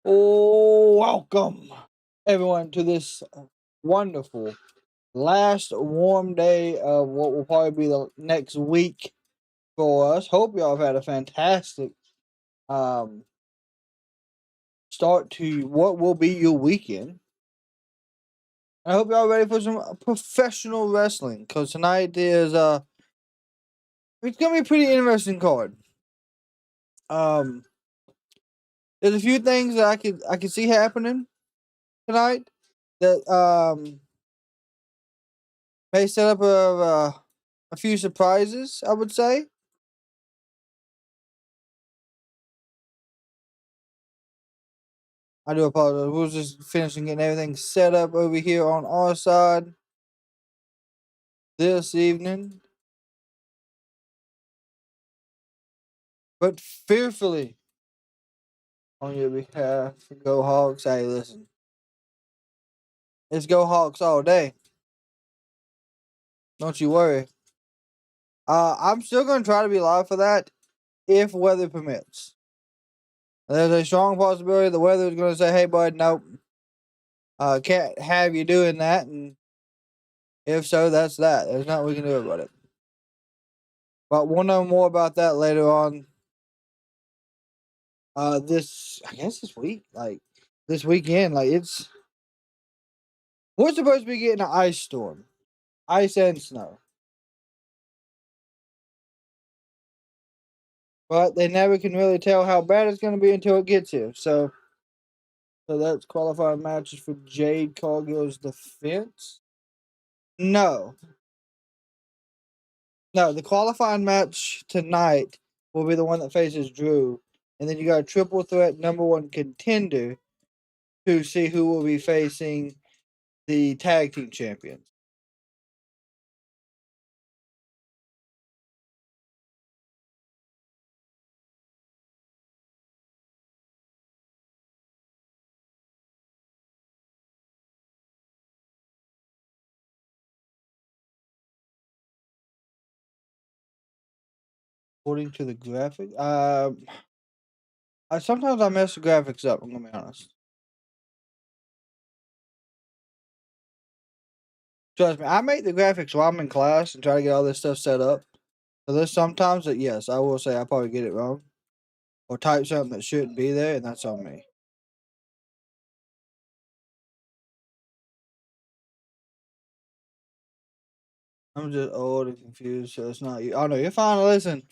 Welcome, everyone, to this wonderful last warm day of what will probably be the next week for us. Hope y'all have had a fantastic um, start to what will be your weekend. I hope y'all ready for some professional wrestling because tonight is it's gonna be a pretty interesting card. Um, there's a few things that I could see happening tonight that may set up a few surprises, I would say. I do apologize. We was just finishing getting everything set up over here on our side this evening. But fearfully on your behalf, go Hawks. Hey, listen. It's go Hawks all day. Don't you worry. I'm still gonna try to be live for that if weather permits. There's a strong possibility the weather is gonna say, "Hey, bud, nope, can't have you doing that." And if so, that's that. There's nothing we can do about it. But we'll know more about that later on. I guess this week, like this weekend, we're supposed to be getting an ice storm, ice and snow. But they never can really tell how bad it's going to be until it gets here. So that's qualifying matches for Jade Cargill's defense. No, the qualifying match tonight will be the one that faces Drew, and then you got a triple threat #1 contender to see who will be facing the tag team champions. According to the graphic, sometimes I mess the graphics up. I'm gonna be honest. Trust me, I make the graphics while I'm in class and try to get all this stuff set up. So there's sometimes that yes, I will say I probably get it wrong or type something that shouldn't be there, and that's on me. I'm just old and confused, so it's not you. Oh no, you're fine. Listen,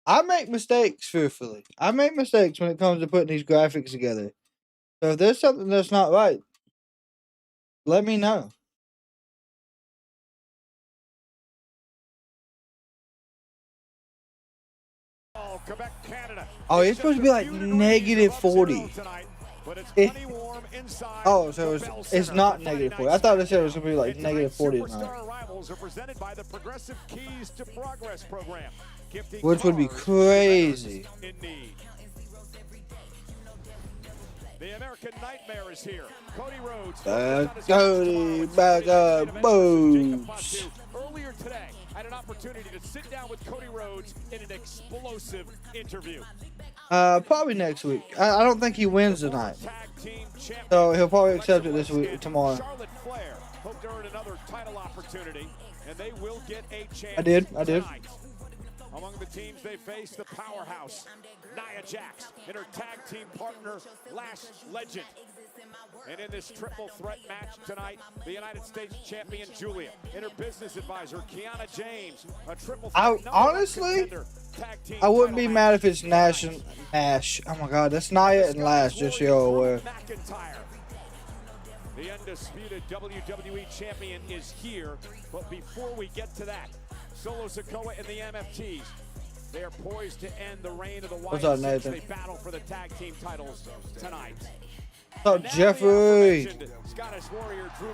I make mistakes fearfully. I make mistakes when it comes to putting these graphics together. So if there's something that's not right, let me know. Oh, it's supposed to be like -40. Oh, so it's not -40. I thought it said it was gonna be like -40 tonight. Which would be crazy. The American Nightmare is here. Cody Rhodes. Cody back up, boots. Earlier today, I had an opportunity to sit down with Cody Rhodes in an explosive interview. Probably next week. I don't think he wins tonight, so he'll probably accept it this week, tomorrow. Charlotte Flair hope to earn another title opportunity, and they will get a chance. I did. Tonight. Among the teams they face, the powerhouse, Nia Jax, and her tag team partner, Lash Legend. And in this triple threat match tonight, the United States champion, Giulia, and her business advisor, Kiana James. A triple threat honestly, I wouldn't be mad if it's Nash and Nash. Oh my God, that's Nia and Lash, just so you're aware. The undisputed WWE champion is here, but before we get to that, Solo Sikoa and the MFTs, they are poised to end the reign of the Wyatt Sicks. They battle for the tag team titles tonight. What's up, Jeffrey? Scottish Warrior Drew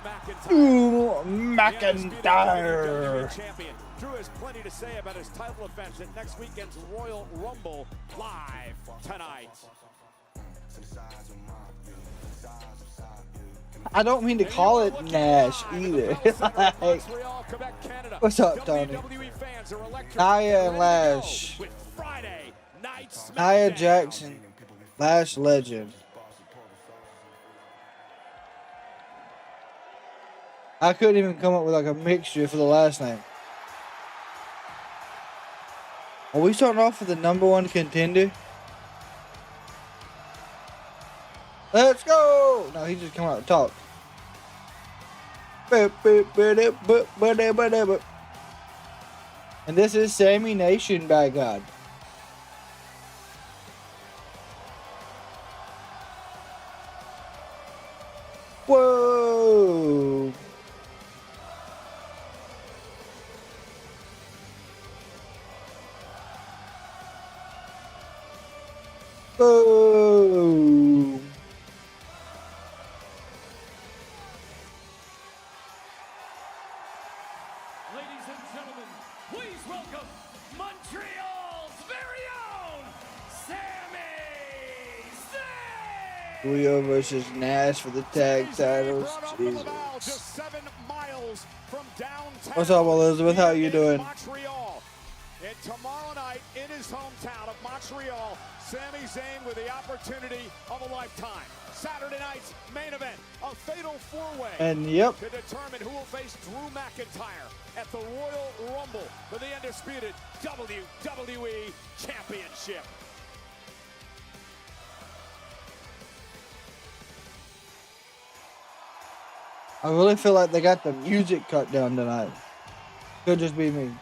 McIntyre. Champion. Drew has plenty to say about his title defense at next weekend's Royal Rumble live tonight. I don't mean to call it Nash either. Like, what's up, Tony? Nia and Lash. Nia Jax Lash Legend. I couldn't even come up with like a mixture for the last name. Are we starting off with the #1 contender? Let's go! No, he just come out and talk. And this is Sami Nation, by God. Whoa! Boom! Ladies and gentlemen, please welcome Montreal's very own Sami Zayn! Giulia versus Nash for the tag titles. Jesus. Just 7 miles from downtown. What's up, Elizabeth? How you doing? Montreal. And tomorrow night in his hometown of Montreal, Sami Zayn with the opportunity of a lifetime. Saturday night's main event, a fatal 4-way. And yep. To determine who will face Drew McIntyre at the Royal Rumble for the undisputed WWE Championship. I really feel like they got the music cut down tonight. Could just be me.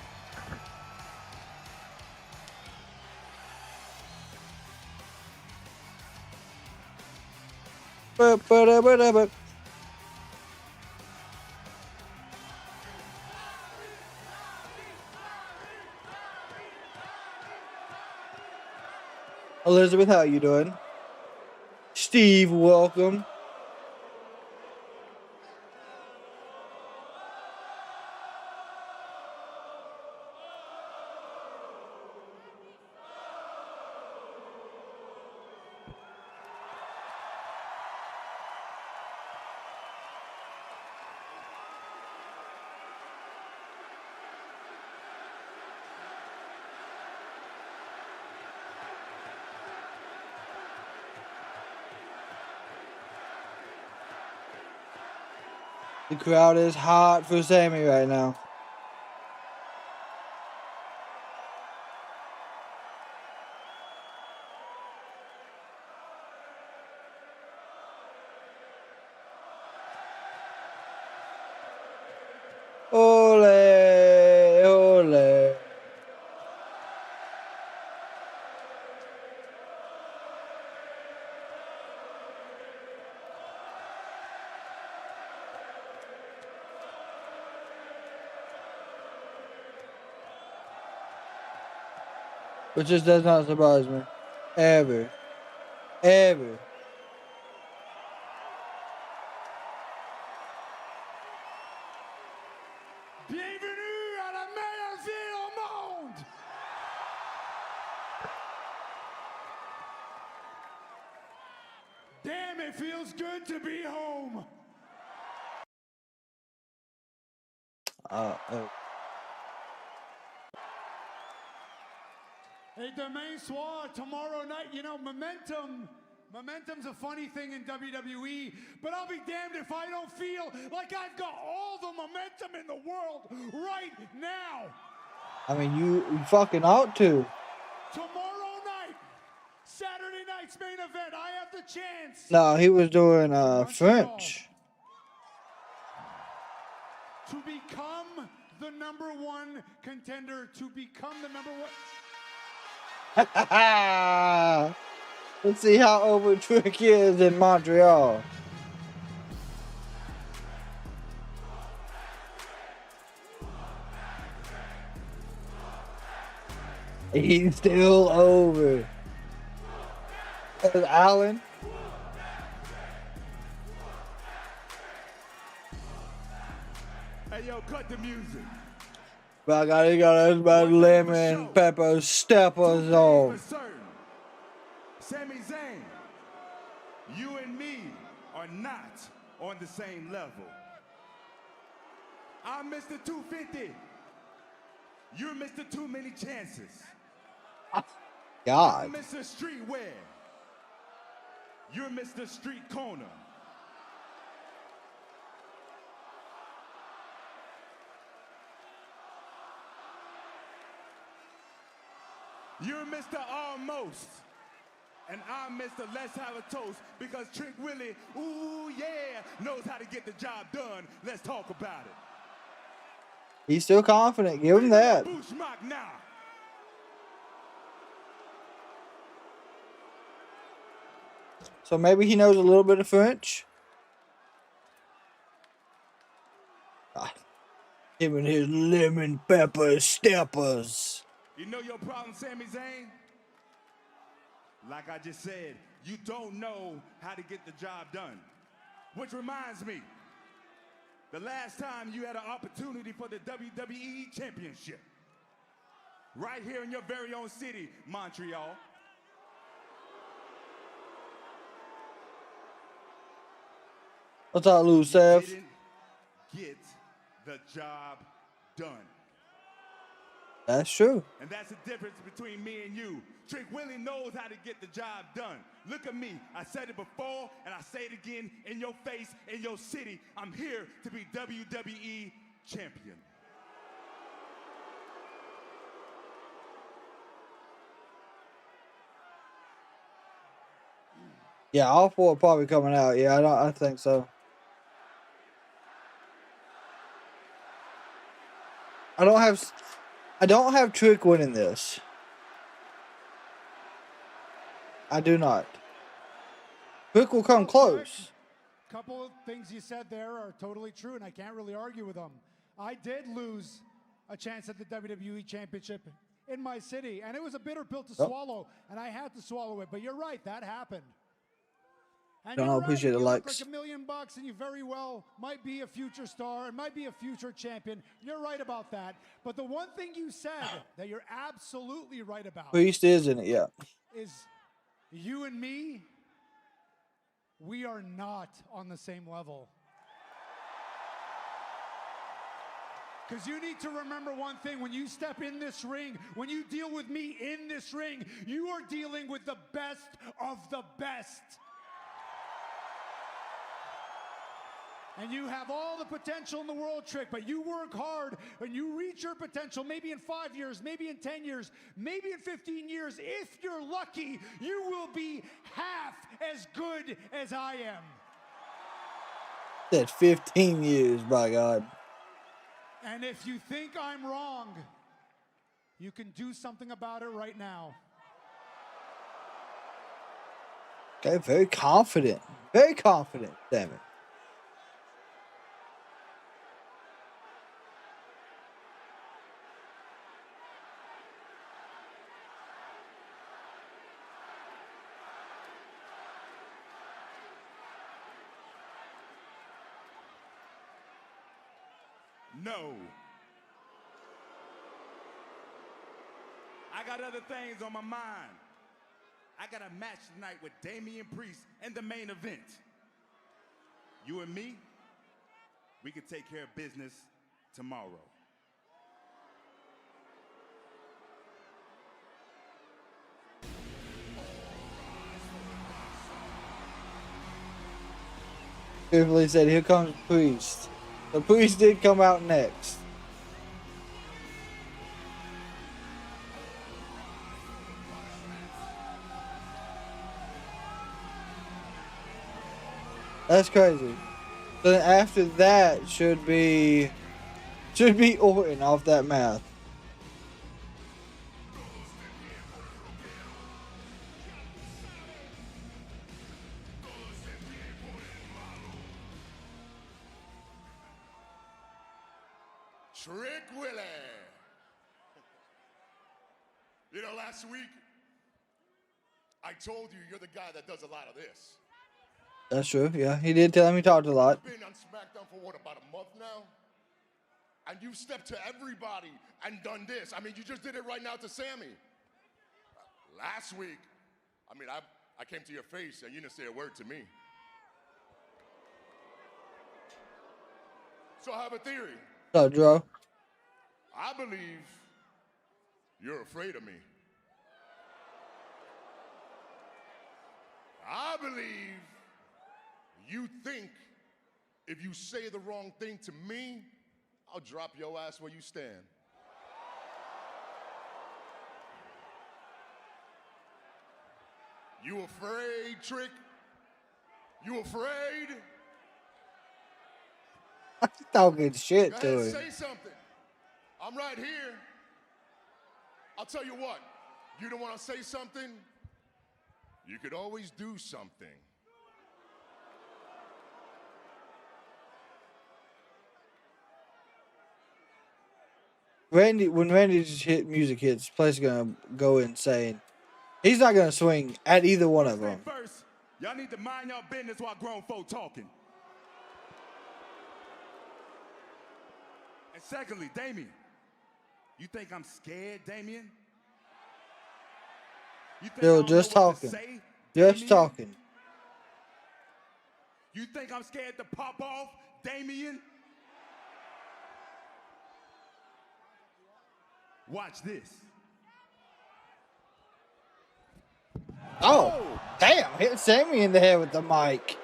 Elizabeth, how you doing? Steve, welcome. The crowd is hot for Sami right now. Ole, ole. Which just does not surprise me. Ever. Ever. Bienvenue à la meilleure ville au monde! Damn, it feels good to be home. Hey, demain soir, tomorrow night, you know, Momentum's a funny thing in WWE, but I'll be damned if I don't feel like I've got all the momentum in the world right now. I mean, you fucking ought to. Tomorrow night, Saturday night's main event, I have the chance. No, he was doing French. To become the #1 contender, to become the #1. Let's see how over Trick is in Montreal. He's still over. There's Allen. Hey, yo, cut the music. But I got us about lemon pepper steppers on. Sami Zayn, you and me are not on the same level. I'm Mr. 250. You're Mr. Too Many Chances. God. I'm Mr. Streetwear. You're Mr. Street Corner. You're Mr. Almost. And I'm Mr. Let's Have a Toast because Trick Willie, ooh yeah, knows how to get the job done. Let's talk about it. He's still confident. Give him that. Bushmock now. So maybe he knows a little bit of French. Him and his lemon pepper steppers. You know your problem, Sami Zayn? Like I just said, you don't know how to get the job done. Which reminds me, the last time you had an opportunity for the WWE Championship, right here in your very own city, Montreal. What's up, Lou Seth? Didn't get the job done. That's true. And that's the difference between me and you. Trick Willie knows how to get the job done. Look at me. I said it before, and I say it again in your face, in your city. I'm here to be WWE champion. Yeah, all four are probably coming out. Yeah, I think so. I don't have Trick winning this. I do not. Trick will come close. A couple of things you said there are totally true, and I can't really argue with them. I did lose a chance at the WWE Championship in my city, and it was a bitter pill to swallow, and I had to swallow it. But you're right, that happened. And Don't you're right, appreciate you the look likes. like $1 million, and you very well might be a future star and might be a future champion. You're right about that. But the one thing you said that you're absolutely right about Priest is in it, yeah. is you and me, we are not on the same level. Because you need to remember one thing. When you step in this ring, when you deal with me in this ring, you are dealing with the best of the best. And you have all the potential in the world, Trick, but you work hard and you reach your potential maybe in 5 years, maybe in 10 years, maybe in 15 years. If you're lucky, you will be half as good as I am. That's 15 years, by God. And if you think I'm wrong, you can do something about it right now. Okay, very confident. Very confident, damn it. No. I got other things on my mind. I got a match tonight with Damian Priest in the main event. You and me, we can take care of business tomorrow. Beautifully said, here comes Priest. The Priest did come out next. That's crazy. So then after that should be Orton off that math. Trick Willie. You know, last week, I told you you're the guy that does a lot of this. That's true, yeah. He did tell him he talked a lot. You've been on SmackDown for what, about a month now? And you've stepped to everybody and done this. I mean, you just did it right now to Sami. Last week, I mean, I came to your face and you didn't say a word to me. So I have a theory. What's up, Dro? I believe you're afraid of me. I believe you think if you say the wrong thing to me, I'll drop your ass where you stand. You afraid, Trick? You afraid? I'm talking shit Go to ahead, him. say something. I'm right here. I'll tell you what. You don't want to say something? You could always do something. When Randy's music hits, the place is gonna go insane. He's not gonna swing at either one of them. First, y'all need to mind y'all business while grown folk talking. And secondly, Damian, you think I'm scared, Damian? You think Still I don't just know what to talking. say, Just Damian? talking. You think I'm scared to pop off, Damian? Watch this. Oh, damn! Hit Sami in the head with the mic.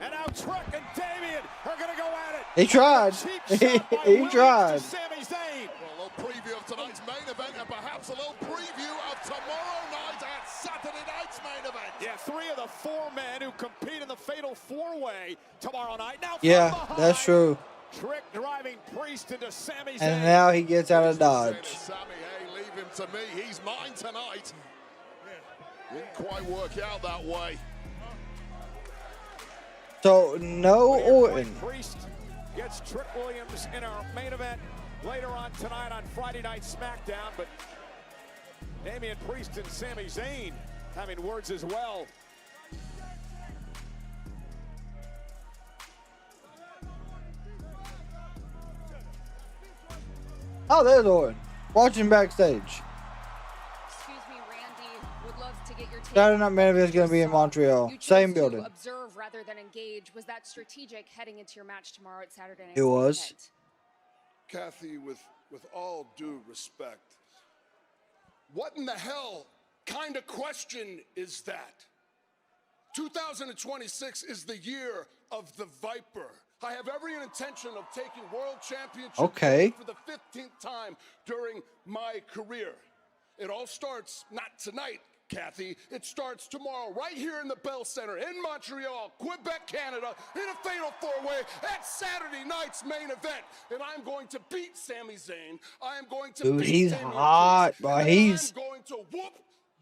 And now Trick and Damian are going to go at it. He tried. Cheap shot by He Williams tried. to Sami Zayn. Well, a little preview of tonight's main event and perhaps a little preview of tomorrow night at Saturday night's main event. Yeah, 3 of the 4 men who compete in the fatal 4-way tomorrow night. Now from Yeah, behind, that's true. Trick driving Priest into Sami Zayn. And now he gets out of dodge. Sammy, hey, leave him to me. He's mine tonight. Didn't quite work out that way. So no Orton. Priest gets Trick Williams in our main event later on tonight on Friday Night SmackDown. But Damian Priest and Sami Zayn having words as well. Oh, there's Orton. Watching backstage. Excuse me, Randy. Would love to get your take. Saturday Night Main Event is going to be in Montreal. You chose Same to building. observe rather than engage. Was that strategic heading into your match tomorrow at Saturday Night? It was. Kathy, with all due respect, what in the hell kind of question is that? 2026 is the year of the Viper. I have every intention of taking world championship Okay. for the 15th time during my career. It all starts not tonight, Kathy. It starts tomorrow right here in the Bell Center in Montreal, Quebec, Canada, in a fatal 4-way at Saturday night's main event. And I'm going to beat Sami Zayn. I am going to Dude, beat he's Damian hot, Priest, bro. and He's- I'm going to whoop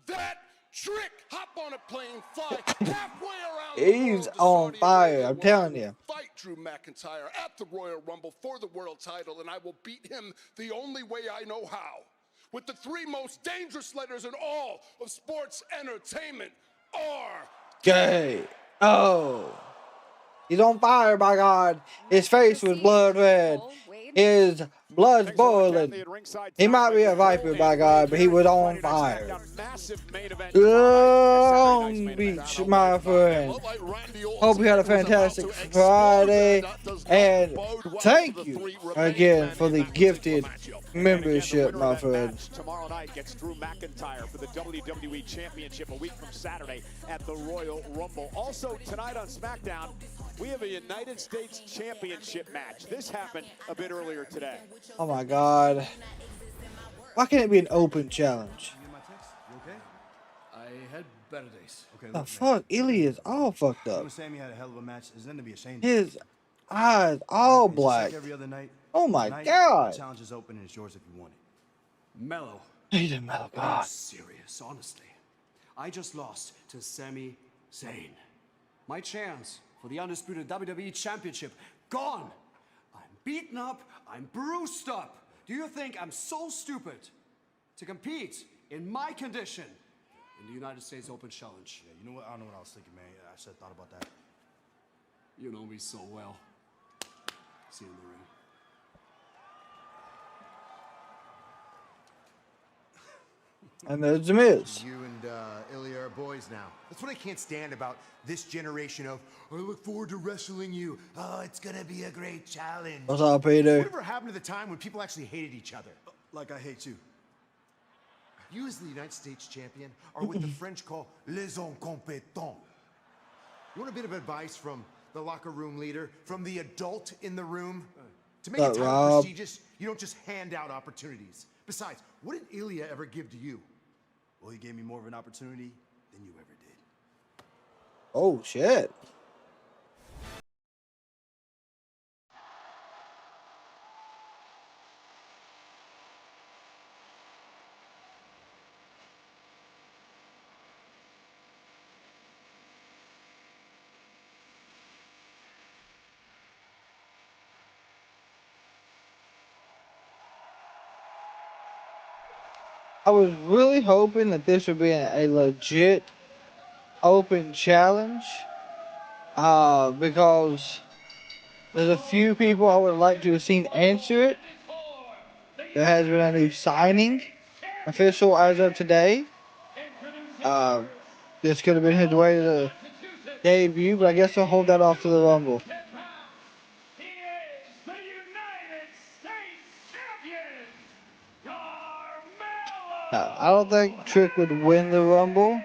that Trick. Hop on a plane, fly halfway around the He's world to on Saudi fire, Arabia, I'm where telling I will you. Fight Drew McIntyre at the Royal Rumble for the world title, and I will beat him the only way I know how. With the 3 most dangerous letters in all of sports entertainment are Gay. Oh. He's on fire, my God. His face was blood red. His blood's boiling. He might be a Viper, by God, but he was on fire. Long Beach, my friend. Hope you had a fantastic Friday. And thank you again for the gifted membership, my friend. Tomorrow night gets Drew McIntyre for the WWE Championship a week from Saturday at the Royal Rumble. Also tonight on SmackDown, we have a United States Championship match. This happened a bit earlier today. Oh my God. Why can't it be an open challenge? I had better days. Okay, The fuck? Ilja is all fucked up. when Sami had a hell of a match, there's nothing to be ashamed of. His eyes all It's just black. like every other night. Oh my Tonight, God. The challenge is open and it's yours if you want it. Mello. He's a metal I'm god. serious, honestly. I just lost to Sami Zayn. My chance for the undisputed WWE Championship gone. I'm beaten up. I'm bruised up. Do you think I'm so stupid to compete in my condition in the United States Open Challenge? Yeah, you know what? I don't know what I was thinking, man. I should have thought about that. You know me so well. See you in the ring. And there's the Miz. You and Ilja are boys now. That's what I can't stand about this generation of, I look forward to wrestling you. Oh, it's gonna be a great challenge. What's up, Peter? Whatever happened to the time when people actually hated each other? Like I hate you. You as the United States champion are what the French call les incompetents. You want a bit of advice from the locker room leader, from the adult in the room? To make a What's up, title Rob? prestigious, you don't just hand out opportunities, Besides, what did Ilja ever give to you? Well, he gave me more of an opportunity than you ever did. Oh, shit. I was really hoping that this would be a legit open challenge. Because there's a few people I would like to have seen answer it. There has been a new signing official as of today. This could have been his way to debut, but I guess I'll hold that off to the Rumble. He is the United States Champion, Carmelo! I don't think Trick would win the Rumble.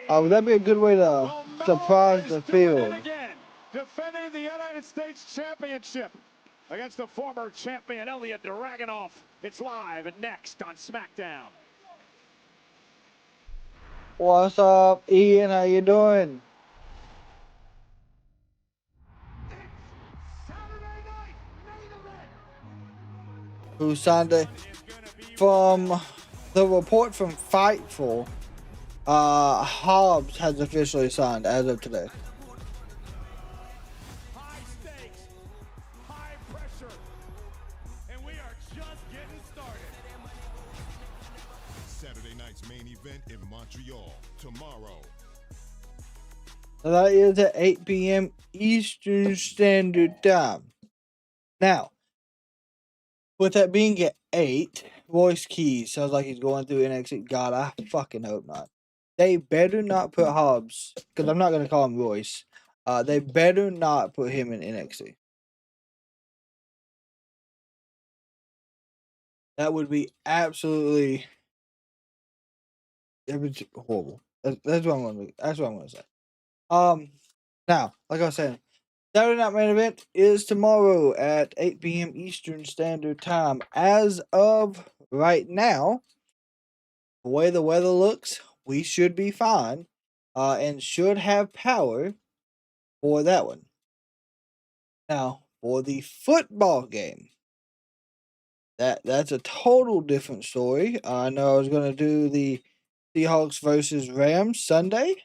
Would that be a good way to surprise the field? Again, defending the United States Championship against the former champion Ilja Dragunov. It's live and next on SmackDown. What's up, Ian? How you doing? Who signed it? From the report from Fightful, Hobbs has officially signed as of today. High stakes, high pressure, and we are just getting started. Saturday night's main event in Montreal tomorrow. That is at 8 p.m. Eastern Standard Time. Now, with that being at 8, Royce Keys sounds like he's going through NXT. God, I fucking hope not. They better not put Hobbs, because I'm not going to call him Royce. They better not put him in NXT. That would be absolutely horrible. That's what I'm going to. That's what I'm going to say. Now, like I was saying, Saturday Night Main Event is tomorrow at 8 p.m. Eastern Standard Time. As of right now, the way the weather looks, we should be fine, and should have power for that one. Now, for the football game, that's a total different story. I know I was going to do the Seahawks versus Rams Sunday.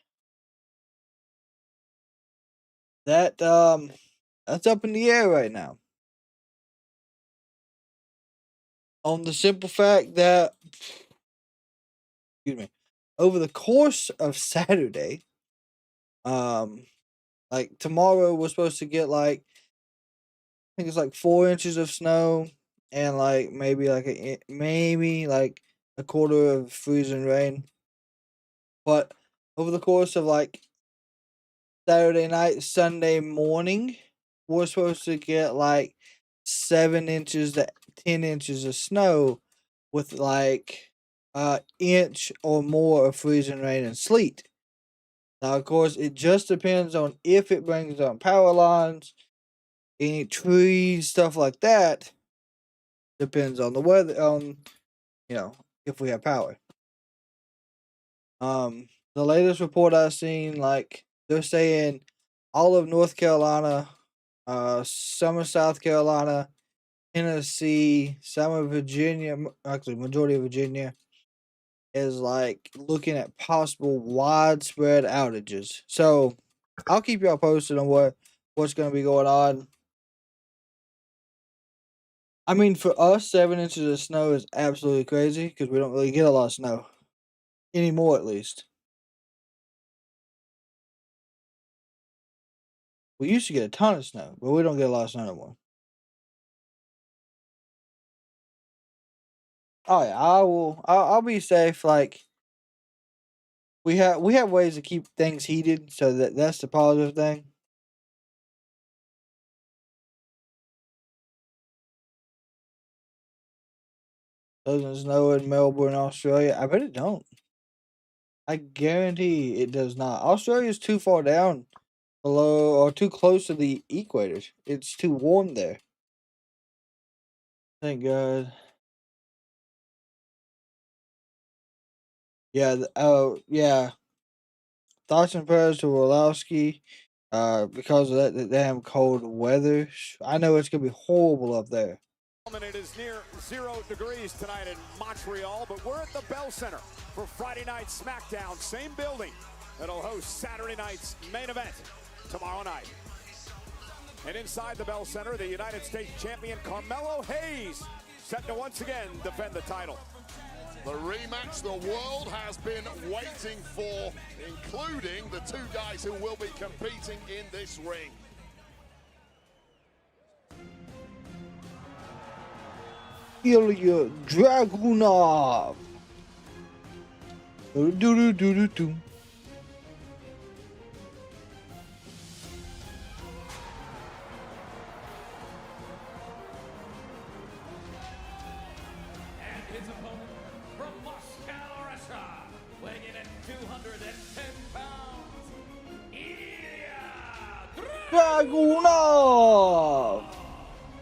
That's up in the air right now. On the simple fact that, excuse me, over the course of Saturday, like tomorrow we're supposed to get like, I think it's like 4 inches of snow and like maybe like a quarter of freezing rain. But over the course of like Saturday night, Sunday morning, we're supposed to get like 7 inches to 10 inches of snow with like inch or more of freezing rain and sleet. Now, of course, it just depends on if it brings on power lines, any trees, stuff like that. Depends on the weather, if we have power. The latest report I've seen, like, they're saying all of North Carolina, some of South Carolina, Tennessee, some of Virginia, actually, majority of Virginia, is like looking at possible widespread outages. So I'll keep y'all posted on what's going to be going on. I mean, for us, 7 inches of snow is absolutely crazy because we don't really get a lot of snow anymore, at least. We used to get a ton of snow, but we don't get a lot of snow anymore. Oh yeah, I'll be safe. Like we have ways to keep things heated, so that's the positive thing. Doesn't snow in Melbourne, Australia. I bet it don't. I guarantee it does not. Australia's too far down below or too close to the equator. It's too warm there. Thank God. Yeah, yeah. Thoughts and prayers to Orlowski. Because of that damn cold weather. I know it's gonna be horrible up there. It is near 0 degrees tonight in Montreal, but we're at the Bell Center for Friday Night SmackDown. Same building that'll host Saturday night's main event tomorrow night. And inside the Bell Center, the United States champion Carmelo Hayes set to once again defend the title. The rematch the world has been waiting for, including the two guys who will be competing in this ring. Ilja Dragunov. Do do do do do. And his opponent from Moscow, Russia, weighing in at 210 pounds, Ilja Dragunov.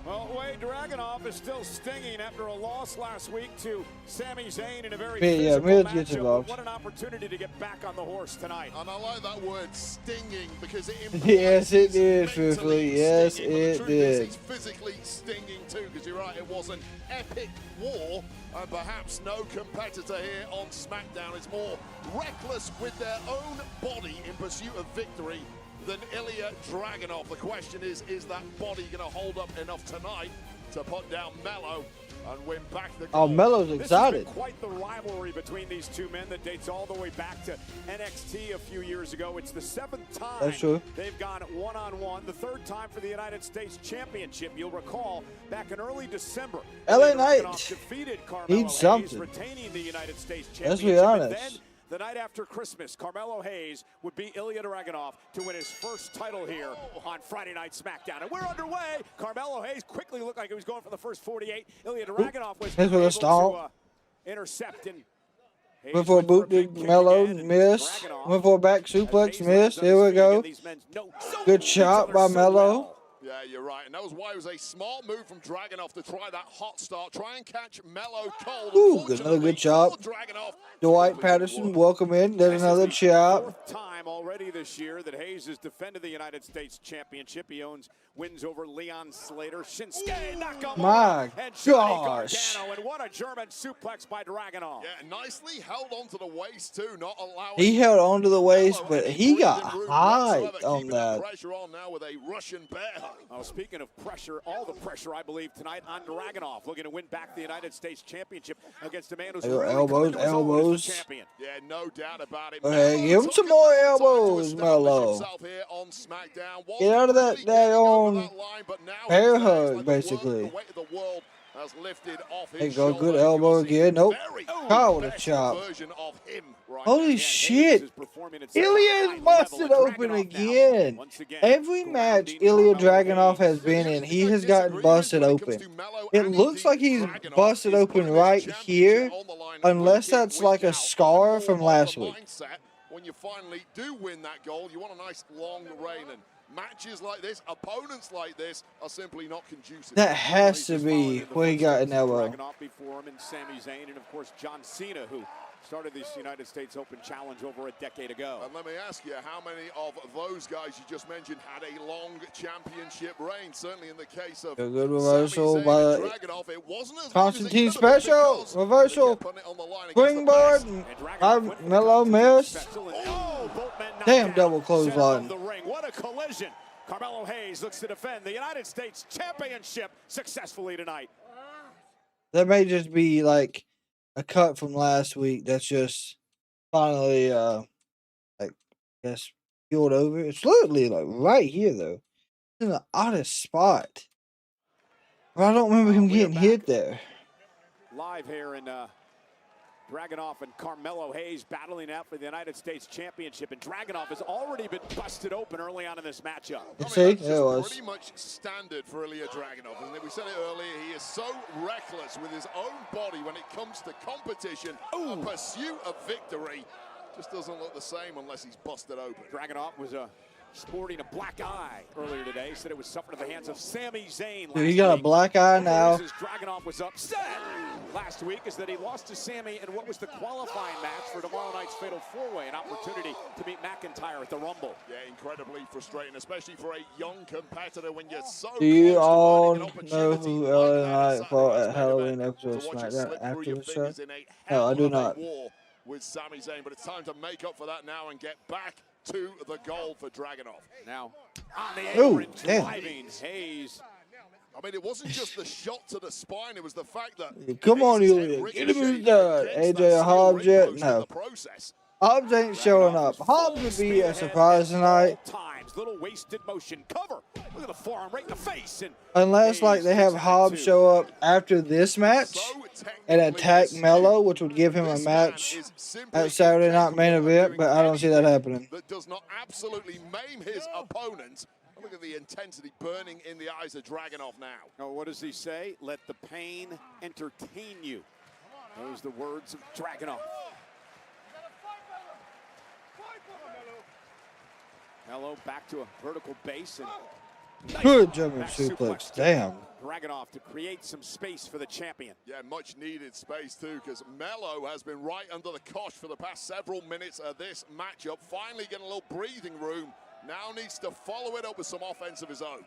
Well, Wade Dragunov is still stinging after a loss last week to Sami Zayn in a very Yeah, physical Mills gets matchup. involved. What an opportunity to get back on the horse tonight. And I like that word stinging because it implies Yes, it he's did, mentally Fifley. Yes, stinging, but the it truth is did. he's physically stinging too, because you're right, it was an epic war, and perhaps no competitor here on SmackDown is more reckless with their own body in pursuit of victory than Ilja Dragunov. The question is that body going to hold up enough tonight to put down Melo and win back the gold? Oh, Melo's This excited. has been quite the rivalry between these two men that dates all the way back to NXT a few years ago. It's the 7th time That's true. they've gone one-on-one, the 3rd time for the United States Championship. You'll recall back in early December, LA Dragunov Knight defeated Carmelo needs Hayes, something. retaining the United States Let's Championship. be honest. And then the night after Christmas, Carmelo Hayes would beat Ilja Dragunov to win his first title here on Friday Night SmackDown. And we're underway. Carmelo Hayes quickly looked like he was going for the first 48. Ilja Dragunov was Here's with a able stomp. to intercept and Hayes Went for a boot big to kick Melo, again, and miss. Dragunov, Went for a back as suplex, Hayes miss. lands on Here his we feet go. again, these men know Good each shot other by so Melo. well. Yeah, you're right, and that was why it was a smart move from Dragunov to try that hot start, try and catch Melo cold. Ooh, another good chop. Dragunov. Dwight Patterson, welcome in. There's This another is the chop. 4th time already this year that Hayes has defended the United States Championship. He owns wins over Leon Slater, Shinsuke Nakamura, My and Johnny gosh. Gargano. And what a German suplex by Dragunov. Yeah, nicely held onto the waist too, not allowing. He held onto the waist, Melo but any he got breathing room hyped whatsoever, on keeping that. pressure on now with a Russian bear hug. Oh, speaking of pressure, all the pressure, I believe, tonight on Dragunov, looking to win back the United States Championship against a man who's really Elbows, come into his own as elbows. the champion. Yeah, no doubt about it. Okay, Melo give him took some a more long time to elbows, establish Melo. himself here on SmackDown. Get out of that Wasn't really getting over daggone that line, but now bear he's there. It's hug, like basically. The weight of the world has lifted off his There you go, shoulder. good You elbow will see again. Nope. very God, what a best chop. version of him right Holy now. Hayes shit. is performing at such a Ilja high is busted level, and open Dragunov now, again. once again, Every match grounding Ilja Carmelo Dragunov Hayes. has been in, Here's he the has gotten disagreement busted when it comes open. to Melo It and looks like he's Dragunov busted is open putting his right championship here, on the line unless week in, that's week like a out. scar More from of last the week. mindset when you finally do win that goal, you want a nice long reign, and matches like this, opponents like this, are simply not conducive. That has to be where he got an elbow. Dragunov before him and Sami Zayn, and of course John Cena, who started this United States Open Challenge over a decade ago. And let me ask you, how many of those guys you just mentioned had a long championship reign? Certainly in the case of A good reversal Sami Zayn by and Dragunov, it wasn't as long as it Constantine could have been Special. because Reversal. they kept putting it on the line against the Springboard. best. And Melo missed. Oh, both men knocked Damn down. double Center clothesline. of the ring. What a collision. Carmelo Hayes looks to defend the United States Championship successfully tonight. That may just be like a cut from last week that's just finally like I guess peeled over. It's literally like right here though. It's in the oddest spot. But I don't remember him We are getting back hit there. live here in Dragunov and Carmelo Hayes battling out for the United States Championship, and Dragunov has already been busted open early on in this matchup. See, That's there it was. pretty much standard for Ilja Dragunov, isn't it? We said it earlier, he is so reckless with his own body when it comes to competition. A pursuit of victory just doesn't look the same unless he's busted open. Dragunov was a sporting a black eye earlier today. Said it was suffered at the hands of Sami Zayn. Dude, he got a black eye now. Dragunov was upset last week is that he lost to Sami in what was the qualifying match for tomorrow night's Fatal 4-Way, an opportunity to meet McIntyre at the Rumble. Yeah, incredibly frustrating, especially for a young competitor when you're so Do you close all to winning an know opportunity who like LA that Knight at fought Saturday's at main Halloween event, episode of to watch it SmackDown slip through after your the show? fingers in a No, I hell do of a not. war with Sami Zayn, but it's time to make up for that now and get back to the goal for Dragunov. Now, on the apron, damn. driving Hayes. I mean, it wasn't just the shot to the spine, it was the fact that... Come on, Hayes' Ilja. head Get him ricocheted his done. against AJ that Hobbs steel yet? ring post in No. the process. Hobbs ain't showing up. Hobbs would be a surprise tonight. Times, little wasted motion. Cover. Look at the forearm right in the face. And Unless, like, they have Hobbs show up after this match and attack Melo, which would give him a match at Saturday Night Main Event, but I don't see that happening. That does not absolutely maim his opponent. Look at the intensity burning in the eyes of Dragunov now. Oh, what does he say? Let the pain entertain you. Those are the words of Dragunov. Melo back to a vertical base and nice Good German back suplex. to Damn. Dragunov to create some space for the champion. Yeah, much needed space too, because Melo has been right under the cosh for the past several minutes of this matchup. Finally getting a little breathing room. Now needs to follow it up with some offense of his own.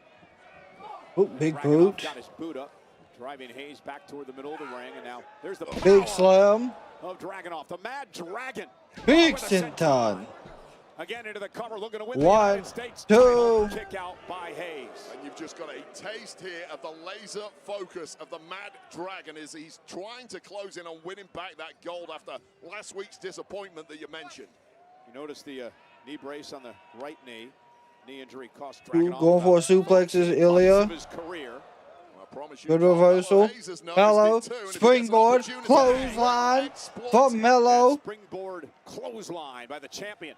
Oh, big Dragunov boot. got his boot up, driving Hayes back toward the middle of the ring, and now there's the Big power slam. of Dragunov, the Mad Dragon. Big With a senton. senton. Again into the cover, looking to win One, the United States two. title. Kick out by Hayes. And you've just got a taste here of the laser focus of the Mad Dragon as he's trying to close in on winning back that gold after last week's disappointment that you mentioned. You notice the knee brace on the right knee. Knee injury cost Ooh, Dragunov. going for a suplexes, Ilja. His career. I promise you, Good reversal. Melo, springboard, clothesline for Melo. Springboard clothesline by the champion.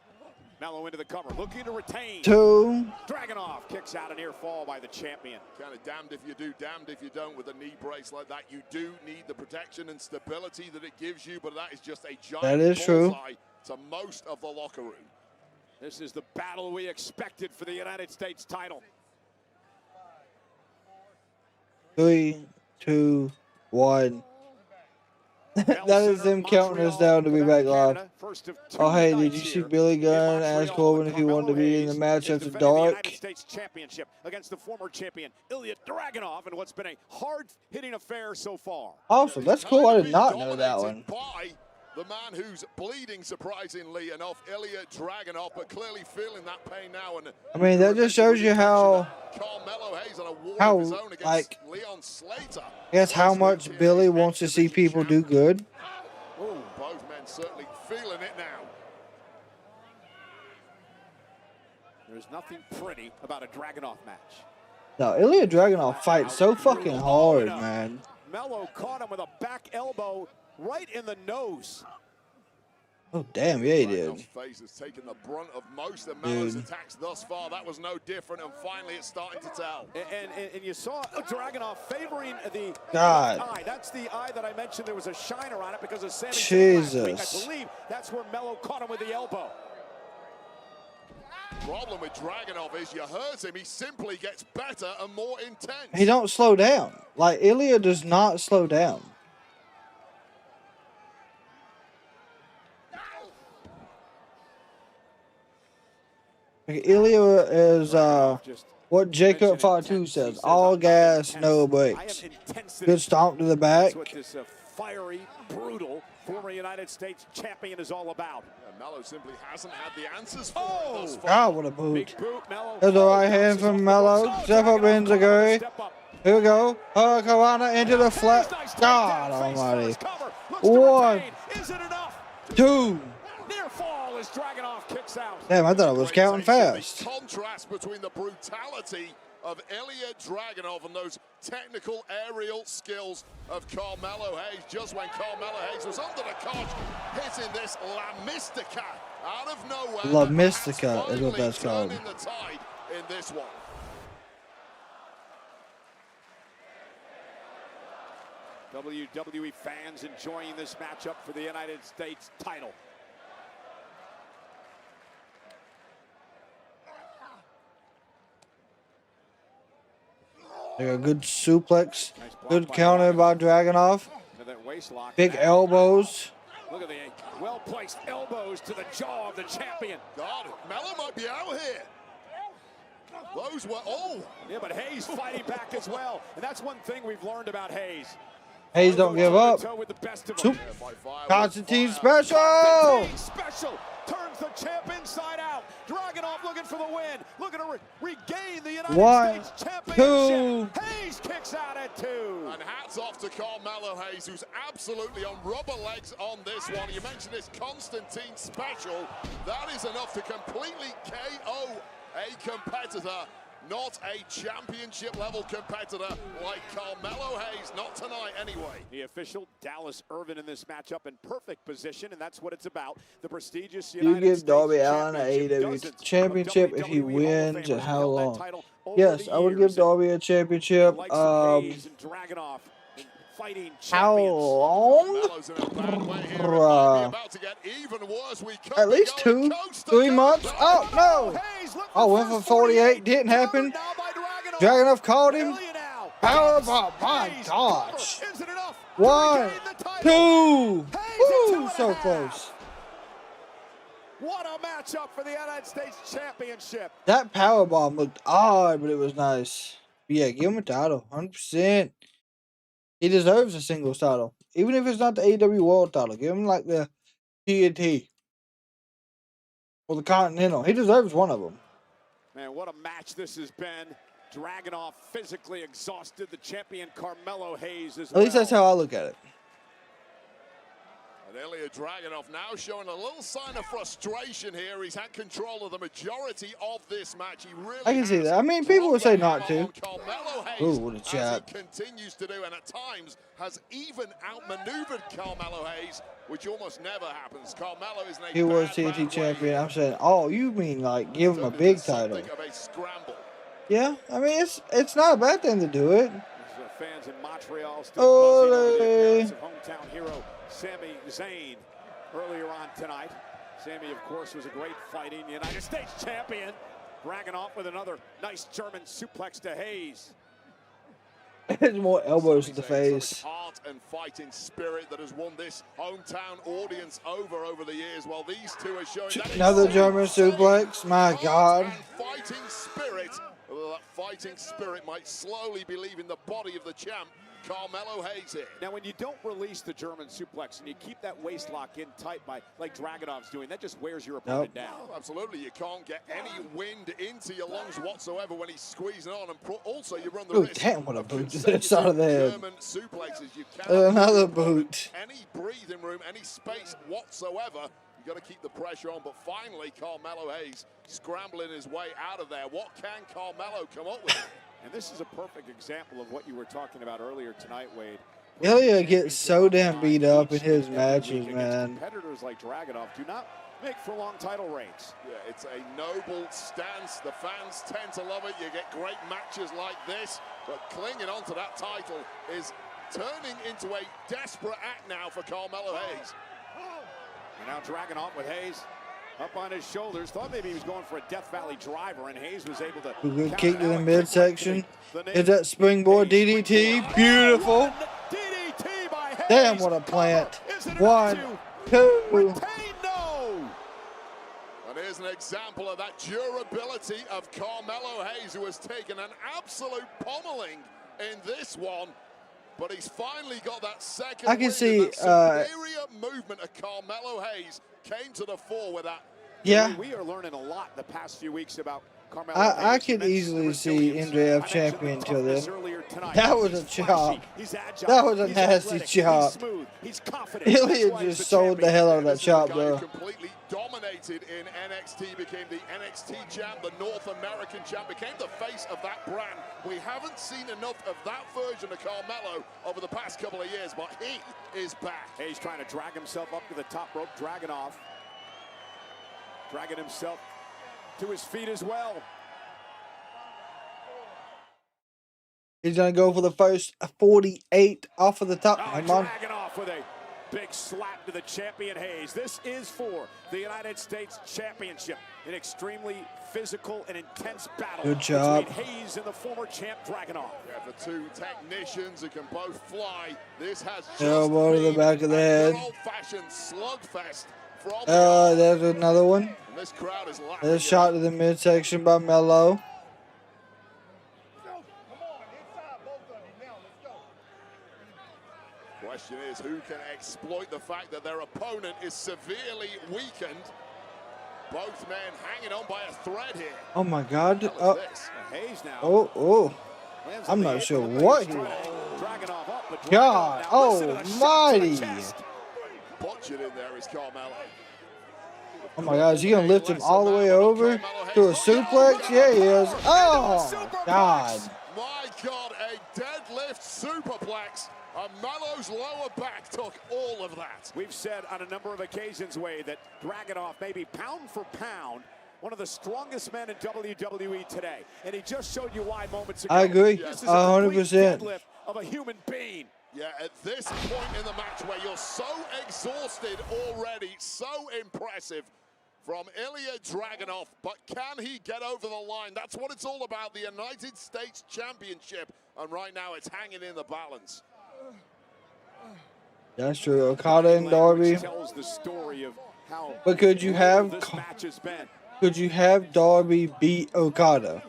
Melo into the cover, looking to retain. 2. Dragunov kicks out a near fall by the champion. Kind of damned if you do, damned if you don't with a knee brace like that. You do need the protection and stability that it gives you, but that is just a giant That is true. bullseye to most of the locker room. This is the battle we expected for the United States title. 3, 2, 1. That is them counting us down to be back live. Oh, hey, did you see Billy Gunn ask Corbin if he wanted to be in the match after dark? United States Championship against the former champion Ilja Dragunov, and what's been a hard-hitting affair so far. Awesome. That's cool. I did not know that one. By the man who's bleeding, surprisingly enough, Ilja Dragunov, but clearly feeling that pain now. And I mean, that just shows you how, Carmelo Hayes on a war of his own against like, Leon Slater. I guess how much Billy wants to see people do good. Oh, both men certainly feeling it now. There's nothing pretty about a Dragunov match. No, Ilja Dragunov fights so fucking hard, man. Melo caught him with a back elbow right in the nose. Oh, damn, yeah, he did. Face has taken the brunt of most of Melo's Dude. attacks thus far. That was no different, and finally it's starting to tell. And you saw Dragunov favoring the God. left eye. That's the eye that I mentioned. There was a shiner on it because of Sami Jesus. last week. I believe that's where Melo caught him with the elbow. Problem with Dragunov is you hurt him, he simply gets better and more intense. He don't slow down. Like, Ilja does not slow down. Like, Ilja is what Jacob Fatu says: all gas, no brakes. Good stomp to the back. That's what this fiery, brutal former United States champion is all about. Melo simply hasn't had the answers for it thus far. God, what a boot. Big boot, Melo. There's a right hand from Melo. Step up Enziguri. Here we go. Kawana into the flat. God almighty. 1, 2. Near fall as Dragunov kicks out. Damn, I thought I was counting fast. The contrast between the brutality of Ilja Dragunov and those technical aerial skills of Carmelo Hayes. Just when Carmelo Hayes was under the cosh, hitting this La Mystica out of nowhere. La Mystica is what that's called. Turning the tide in this one. WWE fans enjoying this matchup for the United States title. There, a good suplex. Nice block Good by counter by Dragunov. Into that waist lock. Big elbows. Look at the well-placed elbows to the jaw of the champion. God, Mello might be out here. Those were, Yeah, but Hayes fighting back as well. And that's one thing we've learned about Hayes. Hayes don't give up. With the best of Soup. them. Constantine special. Constantine special. Turns the champ inside out. Dragunov looking for the win. Looking to regain the United States Championship. Hayes kicks out at 2. And hats off to Carmelo Hayes, who's absolutely on rubber legs on this one. You mentioned this Constantine special. That is enough to completely KO a competitor. Not a championship-level competitor like Carmelo Hayes, not tonight anyway. The official, Dallas Irvin, in this matchup in perfect position, and that's what it's about. The prestigious You United give States Darby Allin an AEW championship if he wins, and how long? Yes, I would give Darby a championship. How long? At least 2, 3 months. Oh no! I went for 48. Didn't happen. Dragunov caught him. Powerbomb. My gosh. 1, 2. Woo, so close. What a matchup for the United States Championship. That powerbomb looked odd, but it was nice. But yeah, give him a title. 100%. He deserves a singles title. Even if it's not the AEW World title. Give him like the TNT. Or the Continental. He deserves one of them. Man, what a match this has been. Dragunov physically exhausted. The champion Carmelo Hayes as well. At least that's how I look at it. And Ilja Dragunov now showing a little sign of frustration here. He's had control of the majority of this match. He really I can see that. I mean, people would say not to. Ooh, what a chat. He continues to do, and at times has even outmaneuvered Carmelo Hayes, which almost never happens. Carmelo is He was TNT champion. I'm saying, oh, you mean like give him a big title? Yeah, I mean it's not a bad thing to do it. Fans in Montreal still buzzing over the appearance of hometown hero Sami Zayn earlier on tonight. Sami, of course, was a great fighting United States champion. Dragunov with another nice German suplex to Hayes. There's more elbows to the face. Heart and fighting spirit that has won this hometown audience over the years. While these two are showing that another German suplex. My God. Fighting spirit. That fighting spirit might slowly be leaving the body of the champ, Carmelo Hayes here. Now, when you don't release the German suplex and you keep that waist lock in tight like Dragunov's doing, that just wears your opponent down. Oh, absolutely. You can't get any wind into your lungs whatsoever when he's squeezing on. And also, you run the risk. Damn, what a boot to the side of the head. German suplexes. You another boot. Any breathing room, any space whatsoever. You've got to keep the pressure on, but finally Carmelo Hayes scrambling his way out of there. What can Carmelo come up with? And this is a perfect example of what you were talking about earlier tonight, Wade. Ilja gets so damn beat up in his matches, man. Competitors like Dragunov do not make for long title reigns. Yeah, it's a noble stance. The fans tend to love it. You get great matches like this, but clinging on to that title is turning into a desperate act now for Carmelo Hayes. And now Dragunov with Hayes up on his shoulders. Thought maybe he was going for a Death Valley driver, and Hayes was able to. Good kick to the midsection. Is that springboard DDT? Beautiful. DDT by Hayes. Damn, what a plant. 1, 2. And here's an example of that durability of Carmelo Hayes, who has taken an absolute pummeling in this one. But he's finally got that second. I can see superior movement of Carmelo Hayes came to the fore with that. Yeah. We are learning a lot the past few weeks about Carmelo I could easily see MJF champion until then. That was a chop. That was a nasty chop. Ilja just sold the hell out of that chop, bro. Completely dominated in NXT, became the NXT champ, the North American champ, became the face of that brand. We haven't seen enough of that version of Carmelo over the past couple of years, but he is back. He's trying to drag himself up to the top rope. Dragunov dragging himself to his feet as well. He's going to go for the first 48 off of the top. Oh, Come on. Dragunov with a big slap to the champion Hayes. This is for the United States Championship. An extremely physical and intense battle Good job. between Hayes and the former champ Dragunov. Yeah, for two technicians who can both fly, this has just Elbow to the been back of the a head. good old-fashioned slugfest from There's another one. and this crowd is laughing. There's a shot to the midsection by Melo. Question is, who can exploit the fact that their opponent is severely weakened? Both men hanging on by a thread here. Oh my God. Hell is Oh, this? Hayes now. oh. lands I'm on the not apron. sure Looks like what he's he- trying to Dragunov up, but God Dragunov now listen to the shot to the almighty. chest. Butchered in there is Carmelo. Oh my God, is he gonna lift him all the way over to a suplex? Yeah, he is. Oh my God. My God, a deadlift superplex. And Melo's lower back took all of that. We've said on a number of occasions, Wade, that Dragunov may be pound for pound one of the strongest men in WWE today. And he just showed you why moments ago. I agree, This is 100%. complete deadlift of a human being. Yeah, at this point in the match where you're so exhausted already, so impressive from Ilja Dragunov, but can he get over the line? That's what it's all about, the United States Championship. And right now it's hanging in the balance. That's true. Okada and Darby. Tells the story of how But could you have this match has been. could you have Darby beat Okada?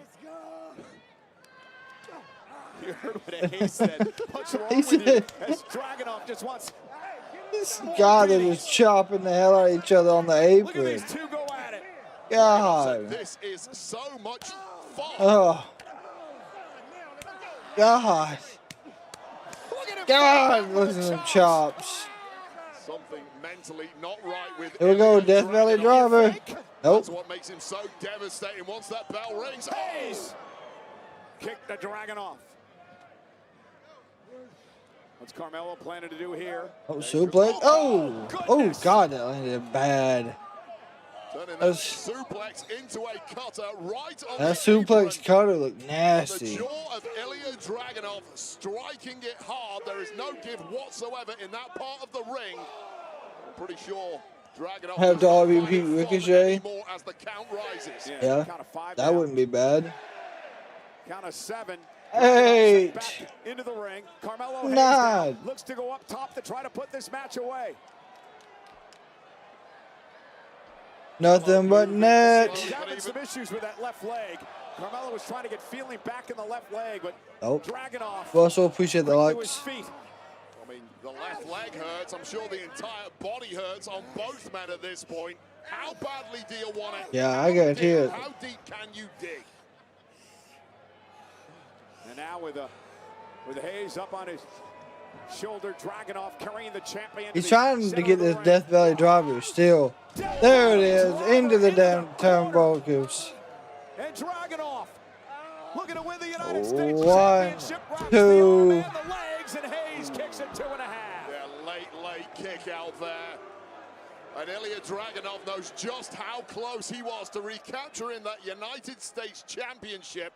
You heard what Hayes said. What's wrong He with you? said- As Dragunov just wants. This guy that is chopping the hell out of each other on the Look at apron. these two go at it. God. This is so much fun. Oh. God. Look at him. God, listen to them chops. Something mentally not right with Here we go, Ilja Death Valley Dragunov. Driver. That's Nope. what makes him so devastating once that bell rings. Hayes. Kick the Dragunov. What's Carmelo planning to do here? Oh, suplex. Oh. Oh, God, that landed bad. Turning that That's- suplex into a cutter right on That the apron. suplex cutter looked The nasty. jaw of Ilja Dragunov striking it hard. There is no give whatsoever in that part of the ring. I'm pretty sure Dragunov Have does not Darby find beat it fun Ricochet. anymore as the count rises. Yeah, Count of five that now. wouldn't be bad. Count of 7. 8. Back into the ring. Carmelo Hayes 9. now looks to go up top to try to put this match away. Nothing but net. He's having some issues with that left leg. Carmelo was trying to get feeling back in the left leg, but Nope. Dragunov We also appreciate the right to his likes. feet. I mean, the left leg hurts. I'm sure the entire body hurts on both men at this point. How badly do you want it? Yeah, I How guarantee deep- it. How deep can you dig? And now with Hayes up on his shoulder, Dragunov carrying the champion. He's the trying center to of get the this ring. Death Valley driver still. There it is, into the downtown turnbuckles. And Dragunov looking to win the United States 1, Championship. Wraps the 2. arm and the legs, and Hayes kicks it 2.5. Yeah, late kick out there. And Ilja Dragunov knows just how close he was to recapturing that United States Championship.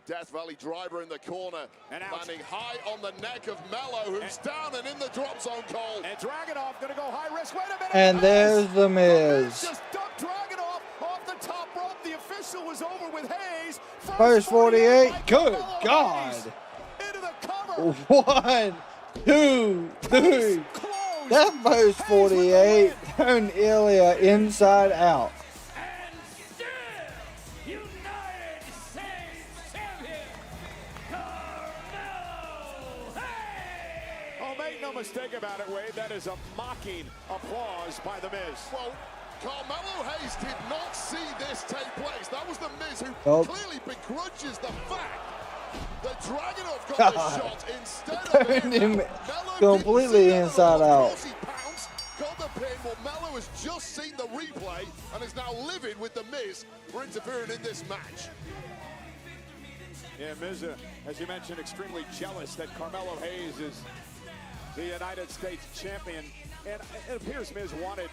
Death Valley driver in the corner, And out. landing high on the neck of Mello, who's down and in the drop zone, Cole. And Dragunov going to go high risk. Wait a minute. And there's the Miz Miz. just dumped Dragunov off the top rope. The official was over with Hayes. First 48. by Good Carmelo God. Hayes. Into the cover. 1, 2, 3. Close. That first 48 turned Ilya inside out. And still, United States Champion, Carmelo Hayes! Oh, make no mistake about it, Wade. That is a mocking applause by The Miz. Well, Carmelo Hayes did not see this take place. That was the Miz who Nope. clearly begrudges the fact that Dragunov got the God. shot instead Turned of him Mello completely didn't see that at inside all. out. Of course he pounced, got the pin. Well, Mello has just seen the replay and is now livid with the Miz for interfering in this match. Yeah, Miz, as you mentioned, extremely jealous that Carmelo Hayes is the United States champion. And it appears Miz wanted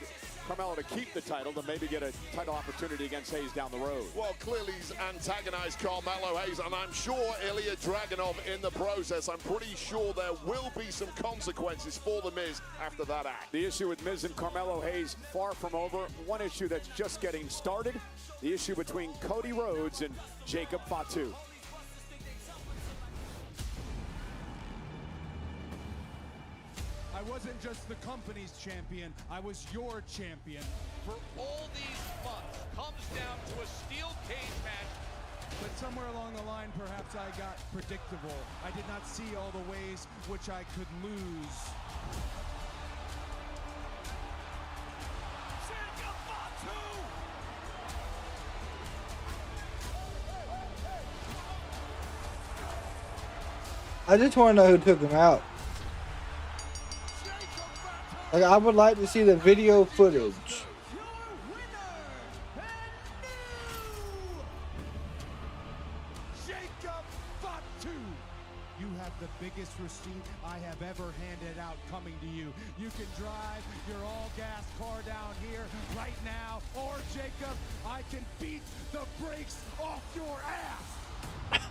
Carmelo to keep the title to maybe get a title opportunity against Hayes down the road. Well, clearly he's antagonized Carmelo Hayes, and I'm sure Ilja Dragunov in the process. I'm pretty sure there will be some consequences for the Miz after that act. The issue with Miz and Carmelo Hayes far from over. One issue that's just getting started, the issue between Cody Rhodes and Jacob Fatu. I wasn't just the company's champion, I was your champion. For all these months, comes down to a steel cage match. But somewhere along the line, perhaps I got predictable. I did not see all the ways which I could lose. Jacob Fatu! I just want to know who took him out. Like, I would like to see the video footage. Jacob Fatu! You have the biggest receipt I have ever handed out coming to you. You can drive your all-gas car down here right now, or Jacob, I can beat the brakes off your ass!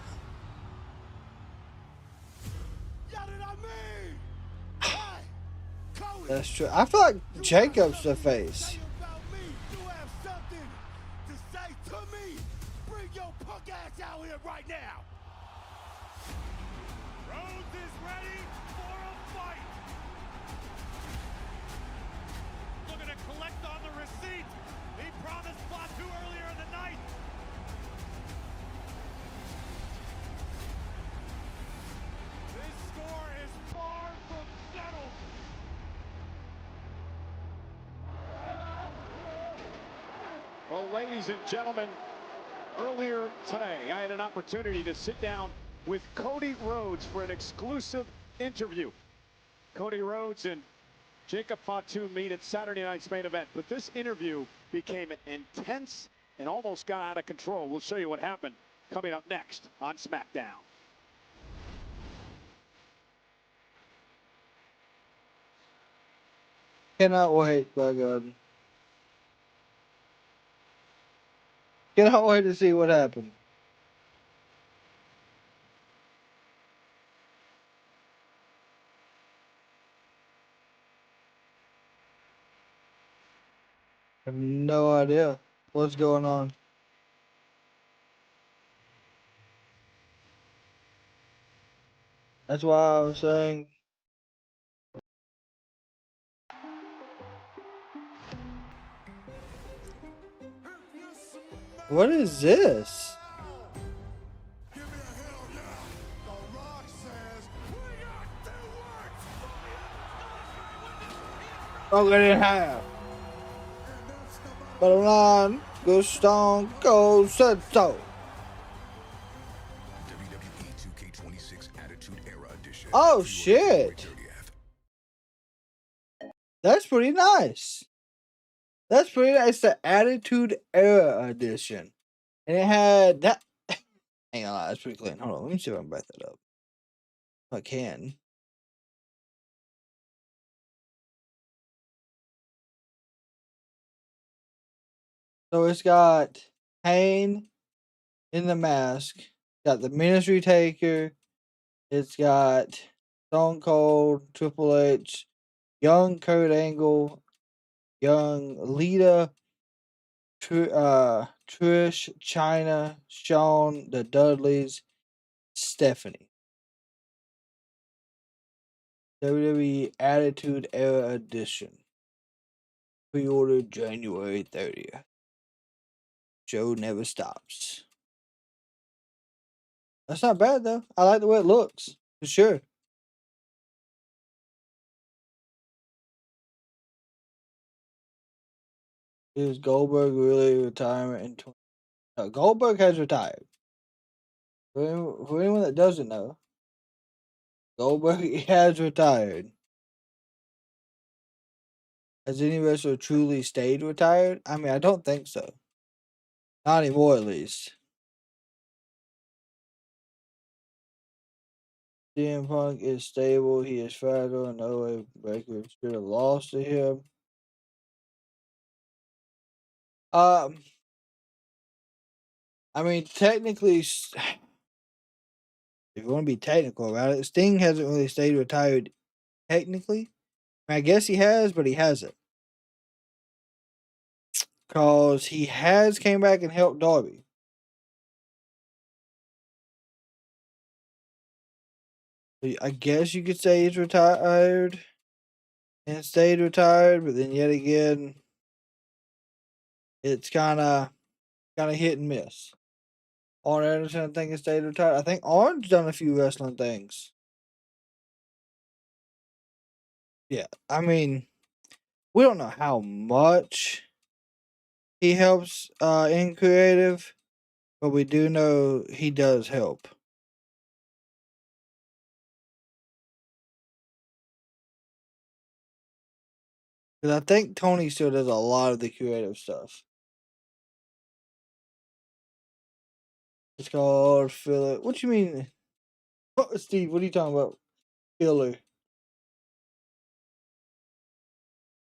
What did I mean? Hey, Cody! That's true. I feel like Jacob's the face. Say about me, you have something to say to me. Bring your punk ass out here right now. Rhodes is ready for a fight. Looking to collect on the receipt. He promised Fatu earlier in the night. This score is far from settled. Well, ladies and gentlemen, earlier today, I had an opportunity to sit down with Cody Rhodes for an exclusive interview. Cody Rhodes and Jacob Fatu meet at Saturday night's main event, but this interview became intense and almost got out of control. We'll show you what happened coming up next on SmackDown. Cannot wait, by God. Cannot wait to see what happened. I have no idea what's going on. That's why I was saying. What is this? Oh, get in half. Bottom line, go Stone Cold said so. WWE 2K26 Attitude Era Edition. Oh shit. That's pretty nice. That's pretty nice. The Attitude Era Edition. And it had that. Hang on, that's pretty clean. Hold on, let me see if I can back that up. If I can. So it's got Kane in the mask. Got the Ministry Taker. It's got Stone Cold, Triple H, young Kurt Angle, young Lita, Trish, China, Shawn, the Dudleys, Stephanie. WWE Attitude Era Edition. Pre-ordered January 30th. Show never stops. That's not bad though. I like the way it looks. For sure. Is Goldberg really retirement in 20? No, Goldberg has retired. For anyone that doesn't know, Goldberg has retired. Has any wrestler truly stayed retired? I mean, I don't think so. Not anymore, at least. CM Punk is stable. He is fragile. No way Baker should have lost to him. I mean, technically, if you want to be technical about it, Sting hasn't really stayed retired technically. I guess he has, but he hasn't. Because he has came back and helped Darby. I guess you could say he's retired and stayed retired, but then yet again, it's kind of hit and miss. Arn Anderson, I think, has stayed retired. I think Arn's done a few wrestling things. Yeah, I mean, we don't know how much he helps in creative, but we do know he does help. Because I think Tony still does a lot of the creative stuff. It's called filler. What you mean? Steve, what are you talking about? Filler.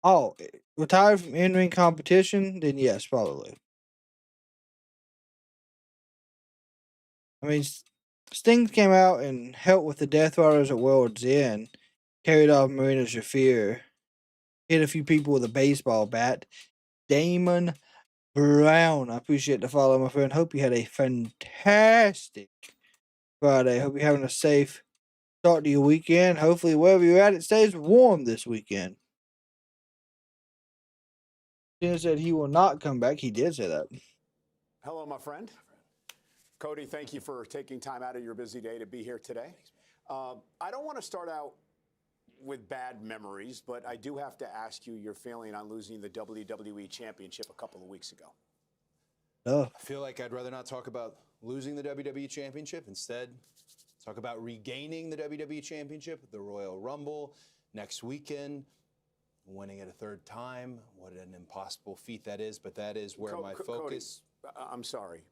Oh, retired from in-ring competition? Then yes, probably. I mean, Sting came out and helped with the Death Riders at World's End, carried off Marina Shafir, hit a few people with a baseball bat. Damon Brown, I appreciate the follow, my friend. Hope you had a fantastic Friday. Hope you're having a safe start to your weekend. Hopefully, wherever you're at, it stays warm this weekend. Cena said he will not come back. He did say that. Hello, my friend. Cody, thank you for taking time out of your busy day to be here today. I don't want to start out with bad memories, but I do have to ask you your feeling on losing the WWE Championship a couple of weeks ago. I feel like I'd rather not talk about losing the WWE Championship. Instead, talk about regaining the WWE Championship, the Royal Rumble, next weekend, winning it a third time. What an impossible feat that is, but that is where my focus... Cody, I'm sorry.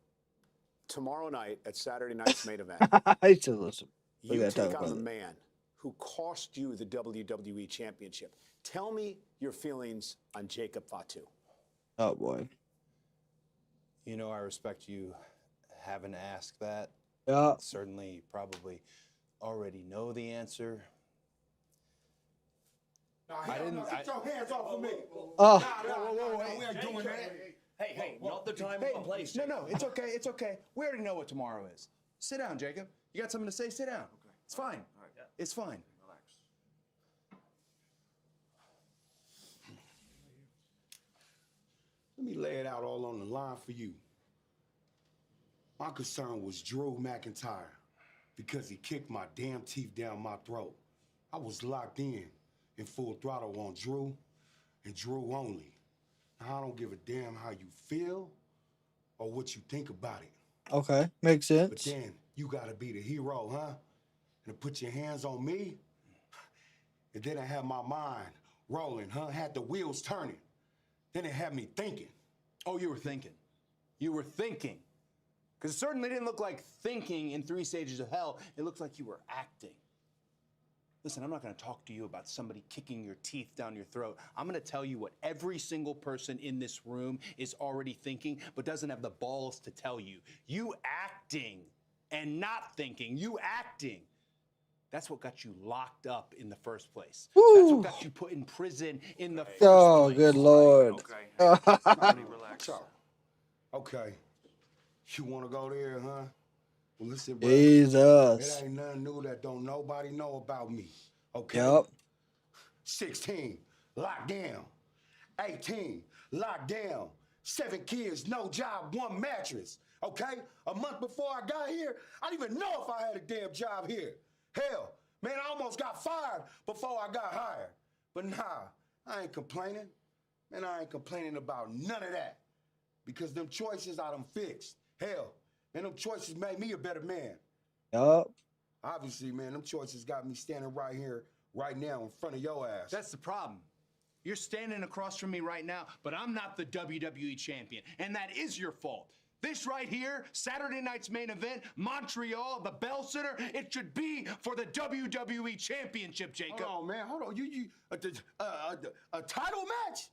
Tomorrow night at Saturday night's main event, I used to listen. you take on the man who cost you the WWE Championship. Tell me your feelings on Jacob Fatu. Oh, boy. You know, I respect you having asked that. Yeah. Certainly, probably already know the answer. I didn't. Get your hands off of me. Oh. Whoa, we ain't doing that. Hey, not the time or the place. No, it's okay, it's okay. We already know what tomorrow is. Sit down, Jacob. You got something to say? Sit down. Okay. It's fine. All right. It's fine. Relax. Let me lay it out all on the line for you. My concern was Drew McIntyre because he kicked my damn teeth down my throat. I was locked in full throttle on Drew and Drew only. Now, I don't give a damn how you feel or what you think about it. Okay, makes sense. But then you gotta be the hero, huh? And to put your hands on me, and then I had my mind rolling, huh? Had the wheels turning. Then it had me thinking. Oh, you were thinking. You were thinking. Because it certainly didn't look like thinking in 3 Stages of Hell. It looked like you were acting. Listen, I'm not going to talk to you about somebody kicking your teeth down your throat. I'm going to tell you what every single person in this room is already thinking, but doesn't have the balls to tell you. You acting and not thinking. You acting. That's what got you locked up in the first place. Woo. That's what got you put in prison in the first place. Oh, good Lord. Okay. Relax. Okay. You want to go there, huh? Well, listen, bro. Jesus. It ain't nothing new that don't nobody know about me. Okay? Yep. 16, locked down. 18, locked down. 7 kids, no job, 1 mattress. Okay? A month before I got here, I didn't even know if I had a damn job here. Hell, man, I almost got fired before I got hired. But nah, I ain't complaining. Man, I ain't complaining about none of that. Because them choices I done fixed. Hell, man, them choices made me a better man. Yup. Obviously, man, them choices got me standing right here, right now, in front of your ass. That's the problem. You're standing across from me right now, but I'm not the WWE champion, and that is your fault. This right here, Saturday night's main event, Montreal, the Bell Center, it should be for the WWE Championship, Jacob. Hold on, man. Hold on. A title match?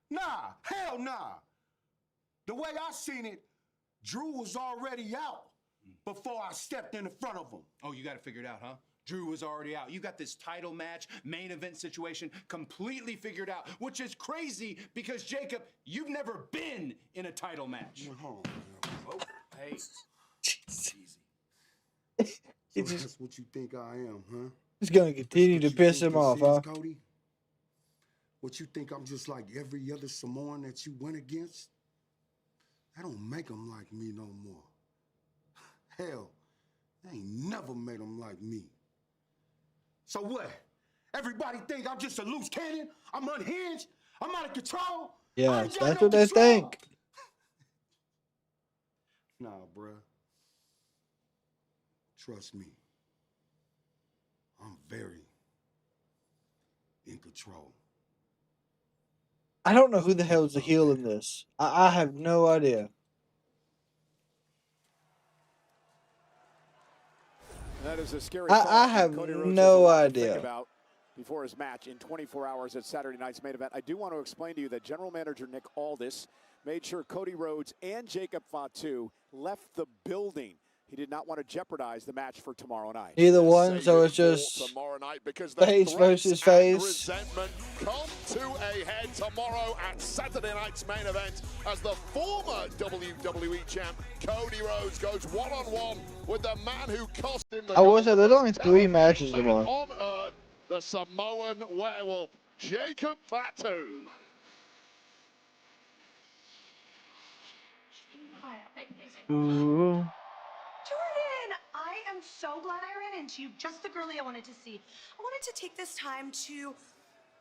Nah. Hell nah. The way I seen it, Drew was already out before I stepped in front of him. Oh, you got it figured out, huh? Drew was already out. You got this title match, main event situation completely figured out, which is crazy because, Jacob, you've never been in a title match. Oh, Hey. easy. So that's what you think I am, huh? He's gonna continue to piss him off, huh? Cody? What you think I'm just like every other Samoan that you went against? That don't make them like me no more. Hell, they ain't never made them like me. So what? Everybody think I'm just a loose cannon? I'm unhinged? I'm out of control? Yes, that's what they think. Nah, bruh. Trust me. I'm very in control. I don't know who the hell is the heel in this. I have no idea. That is a scary I have Cody Rhodes no has a lot to think idea. about before his match in 24 hours at Saturday night's main event. I do want to explain to you that General Manager Nick Aldis made sure Cody Rhodes and Jacob Fatu left the building. He did not want to jeopardize the match for tomorrow night. Either one, so it's just tomorrow night because the face threats versus and face. resentment come to a head tomorrow at Saturday night's main event as the former WWE champ Cody Rhodes goes one-on-one with the man who cost him the I will say there's only 3 matches tomorrow. on Earth, the Samoan werewolf Jacob Fatu. Ooh. Jordan, I am so glad I ran into you. Just the girlie I wanted to see. I wanted to take this time to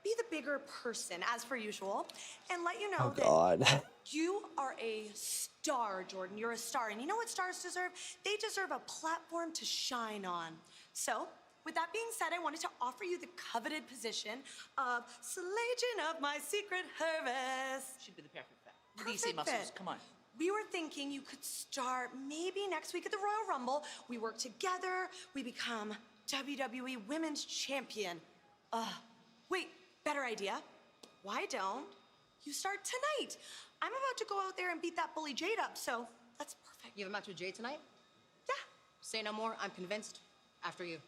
be the bigger person, as per usual, and let you know that you are a star, Jordan. You're a star. And you know what stars deserve? They deserve a platform to shine on. So, with that being said, I wanted to offer you the coveted position of Legion of my secret Hervis. Should be the perfect fit. DC muscles, come on. We were thinking you could start maybe next week at the Royal Rumble. We work together, we become WWE Women's Champion. Wait, better idea. Why don't you start tonight? I'm about to go out there and beat that bully Jade up, so that's perfect. You have a match with Jade tonight? Yeah. Say no more, I'm convinced. After you.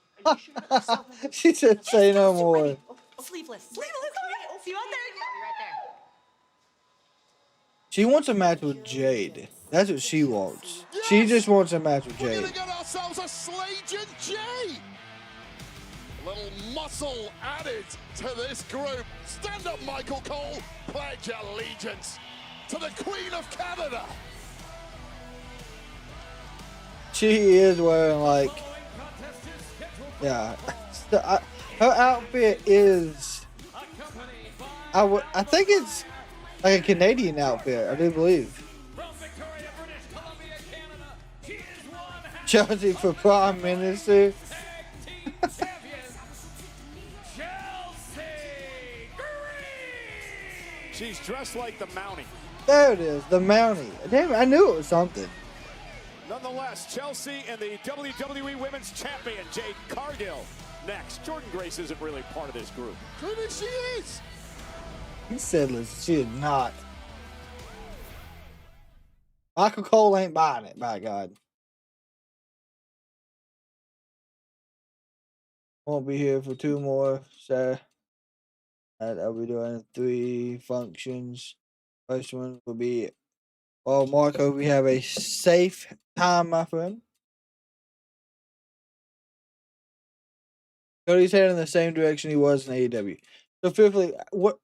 She said say no more. Sleeveless. See you out there. I'll be right there. She wants a match with Jade. That's what she wants. She just wants a match with We're Jade. gonna get ourselves a Slagion J. Little muscle added to this group. Stand up, Michael Cole. Pledge allegiance to the Queen of Canada. She is wearing like, yeah. Her outfit is. I think it's like a Canadian outfit. I do believe. Chelsea for Prime Minister. She's dressed like the Mountie. There it is, the Mountie. Damn, I knew it was something. Nonetheless, Chelsea and the WWE Women's Champion, Jade Cargill, next. Jordan Grace isn't really part of this group. Maybe she is. He said, listen, she is not. Michael Cole ain't buying it, by God. Won't be here for 2 more, so I'll be doing 3 functions. First one will be, well, Marco, we have a safe time, my friend. Cody's heading in the same direction he was in AEW. So, fifthly, what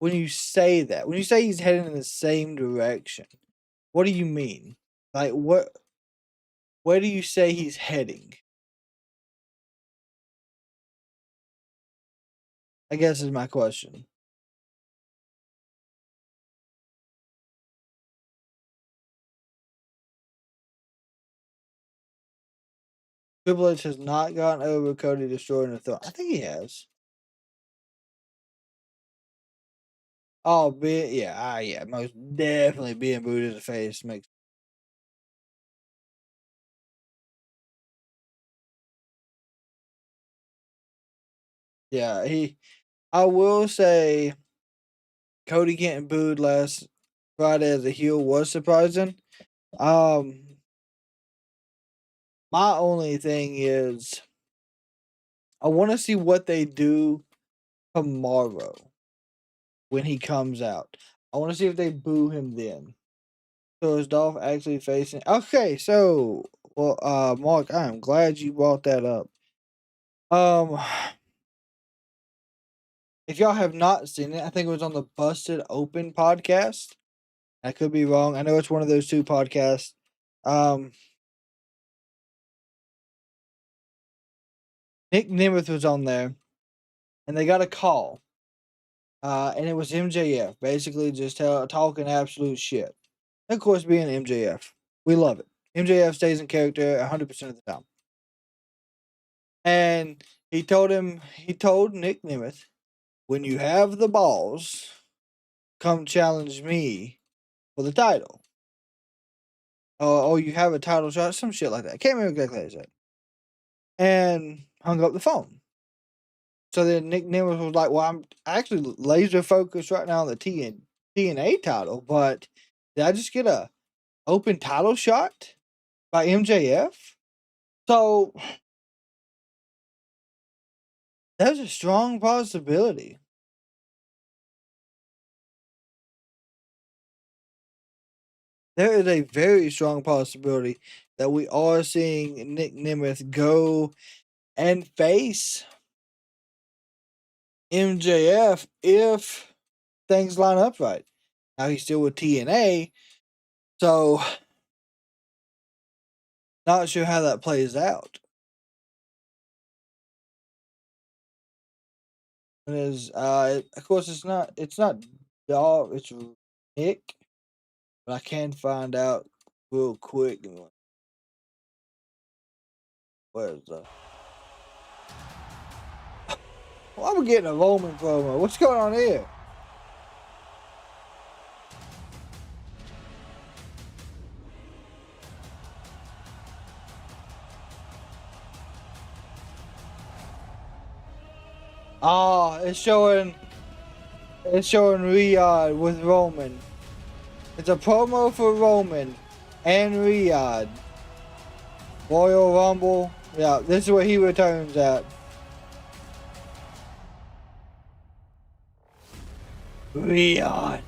when you say that, when you say he's heading in the same direction, what do you mean? Like, where do you say he's heading? I guess is my question. Triple H has not gotten over Cody destroying the throne. I think he has. Oh, yeah, most definitely being booed in the face makes. Yeah, I will say, Cody getting booed last Friday as a heel was surprising. My only thing is, I want to see what they do tomorrow when he comes out. I want to see if they boo him then. So is Dolph actually facing? Okay, so Mark, I am glad you brought that up. If y'all have not seen it, I think it was on the Busted Open podcast. I could be wrong. I know it's one of those two podcasts. Nick Nemeth was on there, and they got a call. And it was MJF, basically just talking absolute shit. Of course, being MJF, we love it. MJF stays in character 100% of the time. And he told Nick Nemeth, when you have the balls, come challenge me for the title. Oh, you have a title shot, some shit like that. I can't remember exactly what he said. And hung up the phone. So then Nick Nemeth was like, well, I'm actually laser focused right now on the TNA title, but did I just get a open title shot by MJF? So there's a strong possibility. There is a very strong possibility that we are seeing Nick Nemeth go and face MJF if things line up right. Now he's still with TNA, so not sure how that plays out. Of course it's not Dolph, it's Nick, but I can find out real quick. Where's the? Well, I'm getting a Roman promo. What's going on here? Oh, it's showing Riyadh with Roman. It's a promo for Roman and Riyadh. Royal Rumble. Yeah, this is where he returns at. Riyadh.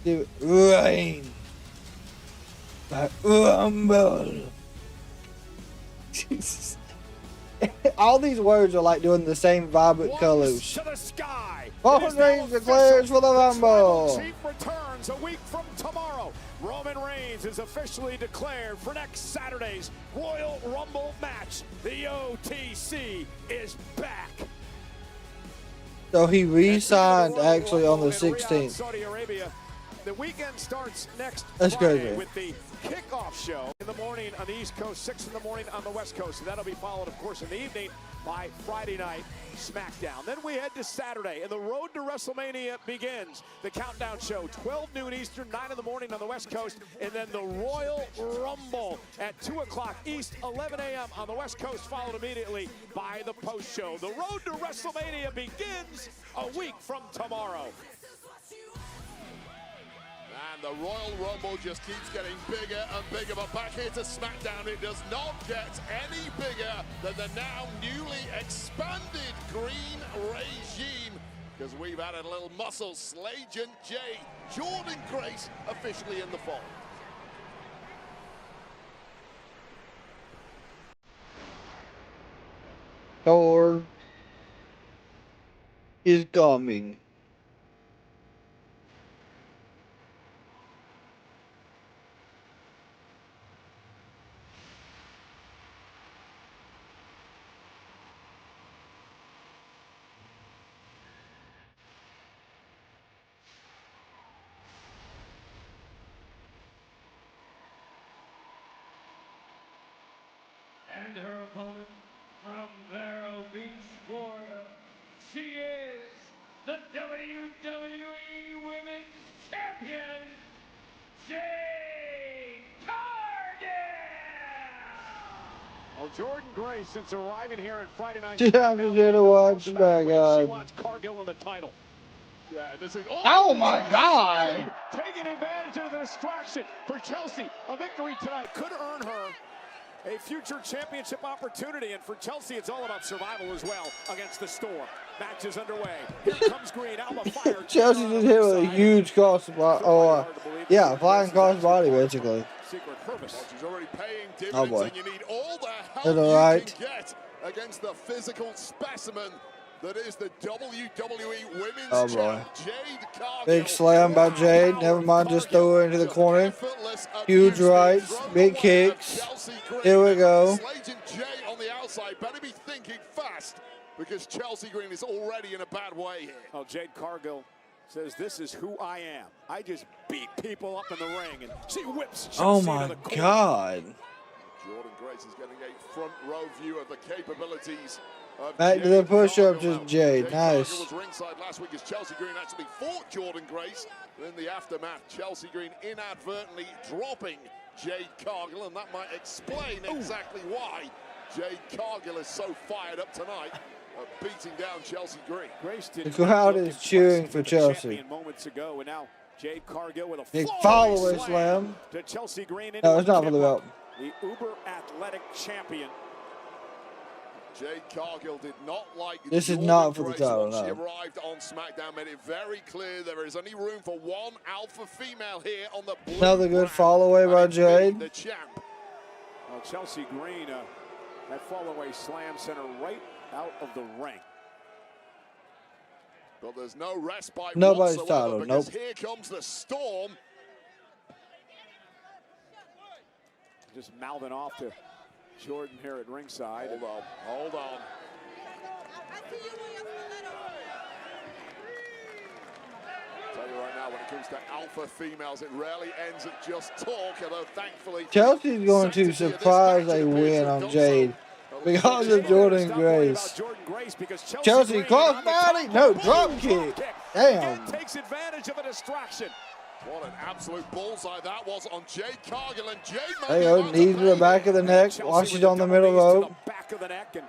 The reign. The Rumble. Jesus. All these words are like doing the same vibrant colors. Roman Reigns declares for the Rumble. Chief returns a week from tomorrow. Roman Reigns is officially declared for next Saturday's Royal Rumble match. The OTC is back. So he re-signed actually on the 16th. Saudi Arabia. The weekend starts next That's Friday crazy. with the kickoff show in the morning on the East Coast, 6 in the morning on the West Coast. So that'll be followed, of course, in the evening by Friday Night SmackDown. Then we head to Saturday, and the road to WrestleMania begins. The countdown show, 12 noon Eastern, 9 in the morning on the West Coast, and then the Royal Rumble at 2 o'clock East, 11 a.m. on the West Coast, followed immediately by the post show. The road to WrestleMania begins a week from tomorrow. And the Royal Rumble just keeps getting bigger and bigger. But back here to SmackDown, it does not get any bigger than the now newly expanded green regime. Because we've added a little muscle. Slagent J, Jordan Grace officially in the fold. Thor is coming. And her opponent from Vero Beach, Florida, she is the WWE Women's Champion, Jade Cargill! Well, Jordan Grace, since arriving here at Friday Night I'm just here to watch back she on. wants Cargill in the title. Yeah, this is. Oh my God! Taking advantage of the distraction for Chelsea. A victory tonight could earn her a future championship opportunity, and for Chelsea, it's all about survival as well against the Storm. Match is underway. Here comes Green. Alba fire. Chelsea just hit with a huge crossbody. Yeah, flying crossbody basically. Secret purpose. She's already paying dividends, Oh boy. and you need all the help That's you all right. can get against the physical specimen that is the WWE Women's Oh boy. Champ, Jade Cargill. Big slam by Jade. Never mind, just threw her into the corner. Huge rights, big kicks. Here we go. Agent Jay on the outside. Better be thinking fast because Chelsea Green is already in a bad way here. Oh, Jade Cargill says, "This is who I am. I just beat people up in the ring," and she whips Chelsea Oh to my the corner. God. Jordan Grace is getting a front row view of the capabilities of Back to Jade the push-up, Cargill. just Jade. Jade Cargill Nice. was ringside last week as Chelsea Green actually fought Jordan Grace. In the aftermath, Chelsea Green inadvertently dropping Jade Cargill, and that might explain exactly why Jade Cargill is so fired up tonight, beating down Chelsea Green. Grace did The crowd look is cheering for impressive with the Chelsea. champion moments ago, and now Jade Cargill with a Big follow-away follow-away slam. to Chelsea Green. No, it's not for the belt. The uber athletic champion. Jade Cargill did not like This is Jordan not for the Grace title, once she no. arrived on SmackDown, made it very clear there is only room for one alpha female here on the blue Another good brand, follow-away by and it's me, Jade. the champ. Well, Chelsea Green, that follow-away slam sent her right out of the ring. But there's no respite Nobody's whatsoever title, because nope. here comes the Storm. Just mouthing off to Jordan here at ringside. Hold on. Tell you right now, when it comes to alpha females, it rarely ends at just talk, although thankfully Chelsea's going to surprise a win on Jade because of Jordan Grace. Chelsea crossbody? No, drop kick. Damn. Takes advantage of a distraction. What an absolute bullseye that was on Jade Cargill, and Jade There you go, knees to the back of the neck while she's on the middle rope. Back of the neck, and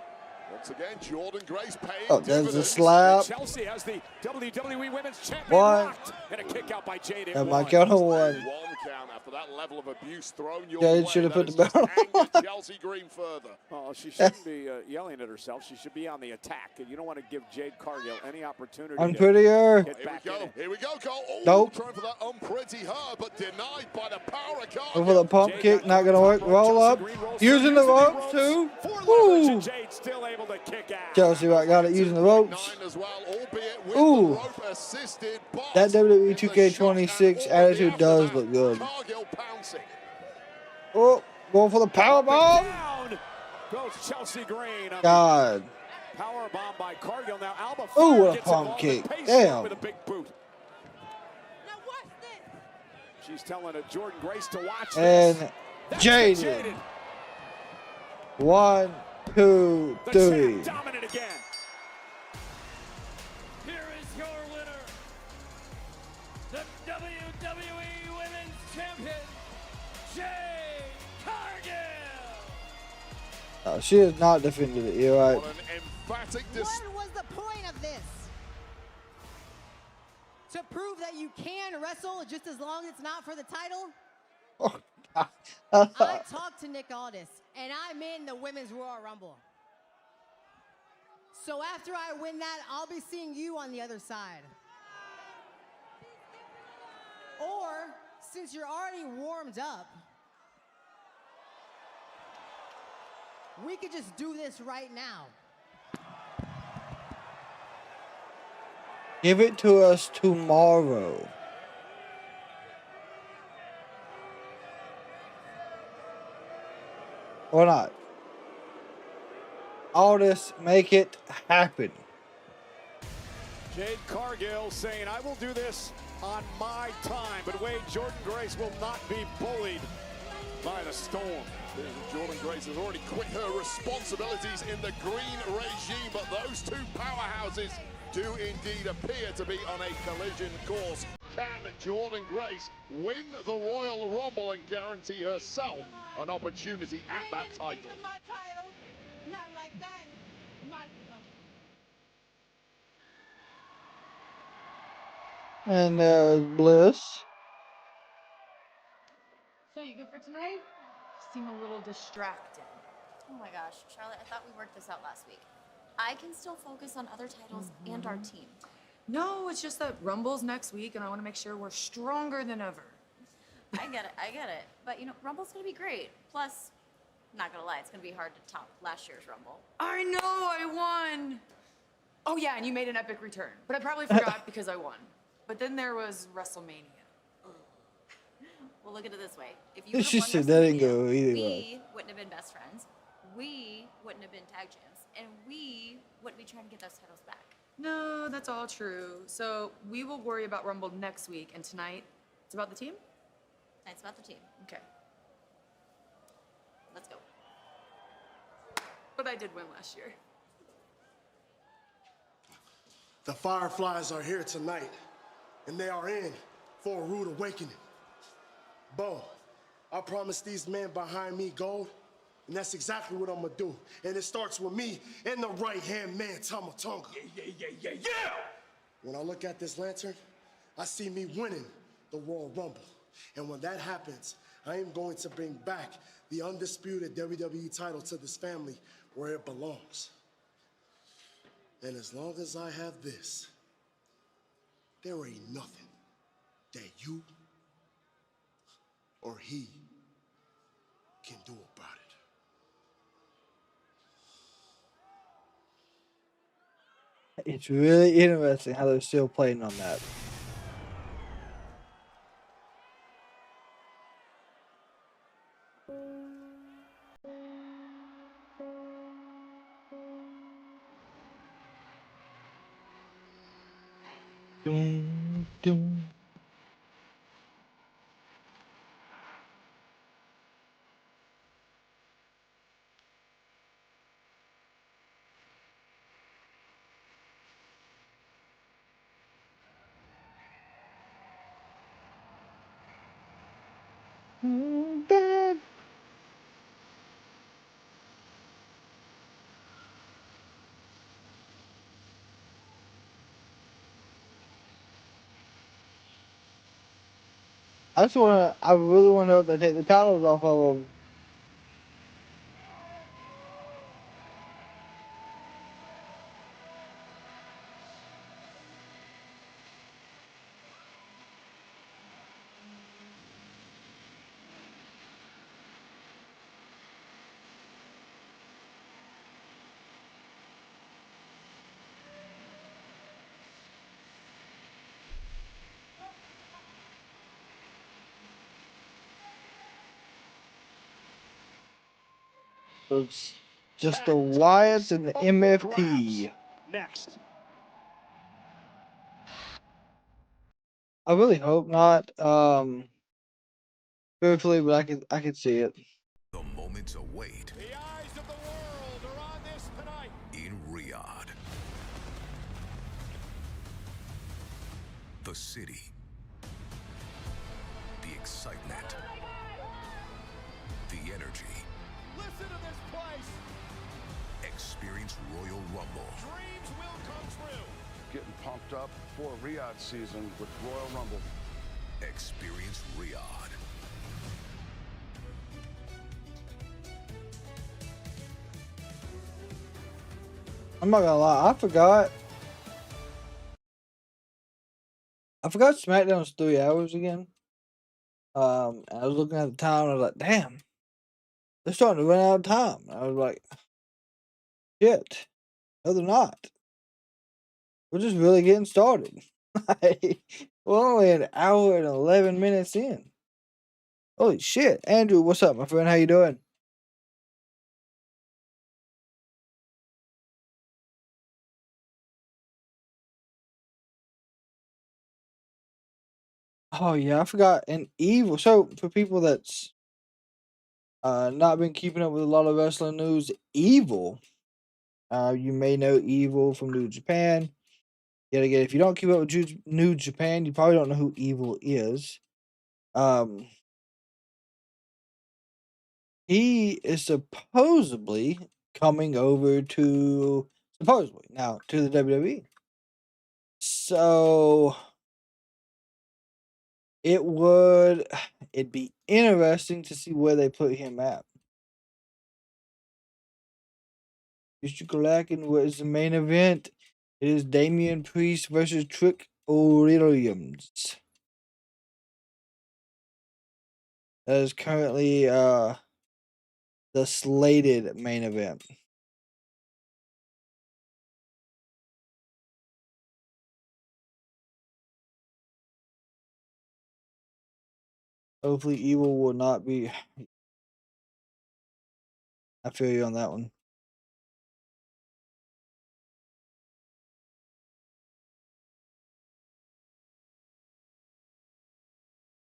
once again, Jordan Grace paying Oh, there's the dividends. slap. Chelsea has the WWE Women's Champion One. locked, and a kick out by Jade. That might count on one. One count after that level of abuse thrown your Jade way. should have That put the has just belt angered Chelsea Green further. Oh, she shouldn't be yelling at herself. She should be on the attack, and you don't want to give Jade Cargill any opportunity. Unprettier. To get Here back we in go. it. Here we go, Cole. Oh, Nope. trying for that unpretty her, but denied by the power of Go Cargill. for the pump kick, not gonna work. Roll up. Using the ropes too. Woo. Jade still able to kick out. Chelsea got it using the ropes. As well, albeit with Ooh. the rope assisted, but That WWE in the 2K26 shock and attitude all does the look good. Cargill pouncing. Oh, going for the power bomb. Down goes Chelsea Green. On God. the power bomb by Cargill. Now Alba Ooh, Fire what a gets pump involved kick. and pays Damn. with a big boot. She's telling Jordan Grace to watch And this. That's Jade. Jaded. 1, 2, The 3. champ dominant again. Here is your winner, the WWE Women's Champion, Jade Cargill. She has not defended it. You're right. What an emphatic What was the point of this? To prove that you can wrestle just as long as it's not for the title? I talked to Nick Aldis, and I'm in the Women's Royal Rumble. So after I win that, I'll be seeing you on the other side. Or, since you're already warmed up, we could just do this right now. Give it to us tomorrow. Or not. All this, make it happen. Jade Cargill saying, I will do this on my time. But wait, Jordan Grace will not be bullied by the Storm. Jordan Grace has already quit her responsibilities in the green regime, but those two powerhouses do indeed appear to be on a collision course. Can Jordan Grace win the Royal Rumble and guarantee herself an opportunity at that title? Not like that. And Bliss. So you good for tonight? You seem a little distracted. Oh my gosh, Charlotte, I thought we worked this out last week. I can still focus on other titles and our team. No, it's just that Rumble's next week, and I want to make sure we're stronger than ever. I get it. But you know, Rumble's gonna be great. Plus, not gonna lie, it's gonna be hard to top last year's Rumble. I know, I won! Oh yeah, and you made an epic return. But I probably forgot because I won. But then there was WrestleMania. Well, look at it this way. If you She would've won said that didn't WrestleMania, go either we way. wouldn't have been best friends. We wouldn't have been tag champs. And we wouldn't be trying to get those titles back. No, that's all true. So we will worry about Rumble next week, and tonight, it's about the team? It's about the team. Okay. Let's go. But I did win last year. The Fireflies are here tonight, and they are in for a rude awakening. Bo, I promised these men behind me gold, and that's exactly what I'm gonna do. And it starts with me and the right-hand man, Tamatonga. Yeah! When I look at this lantern, I see me winning the Royal Rumble. And when that happens, I am going to bring back the undisputed WWE title to this family where it belongs. And as long as I have this, there ain't nothing that you or he can do about it. It's really interesting how they're still playing on that. Doom, doom. Bad. I really want to know if they take the titles off of them. It's just the Wyatts and the MFT. Next. I really hope not. Truthfully, but I could see it. The moments await The eyes of the world are on this tonight. in Riyadh. The city. The excitement. The energy. Listen to this place. Experience Royal Rumble. Dreams will come true. Getting pumped up for Riyadh season with Royal Rumble. Experience Riyadh. I'm not gonna lie, I forgot SmackDown was 3 hours again. I was looking at the time and I was like, damn, they're starting to run out of time. I was like, shit. No, they're not. We're just really getting started. We're only an hour and 11 minutes in. Holy shit. Andrew, what's up, my friend? How you doing? Oh yeah, I forgot. And Evil. So for people that's not been keeping up with a lot of wrestling news, Evil. You may know Evil from New Japan. Yet again, if you don't keep up with New Japan, you probably don't know who Evil is. He is supposedly coming over to the WWE. So it'd be interesting to see where they put him at. Mr. Kraken was the main event. It is Damian Priest versus Trick Williams. That is currently the slated main event. Hopefully Evil will not be. I feel you on that one.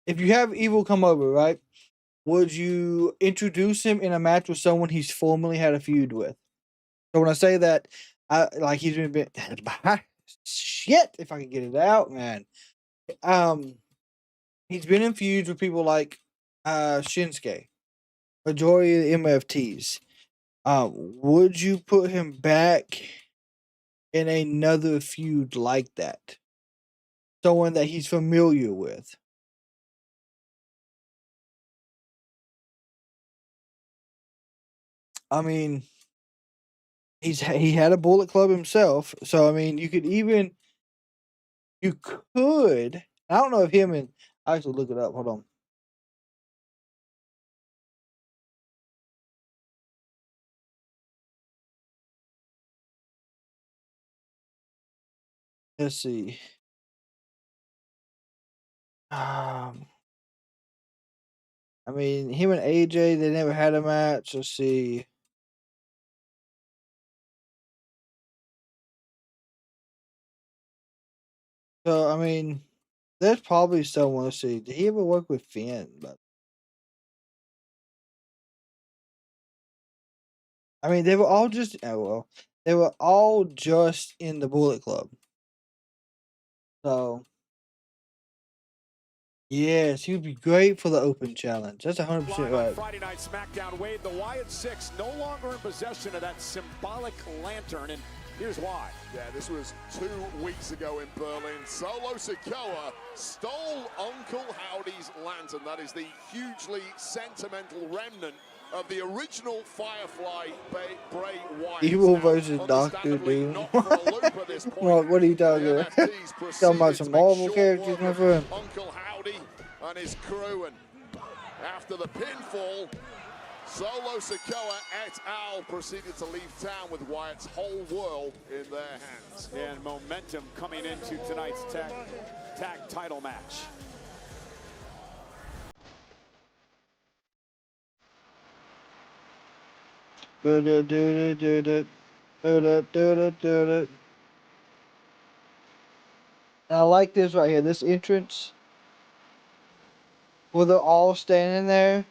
If you have Evil come over, right? Would you introduce him in a match with someone he's formerly had a feud with? So when I say that, he's been shit. If I can get it out, man. He's been in feuds with people like Shinsuke, majority of the MFTs. Would you put him back in another feud like that? Someone that he's familiar with. I mean, he had a Bullet Club himself, so I mean, you could. I don't know if him and I have to look it up. Hold on. Let's see. I mean, him and AJ, they never had a match. Let's see. So, I mean, there's probably someone. Let's see. Did he ever work with Finn? But I mean, they were all just. They were all just in the Bullet Club. So, yes, he would be great for the Open Challenge. That's 100% right. Friday Night SmackDown, Wade, the Wyatt Sicks no longer in possession of that symbolic lantern, and here's why. Yeah, this was 2 weeks ago in Berlin. Solo Sikoa stole Uncle Howdy's lantern. That is the hugely sentimental remnant of the original Firefly Bray Wyatt. Evil versus Doctor Doom. What are you talking about? Talking about some Marvel characters, my friend. Uncle Howdy and his crew, and after the pinfall, Solo Sikoa et al. Proceeded to leave town with Wyatt's whole world in their hands. And momentum coming into tonight's tag title match. I like this right here. This entrance, where they're all standing there,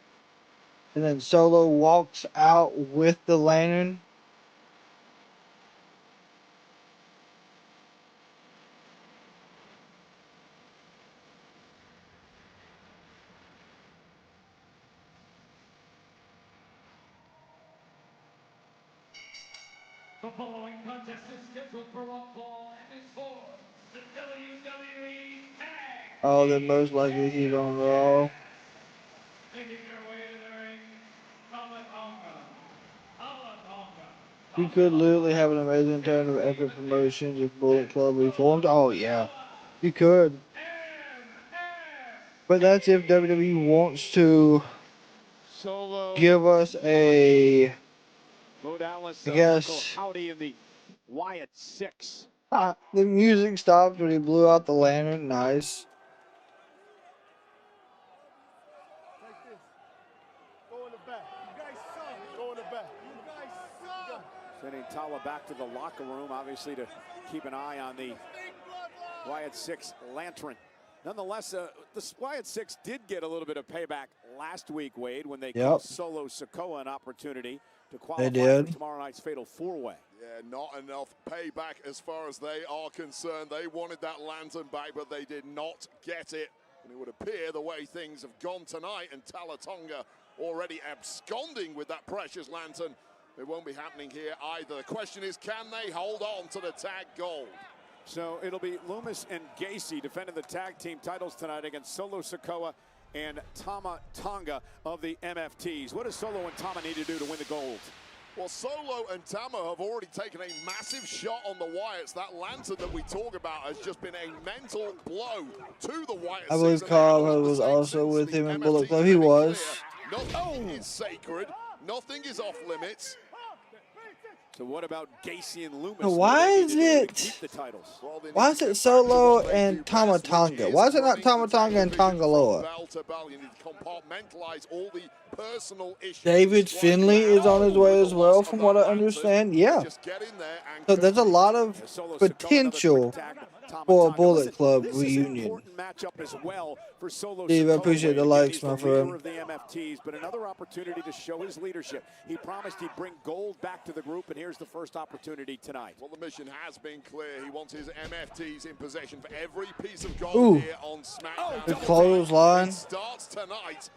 and then Solo walks out with the lantern. The following contest is scheduled for one fall and is for the WWE Tag. Oh, then most likely he's on Raw. Making their way to the ring, Kamatonga. He could literally have an amazing turn of epic promotions if Bullet Club reformed. Oh, yeah. He could. But that's if WWE wants to give us a, I guess, Howdy in the Wyatt Sicks. the music stopped when he blew out the lantern. Nice. Sending Tala back to the locker room, obviously to keep an eye on the Wyatt Sicks lantern. Nonetheless, the Wyatt Sicks did get a little bit of payback last week, Wade, when they cost Solo Sikoa an opportunity to qualify for tomorrow night's Fatal 4-Way. Yeah, not enough payback as far as they are concerned. They wanted that lantern back, but they did not get it. And it would appear the way things have gone tonight, and Tonga already absconding with that precious lantern, it won't be happening here either. The question is, can they hold on to the tag gold? So it'll be Loomis and Gacy defending the tag team titles tonight against Solo Sikoa and Tonga of the MFTs. What does Solo and Tama need to do to win the gold? Well, Solo and Tama have already taken a massive shot on the Wyatts. That lantern that we talk about has just been a mental blow to the Wyatts. I believe Carl was also with him in Bullet Club. He was. Nothing is sacred. Nothing is off limits. So what about Gacy and Loomis? Why is it Solo and Tonga? Why is it not Tonga and Tongaloa? David Finlay is on his way as well, from what I understand. Yeah. So there's a lot of potential for a Bullet Club reunion. Steve, I appreciate the likes, my friend. Of the MFTs, but another opportunity to show his leadership. He promised he'd bring gold back to the group, and here's the first opportunity tonight. Well, the mission has been clear. He wants his MFTs in possession for every piece of gold here on SmackDown. The clothesline. It starts tonight.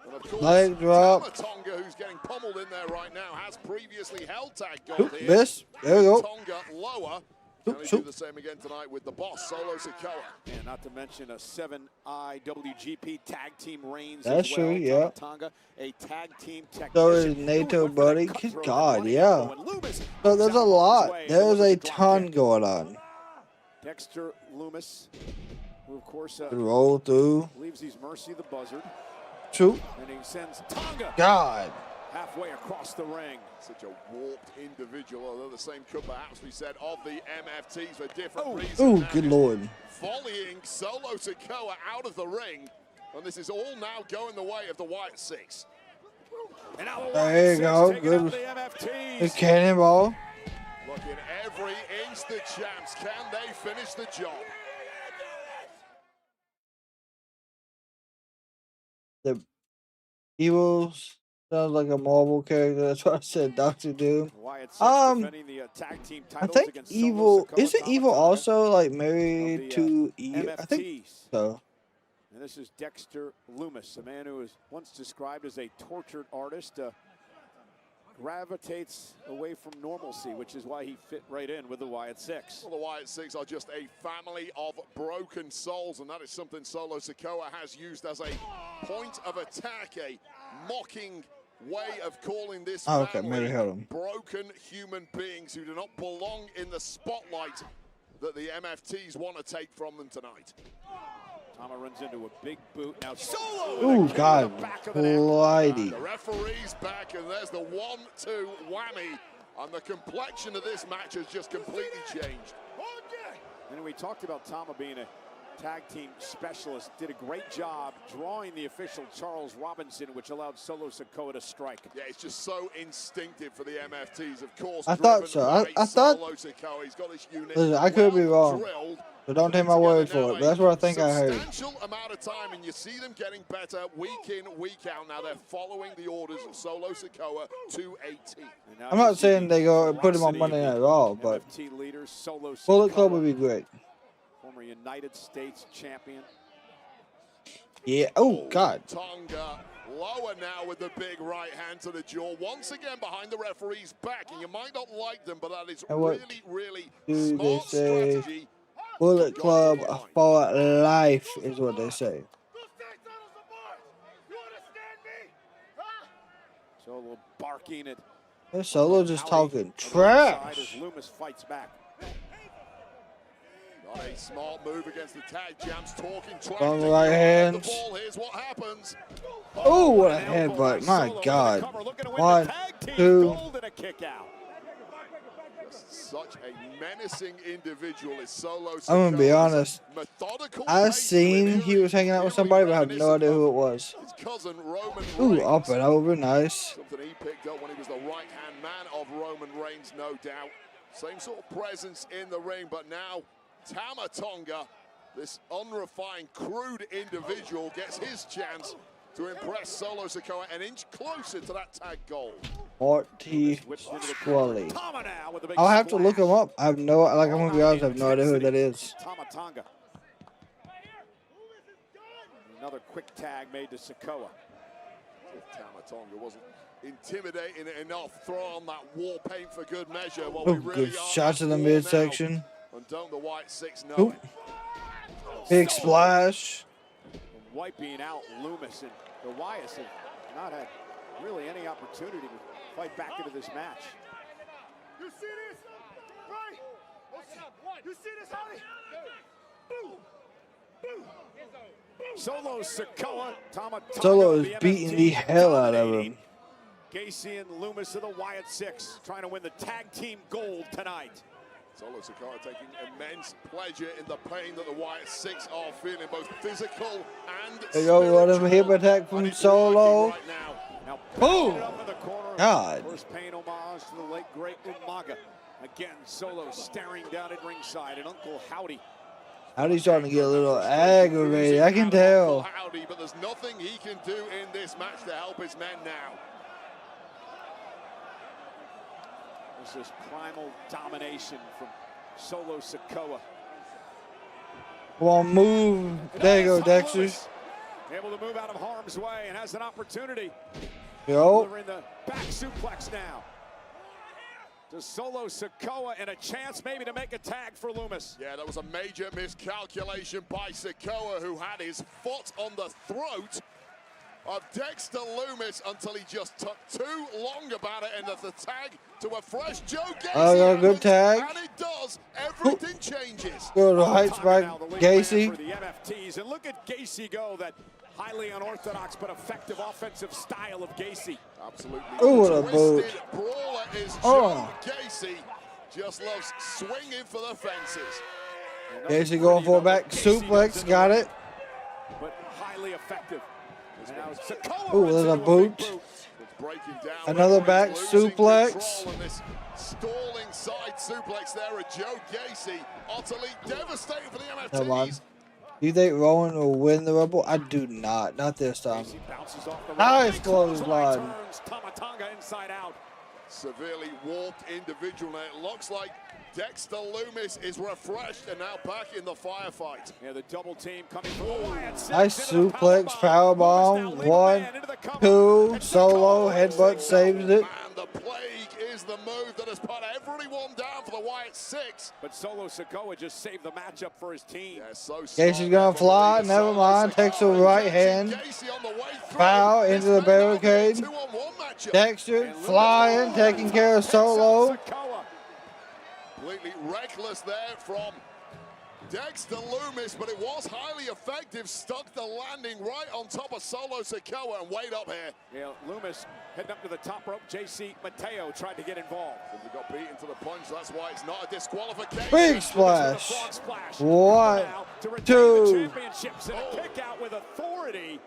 And of course, leg drop. Tonga, who's getting pummeled in there right now, has previously held tag gold here. This. There we go. Tonga lower. Can he do the same again tonight with the boss, Solo Sikoa? And not to mention a 7 IWGP tag team reigns. That's as well. true, yeah. Tonga, a tag team technician. So is NATO, buddy. Good God, yeah. So there's a lot. There's a ton going on. Dexter Loomis, who of course roll through. believes he's Mercy the Buzzard. True. And he sends Tonga God. halfway across the ring. Such a warped individual, although the same could perhaps be said of the MFTs for different reasons. Oh, good Lord. Volleying Solo Sikoa out of the ring. And this is all now going the way of the Wyatt Sicks. And now the there you go. Good. The cannonball. Look, in every inch the champs. Can they finish the job? The Evils sounds like a Marvel character. That's why I said Dr. Doom. I think Evil isn't Evil also like married to Eve? I think so. And this is Dexter Loomis, a man who was once described as a tortured artist, gravitates away from normalcy, which is why he fit right in with the Wyatt Sicks. Well, the Wyatt Sicks are just a family of broken souls, and that is something Solo Sikoa has used as a point of attack, a mocking way of calling this family broken human beings who do not belong in the spotlight that the MFTs want to take from them tonight. Tama runs into a big boot. Now Solo! Ooh, God. Glidey. The referee's back, and there's the 1-2 whammy. And the complexion of this match has just completely changed. And we talked about Tama being a tag team specialist, did a great job drawing the official Charles Robinson, which allowed Solo Sikoa to strike. Yeah, it's just so instinctive for the MFTs, of course. I thought so. I thought. Solo Sikoa, he's got this unit. Listen, I could be wrong, so don't take my word for it. But that's what I think I heard. Substantial amount of time, and you see them getting better week in, week out. Now they're following the orders of Solo Sikoa to a T. I'm not saying they go put him on Monday Night Raw, but Bullet Club would be great. Former United States champion. Yeah. Oh, God. Tonga lower now with the big right hand to the jaw. Once again behind the referee's back. And you might not like them, but that is really, really smart strategy. Bullet Club for life is what they say. Solo barking at. Hey, Solo just talking trash. As Loomis fights back. Not a smart move against the tag champs, talking trash. On the right hand. Here's what happens. Oh, what a headbutt. My God. 1, 2. Such a menacing individual is Solo Sikoa. I'm going to be honest. I seen he was hanging out with somebody, but I have no idea who it was. His cousin, Roman Ooh, Reigns. up and over. Nice. Something he picked up when he was the right-hand man of Roman Reigns, no doubt. Same sort of presence in the ring, but now Tonga, this unrefined, crude individual, gets his chance to impress Solo Sikoa an inch closer to that tag goal. Morty Scully. I'll have to look him up. I have no, like, I'm gonna be honest, I have no idea who that is. Tonga. Another quick tag made to Sikoa. If Tonga wasn't intimidating enough, throw on that war paint for good measure. Well, Oh, we really good are shots at in the war midsection. now, and don't the Wyatt Sicks know Oop. it? Big splash. Wiping out Loomis, and the Wyatts have not had really any opportunity to fight back into this match. You see this? Right? You see this, honey? Boom! Boom! Solo Sikoa, Tonga Solo is the beating MFT the hell out of dominating. him. Gacy and Loomis of the Wyatt Sicks trying to win the tag team gold tonight. Solo Sikoa taking immense pleasure in the pain that the Wyatt Sicks are feeling, both physical and They go what a hip attack from Solo. Right now Boom! it up in the corner. God. First paying homage to the late great Umaga. Again, Solo staring down at ringside, and Uncle Howdy. Howdy's starting to get a little aggravated. I can tell. Howdy, but there's nothing he can do in this match to help his men now. This is primal domination from Solo Sikoa. Come on, move. There you go, Dexter. Able to move out of harm's way and has an opportunity. Yo. Delivering the back suplex now. To Solo Sikoa, and a chance maybe to make a tag for Loomis. Yeah, that was a major miscalculation by Sikoa, who had his foot on the throat of Dexter Loomis until he just took too long about it, and the tag to a fresh Joe Gacy. Good tag. And it does. Everything changes. Good heights by Gacy. For the MFTs, and look at Gacy go, that highly unorthodox but effective offensive style of Gacy. Absolutely. Ooh, what a boot. Brawler is Joe Gacy. Just loves swinging for the fences. Gacy going for a back suplex. Got it. But highly effective. And now Sikoa Ooh, there's a boot. Another back suplex. Stalling side suplex there at Joe Gacy. Utterly devastating for the Come on. MFTs. Do you think Rowan will win the Rumble? I do not. Not this time. Nice clothesline. Tonga inside out. Severely warped individual. Now it looks like Dexter Loomis is refreshed and now back in the firefight. Yeah, the double team coming from the Wyatt Sicks. Nice suplex, powerbomb. 1, 2, Solo, headbutt saves it. And the plague is the move that has put everyone down for the Wyatt Sicks. But Solo Sikoa just saved the matchup for his team. Yeah, so Gacy's gonna fly. Never mind. Takes a right hand. Foul into the barricade. Dexter flying, taking care of Solo. Completely reckless there from Dexter Loomis, but it was highly effective. Stuck the landing right on top of Solo Sikoa and wait up here. Yeah, Loomis heading up to the top rope. JC Mateo tried to get involved. He got beaten to the punch. That's why it's not a disqualification. Big splash. 1, 2. Championships and a kick out with authority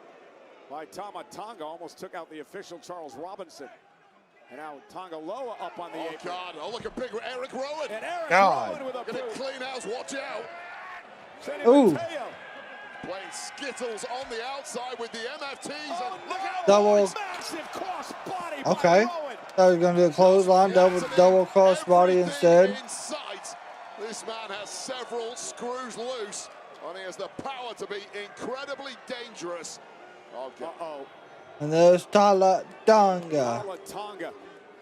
by Tonga. Almost took out the official Charles Robinson. And now Tonga Loa up on the apron. God. Oh, look at big Eric Rowan. And Eric God. Rowan with a Gonna clean house. Watch out. Ooh. Playing Skittles on the outside with the MFTs. And look out. Double. Massive cross body Okay. by Rowan. Thought he was gonna do a clothesline, double cross body instead. In sight. This man has several screws loose, and he has the power to be incredibly dangerous. Okay. Uh-oh. And there's Tonga. Tonga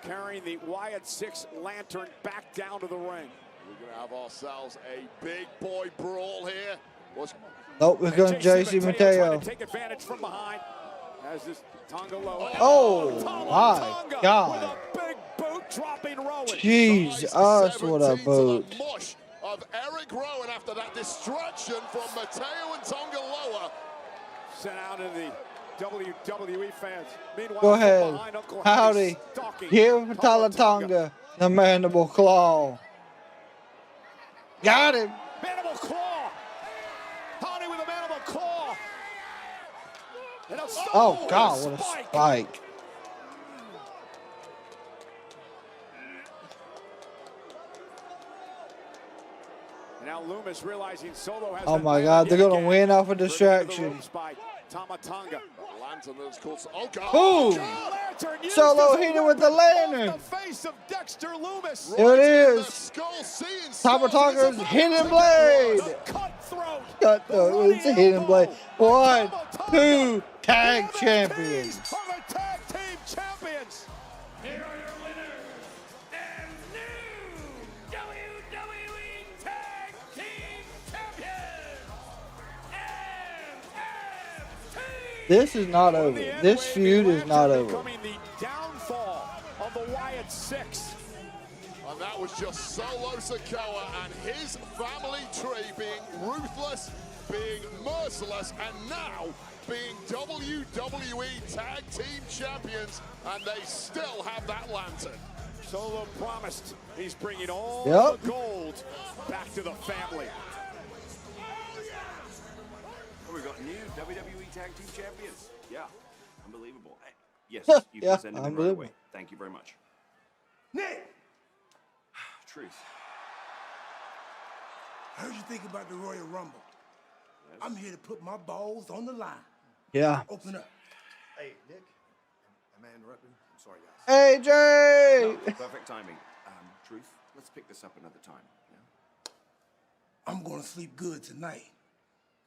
carrying the Wyatt Sicks lantern back down to the ring. We're going to have ourselves a big boy brawl here. Nope, we're going JC Mateo. To take advantage from behind as this Tonga Loa. Oh, my God. With a big boot dropping Rowan. Jesus, what a boot. Mush of Eric Rowan after that distraction from Mateo and Tonga Loa. Sent out to the WWE fans. Meanwhile, Go ahead. behind Uncle Howdy. Give Tonga the mandible claw. Got him. Mandible claw. Howdy with a mandible claw. And Oh, God, what a spike. And now Loomis realizing Solo has Oh, my God, they're going to win off a distraction. By Tonga. Lantern that's called. Oh, God. Boom. Solo hit it with the lantern. Face of Dexter Loomis. Here it is. Top of Talker's hidden blade. Cutthroat. It's a hidden blade. 1, 2, tag champions. Tag team champions. Here are your winners and new WWE Tag Team Champions, MFTs. This is not over. This feud is not over. The downfall of the Wyatt Sicks. And that was just Solo Sikoa and his family tree being ruthless, being merciless, and now being WWE Tag Team Champions, and they still have that lantern. Solo promised he's bringing all Yep. the gold back to the family. Oh, we got new WWE Tag Team Champions. Yeah, unbelievable. Yes, you Yeah, can send them in right unbelievable. away. Thank you very much. Nick, Truth. I heard you think about the Royal Rumble. Yes. I'm here to put my balls on the line. Yeah. Open up. Hey, Nick. Am I interrupting? I'm sorry, guys. AJ! No, perfect timing. Truth, let's pick this up another time. Yeah? I'm gonna sleep good tonight,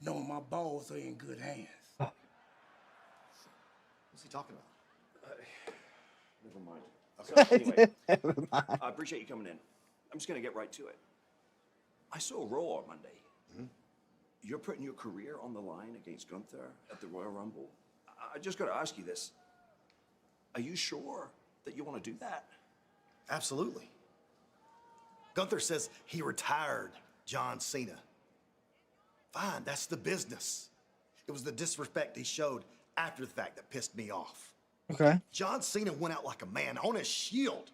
knowing my balls are in good hands. What's he talking about? Never mind. So anyway, Never mind. I appreciate you coming in. I'm just going to get right to it. I saw Raw on Monday. Mm-hmm. You're putting your career on the line against Gunther at the Royal Rumble. I just got to ask you this. Are you sure that you want to do that? Absolutely. Gunther says he retired John Cena. Fine, that's the business. It was the disrespect he showed after the fact that pissed me off. Okay. John Cena went out like a man on his shield.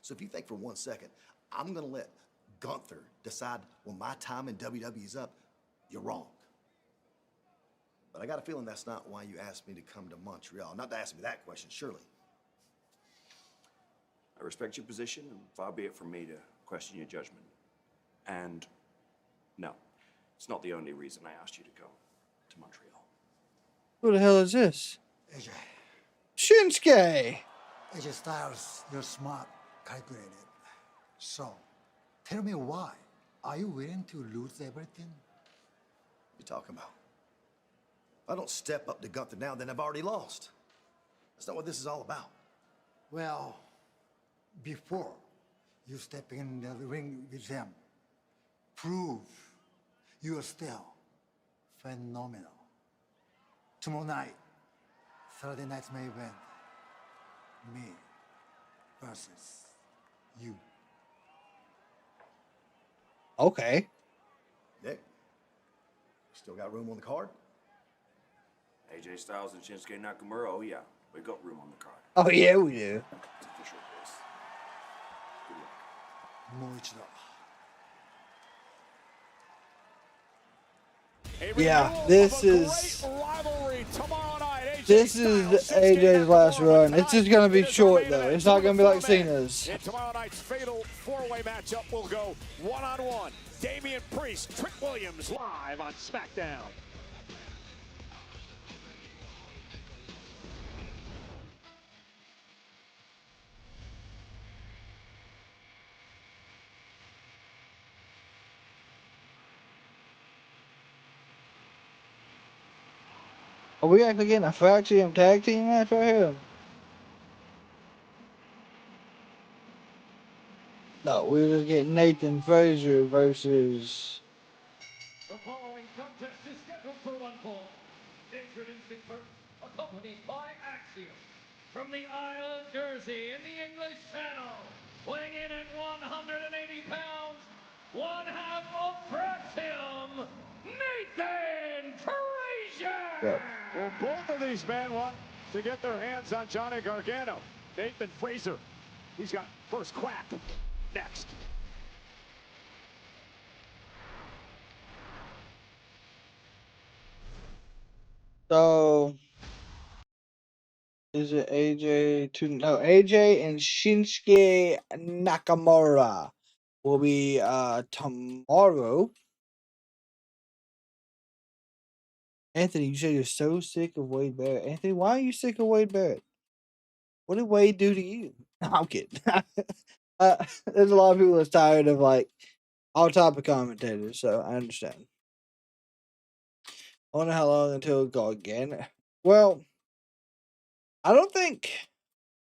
So if you think for 1 second, I'm gonna let Gunther decide when my time in WWE is up, you're wrong. But I got a feeling that's not why you asked me to come to Montreal. Not to ask me that question, surely. I respect your position, and far be it from me to question your judgment. And no, it's not the only reason I asked you to come to Montreal. Who the hell is this? AJ. Shinsuke! AJ Styles, you're smart, calculated. So, tell me why. Are you willing to lose everything? What are you talking about? If I don't step up to Gunther now, then I've already lost. That's not what this is all about. Well, before you step in the ring with them, prove you are still phenomenal. Tomorrow night, Saturday night's main event, me versus you. Okay. Nick, still got room on the card? AJ Styles and Shinsuke Nakamura, oh yeah, we got room on the card. Oh, yeah, we do. It's official, Bliss. Good luck. Yeah, this is AJ's last run. It's just gonna be short though. It's not gonna be like Cena's. And tomorrow night's fatal four-way matchup will go one-on-one. Damian Priest, Trick Williams live on SmackDown. Are we actually getting a Faction tag team match right here? No, we're just getting Nathan Frazier versus. The following contest is scheduled for one fall. Introducing first, accompanied by Axiom. From the Isle of Jersey in the English Channel, weighing in at 180 pounds, one half of Fraxium, Nathan Frazier! Yep. Well, both of these men want to get their hands on Johnny Gargano. Nathan Frazier, he's got first crack next. So, is it AJ to no AJ and Shinsuke Nakamura will be tomorrow. Anthony, you said you're so sick of Wade Barrett. Anthony, why are you sick of Wade Barrett? What did Wade do to you? I'm kidding. There's a lot of people that's tired of like all type of commentators, so I understand. I wonder how long until Gargano. Well, I don't think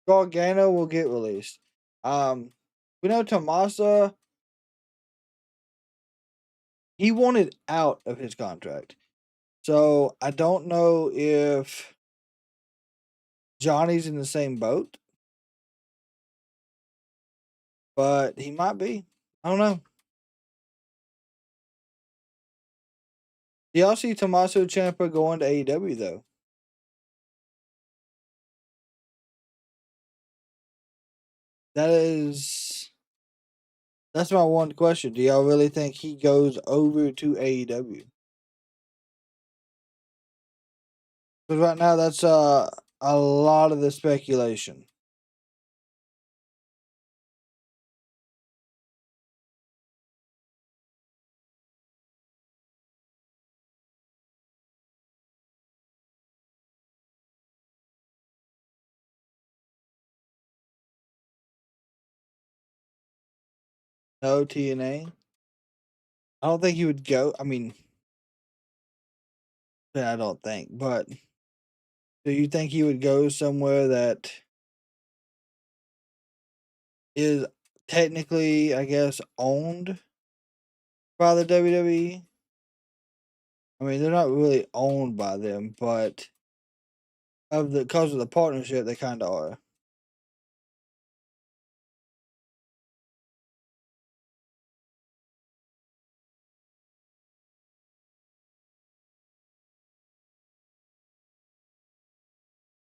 Gargano will get released. We know Tommaso, he wanted out of his contract. So I don't know if Johnny's in the same boat. But he might be. I don't know. Do y'all see Tommaso Ciampa going to AEW though? That's my one question. Do y'all really think he goes over to AEW? Because right now that's a lot of the speculation. No TNA. I don't think he would go. I mean, I don't think. But do you think he would go somewhere that is technically, I guess, owned by the WWE? I mean, they're not really owned by them, but because of the partnership, they kind of are.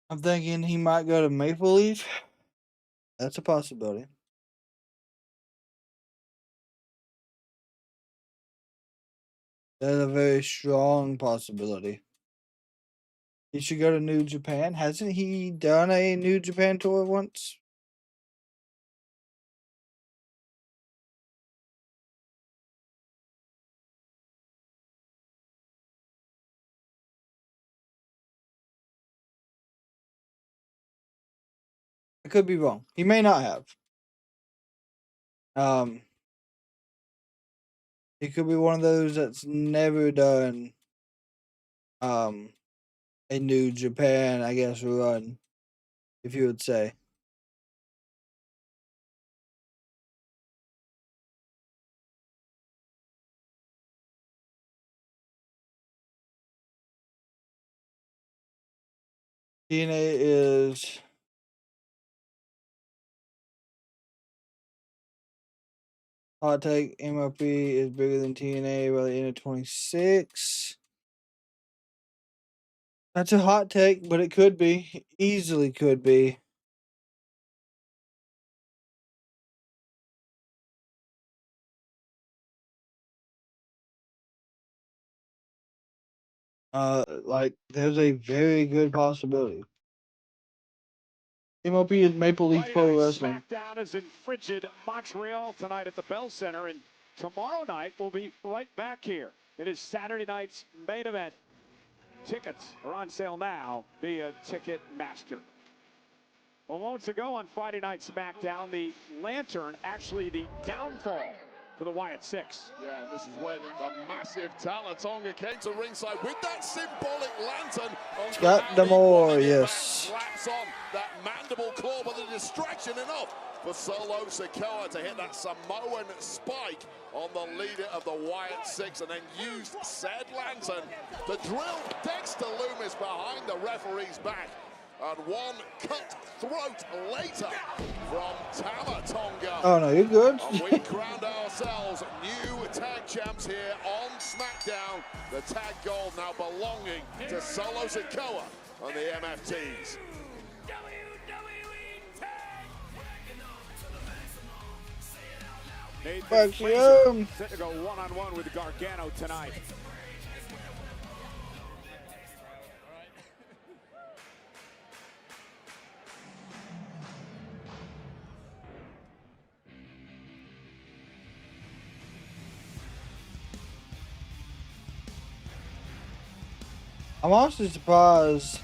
I'm thinking he might go to Maple Leaf. That's a possibility. That's a very strong possibility. He should go to New Japan. Hasn't he done a New Japan tour once? I could be wrong. He may not have. He could be one of those that's never done a New Japan, I guess, run, if you would say. TNA is hot take. MLP is bigger than TNA by the end of 26. That's a hot take, but it could be. Easily could be. Like there's a very good possibility. MLP is Maple Leaf Pro Wrestling. SmackDown is in frigid Montreal tonight at the Bell Center, and tomorrow night we'll be right back here. It is Saturday night's main event. Tickets are on sale now via Ticketmaster. Well, moments ago on Friday Night SmackDown, the lantern, actually the downfall for the Wyatt Sicks. Yeah, this is when the massive Talatonga came to ringside with that symbolic lantern. Scott D'Amore, yes. Slaps on that mandible claw, but the distraction enough for Solo Sikoa to hit that Samoan spike on the leader of the Wyatt Sicks, and then used said lantern to drill Dexter Lumis behind the referee's back. And one cut throat later from Tamatonga. Oh no, you're good. And we crowned ourselves new tag champs here on SmackDown. The tag gold now belonging to Solo Sikoa and the MFTs. Nathan Fraser set to go one-on-one with Gargano tonight. I'm honestly surprised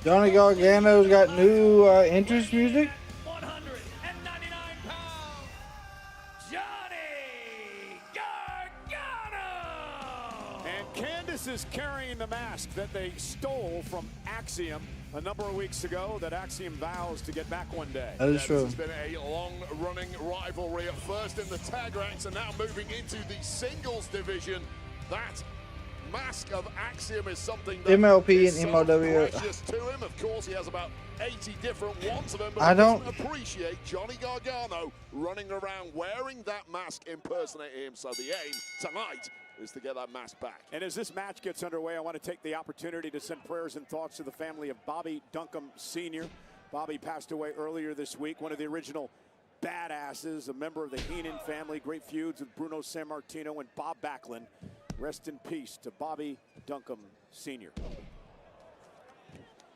Johnny Gargano's got new entrance music. 199 pounds, Johnny Gargano! And Candice is carrying the mask that they stole from Axiom a number of weeks ago, that Axiom vows to get back one day. That is true. This has been a long-running rivalry, at first in the tag ranks and now moving into the singles division. That mask of Axiom is something that MLP is and so MLW. precious to him. Of course, he has about 80 different ones of them, but I he doesn't don't- appreciate Johnny Gargano running around wearing that mask impersonating him. So the aim tonight is to get that mask back. And as this match gets underway, I want to take the opportunity to send prayers and thoughts to the family of Bobby Duncombe Sr. Bobby passed away earlier this week, one of the original badasses, a member of the Heenan family, great feuds with Bruno Sammartino and Bob Backlund. Rest in peace to Bobby Duncombe Sr.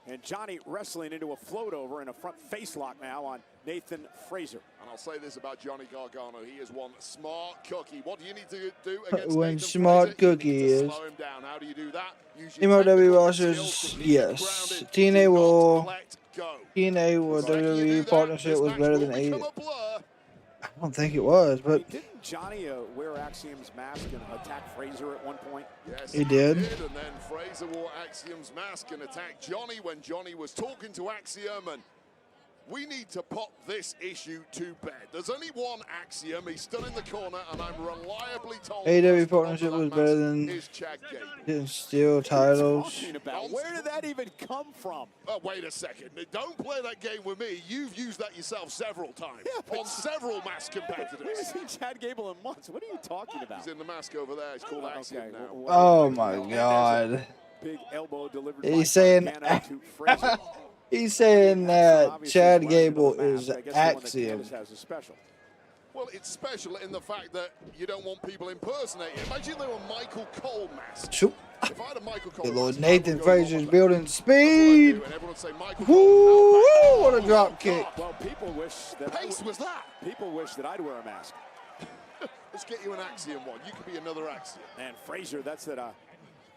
And Johnny wrestling into a float over and a front face lock now on Nathan Frazer. And I'll say this about Johnny Gargano. He is one smart cookie. What do you need to do against When Nathan smart Frazer? cookie You need to is. slow him down. How do you do that? Use your MLW technical rosters, skills to keep yes. grounded. TNA Do not will. let go. TNA will WWE partnership was better than AEW. I don't think it was, but Didn't Johnny wear Axiom's mask and attack Frazer at one point? Yes, he did. And then Frazer wore Axiom's mask and attacked Johnny when Johnny was talking to Axiom. And we need to put this issue to bed. There's only one Axiom. He's still in the corner, and I'm reliably told AEW partnership was better than didn't steal titles. Where did that even come from? Oh, wait a second. Don't play that game with me. You've used that yourself several times on several mask We haven't competitors. seen Chad Gable in months. What are you talking about? He's in the mask over there. It's called Axiom now. Oh my God! Big elbow delivered He's saying Gargano to Frazer. he's saying that Obviously, Chad wearing Gable the mask, is I guess the one that Axiom. Candice has is special. Well, it's special in the fact that you don't want people impersonating. Imagine they were Michael Cole masks. Shoot. If I had a Michael Cole Good Lord, mask, I would Nathan go Frazier's along building speed. and everyone would say Michael Woo! What a drop kick! Well, people wish that pace was that? People wish that I'd wear a mask. Let's get you an Axiom one. You could be another Axiom. And Frazer, that's that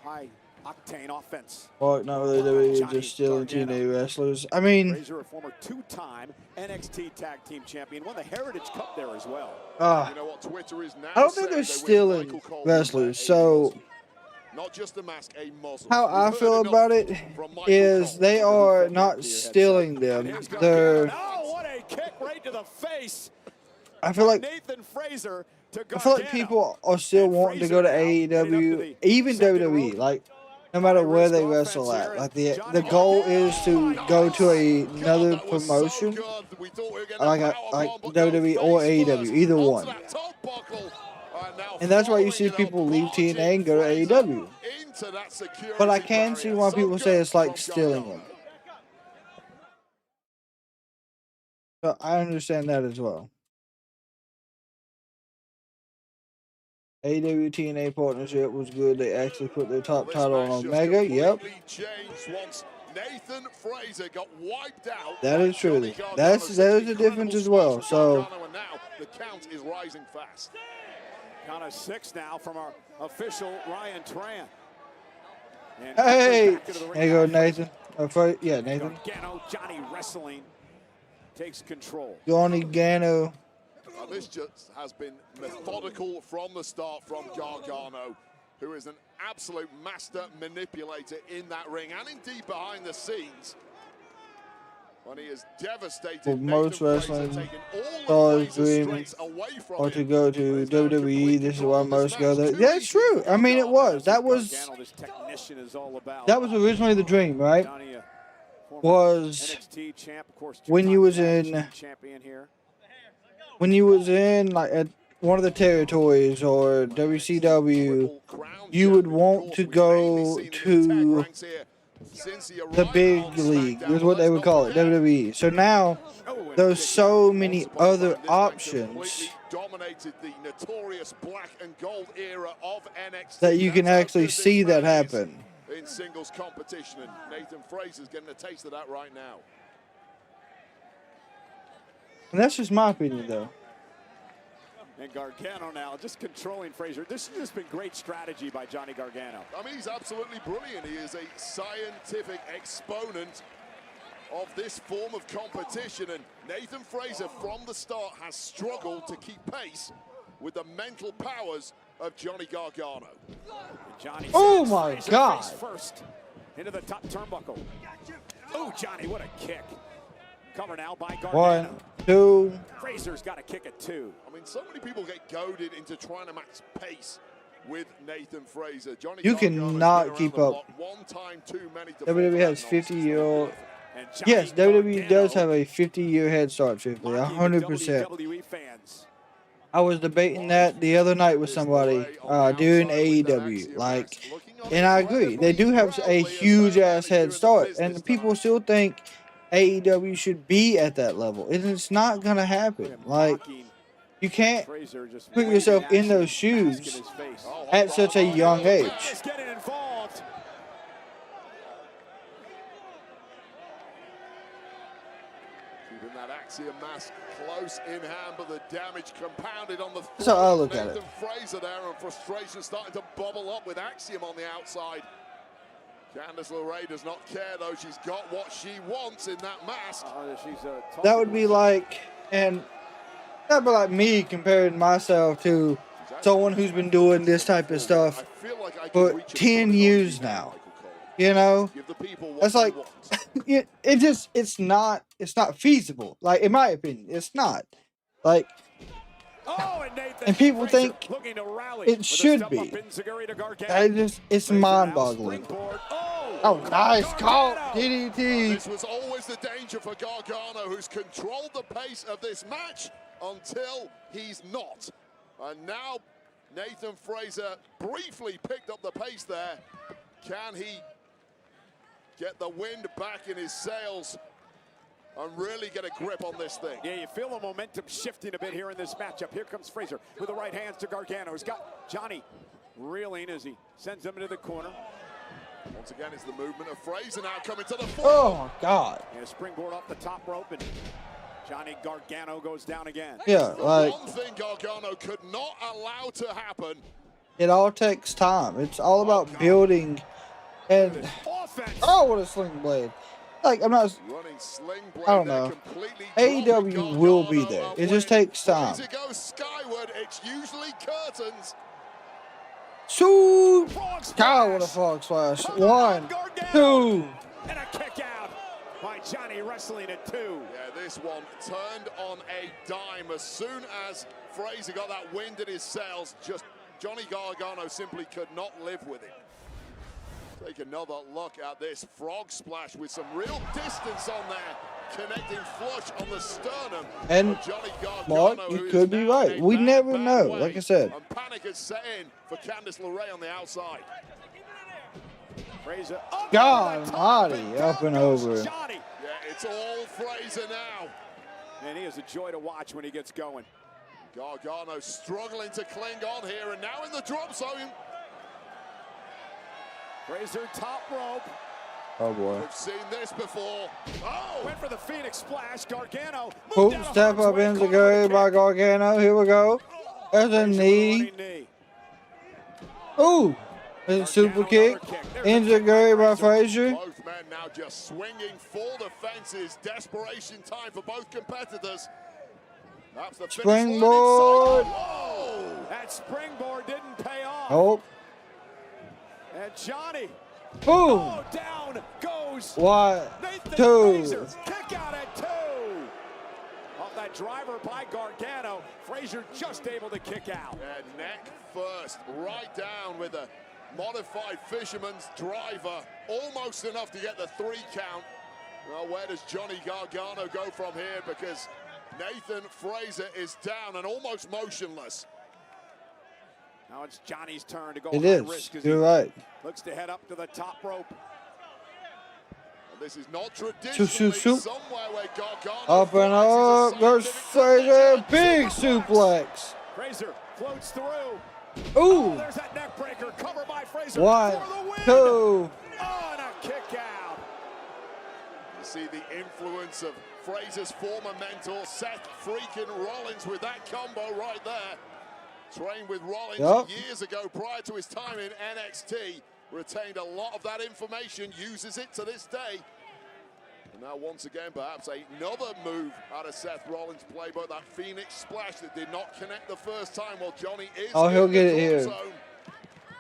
high octane offense. Well, not really WWE, just stealing TNA wrestlers. I mean, Frazer, a former two-time NXT Tag Team Champion, won the Heritage Cup there as well. You know what Twitter is now? I don't think they're stealing wrestlers. So not just a mask, a muzzle. how I feel about it is they are not stealing them. They're. Oh, what a kick right to the face. I feel like Nathan Frazer to I feel like people are still wanting to go to AEW, even WWE. Like, no matter where they wrestle at, like the goal is to go to another promotion, like WWE or AEW, either one. And that's why you see people leave TNA and go to AEW. But I can see why people say it's like stealing them. So I understand that as well. AEW TNA partnership was good. They actually put their top title on Omega. Yep. Nathan Frazer got wiped out. That is true. There's a difference as well. So the count is rising fast. Count of 6 now from our official Ryan Tran. And hey, back into the ring there you go, now. Nathan. Yeah, Nathan. Gargano, Johnny wrestling takes control. Johnny Gargano. Now, this just has been methodical from the start from Gargano, who is an absolute master manipulator in that ring and indeed behind the scenes. When he is devastated, For most wrestling stars' dream or to go to WWE, this is why most go there. Yeah, it's true. I mean, it was. That was originally the dream, right? Was when you was in like at one of the territories or WCW, you would want to go to the big league, is what they would call it, WWE. So now there's so many other options dominated the notorious black and gold era of NXT that you can actually see that happen. In singles competition, and Nathan Frazer's getting a taste of that right now. And that's just my opinion, though. And Gargano now just controlling Frazer. This has just been great strategy by Johnny Gargano. I mean, he's absolutely brilliant. He is a scientific exponent of this form of competition, and Nathan Frazer from the start has struggled to keep pace with the mental powers of Johnny Gargano. Johnny Oh Sicks, my Frazer God. face first into the top turnbuckle. Oh, Johnny, what a kick. Cover now by Gargano. 1, 2. Frazer's got to kick it too. I mean, so many people get goaded into trying to match pace with Nathan Frazer. Johnny You Gargano's cannot been keep around the up. block one time too many to WWE has 50-year-old. Yes, WWE does have a 50-year head start, 50, 100%. WWE fans. I was debating that the other night with somebody during AEW. Like, and I agree. They do have a huge-ass head start. And people still think AEW should be at that level. And it's not going to happen. Like, you can't put yourself in those shoes at such a young age. Getting involved. Keeping that Axiom mask close in hand, but the damage compounded on the That's how I look at Nathan it. Frazer there, and frustration starting to bubble up with Axiom on the outside. Candice LeRae does not care, though. She's got what she wants in that mask. That would be like, and that'd be like me comparing myself to someone who's been doing this type of stuff for 10 years now. You know, that's like, it's not feasible. Like, in my opinion, it's not. Like, and people think it should be. It's mind-boggling. Oh, nice call, DDT. This was always the danger for Gargano, who's controlled the pace of this match until he's not. And now Nathan Frazer briefly picked up the pace there. Can he get the wind back in his sails and really get a grip on this thing? Yeah, you feel the momentum shifting a bit here in this matchup. Here comes Frazer with the right hands to Gargano. He's got Johnny reeling as he sends him into the corner. Once again, it's the movement of Frazer now coming to the floor. Oh, my God. And a springboard off the top rope, and Johnny Gargano goes down again. Yeah, like, one thing Gargano could not allow to happen. it all takes time. It's all about building. And, oh, what a sling blade. Like, I'm not, I don't know. AEW will be there. It just takes time. Frazer goes skyward. It's usually curtains. Shoot! God, what a frog splash. 1, 2. And a kick out by Johnny wrestling at 2. Yeah, this one turned on a dime as soon as Frazer got that wind in his sails. Just Johnny Gargano simply could not live with it. Take another look at this frog splash with some real distance on there, connecting flush on the sternum. And, Mark, you could be right. We never know, like I said. And panic is set in for Candice LeRae on the outside. Frazer. God almighty, up and over. Johnny. Yeah, it's all Frazer now. And he is a joy to watch when he gets going. Gargano struggling to cling on here, and now in the drop zone. Frazer top rope. Oh, boy. We've seen this before. Oh! Went for the Phoenix splash. Gargano. Hoop step up into Gary by Gargano. Here we go. There's a knee. Ooh. There's a super kick. Into Gary by Frazer. Both men now just swinging for the fences. Desperation time for both competitors. That's the Springboard. That springboard didn't pay off. Nope. And Johnny. Boom. Oh, down goes. 1, Nathan 2. Frazer. Kick out at 2. Off that driver by Gargano. Frazer just able to kick out. And neck first, right down with a modified fisherman's driver. Almost enough to get the 3 count. Well, where does Johnny Gargano go from here? Because Nathan Frazer is down and almost motionless. Now it's Johnny's turn to go It high is. risk as You're he right. looks to head up to the top rope. And this is not traditionally somewhere where Gargano Up and up. There's Frazer. Big suplex. Frazer floats through. Ooh. Oh, there's that neck breaker. Cover by Frazer. 1, 2. Oh, and a kick out. You see the influence of Frazer's former mentor, Seth freaking Rollins, with that combo right there. Trained with Rollins years ago prior to his time in NXT. Retained a lot of that information, uses it to this day. And now once again, perhaps another move out of Seth Rollins' playbook, that Phoenix splash that did not connect the first time. Well, Johnny is he'll in get the it here. drop zone.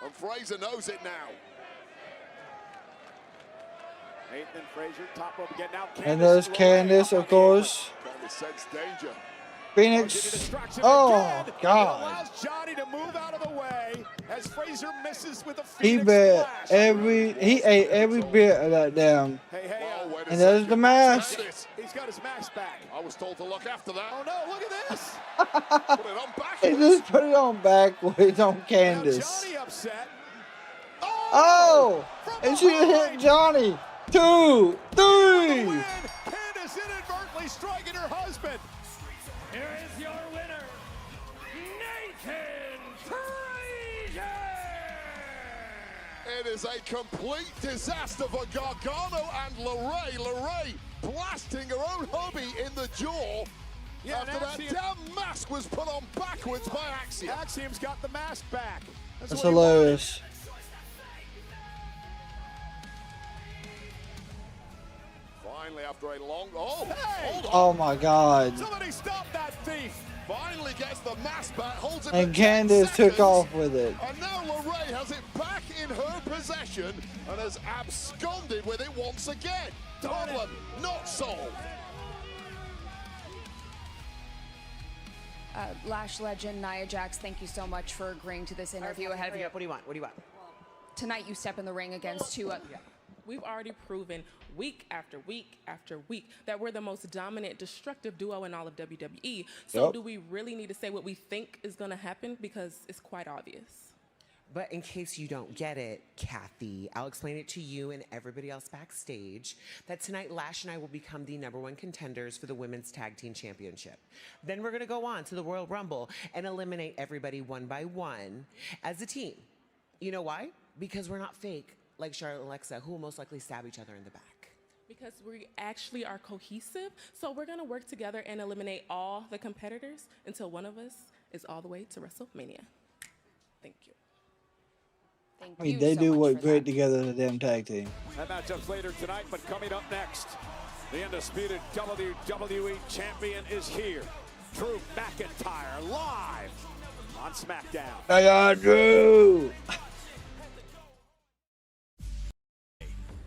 And Fraser knows it now. Nathan Fraser, top rope again. Now And there's Candice, of course. Candice sense danger. Phoenix. Oh, God. Allows Johnny to move out of the way as Fraser misses with a He Phoenix bet he ate every bit of that damn. Whoa, And there's the mask. He's got his mask back. I was told to look after that. Oh no, look at this. Put it on back. He just put it on backwards on Candice. Johnny upset. Oh! And she hit Johnny. 2, 3. Candice inadvertently striking her husband. Here is your winner, Nathan Fraser! It is a complete disaster for Gargano and LeRae. LeRae blasting her own hubby in the jaw after that damn mask was put on backwards by Axiom. Axiom's got the mask back. That's hilarious. Finally, after a long... Oh, hold on. Oh, my God. Somebody stop that thief. Finally gets the mask back, holds it And for 10 Candice took seconds. off with it. And now LeRae has it back in her possession and has absconded with it once again. Problem not solved. Lash Legend, Nia Jax, thank you so much for agreeing to this interview ahead of you. What do you want? What do you want? Tonight you step in the ring against two. We've already proven week after week after week that we're the most dominant, destructive duo in all of WWE. So Yep. do we really need to say what we think is going to happen? Because it's quite obvious. But in case you don't get it, Kathy, I'll explain it to you and everybody else backstage that tonight Lash and I will become the #1 contenders for the Women's Tag Team Championship. Then we're going to go on to the Royal Rumble and eliminate everybody one by one as a team. You know why? Because we're not fake like Charlotte and Alexa, who will most likely stab each other in the back. Because we actually are cohesive. So we're going to work together and eliminate all the competitors until one of us is all the way to WrestleMania. Thank you. Thank I mean, they do work great together as a damn tag team. That matchup's later tonight, but coming up next, the undisputed WWE champion is here. Drew McIntyre live on SmackDown. Hey, Drew!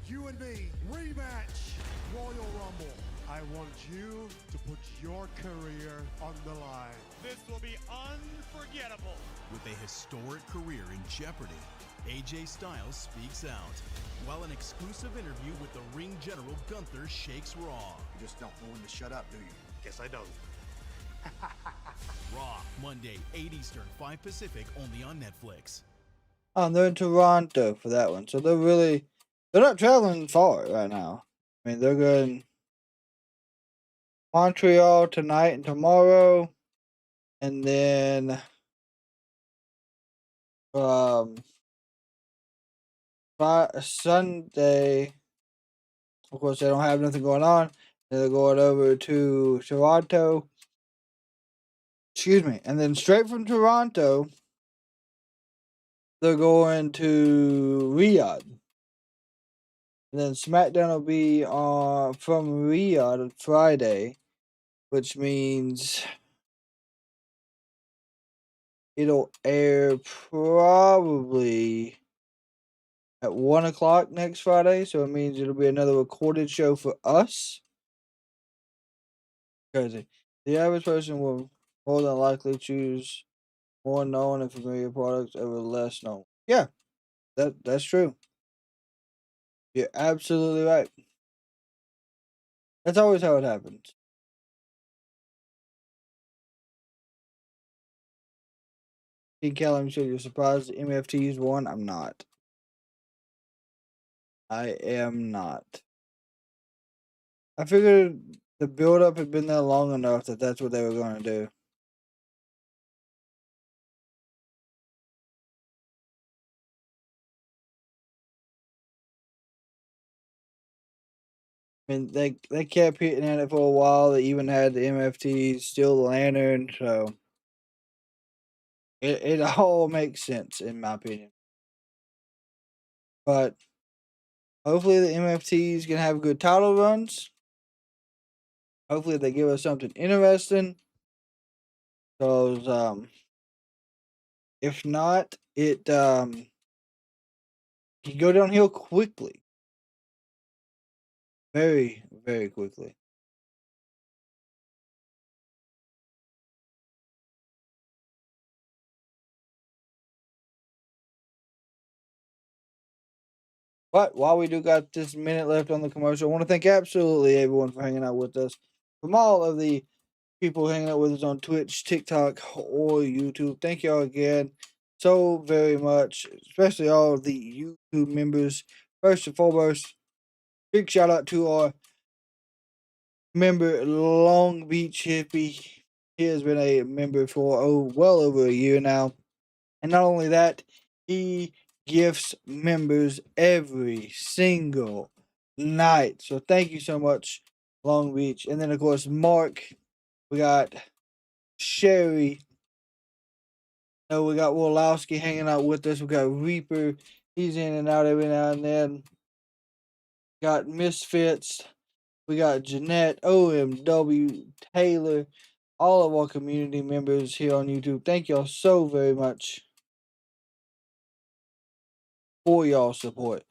You and me, rematch, Royal Rumble. I want you to put your career on the line. This will be unforgettable. With a historic career in jeopardy, AJ Styles speaks out, while an exclusive interview with the ring general Gunther shakes Raw. You just don't know when to shut up, do you? Guess I don't. Raw, Monday, 8 Eastern, 5 Pacific, only on Netflix. They're in Toronto for that one. So they're not traveling far right now. I mean, they're going Montreal tonight and tomorrow. And then Sunday, of course, they don't have nothing going on. They're going over to Toronto. Excuse me. And then straight from Toronto, they're going to Riyadh. And then SmackDown will be from Riyadh on Friday, which means it'll air probably at 1 o'clock next Friday. So it means it'll be another recorded show for us. Crazy. The average person will more than likely choose more known and familiar products over less known. Yeah, that's true. You're absolutely right. That's always how it happens. King Callum said you're surprised the MFTs won. I'm not. I am not. I figured the build-up had been there long enough that that's what they were going to do. I mean, they kept hitting at it for a while. They even had the MFTs, Steel Lantern, so it all makes sense in my opinion. But hopefully the MFTs can have good title runs. Hopefully they give us something interesting. Because if not, it can go downhill quickly. Very, very quickly. But while we do got this minute left on the commercial, I want to thank absolutely everyone for hanging out with us. From all of the people hanging out with us on Twitch, TikTok, or YouTube, thank y'all again so very much, especially all of the YouTube members. First and foremost, big shout out to our member, Long Beach Hippie. He has been a member for well over a year now. And not only that, he gifts members every single night. So thank you so much, Long Beach. And then, of course, Mark. We got Sherry. We got Wolowski hanging out with us. We got Reaper. He's in and out every now and then. Got Misfits. We got Jeanette, OMW, Taylor, all of our community members here on YouTube. Thank y'all so very much for y'all support.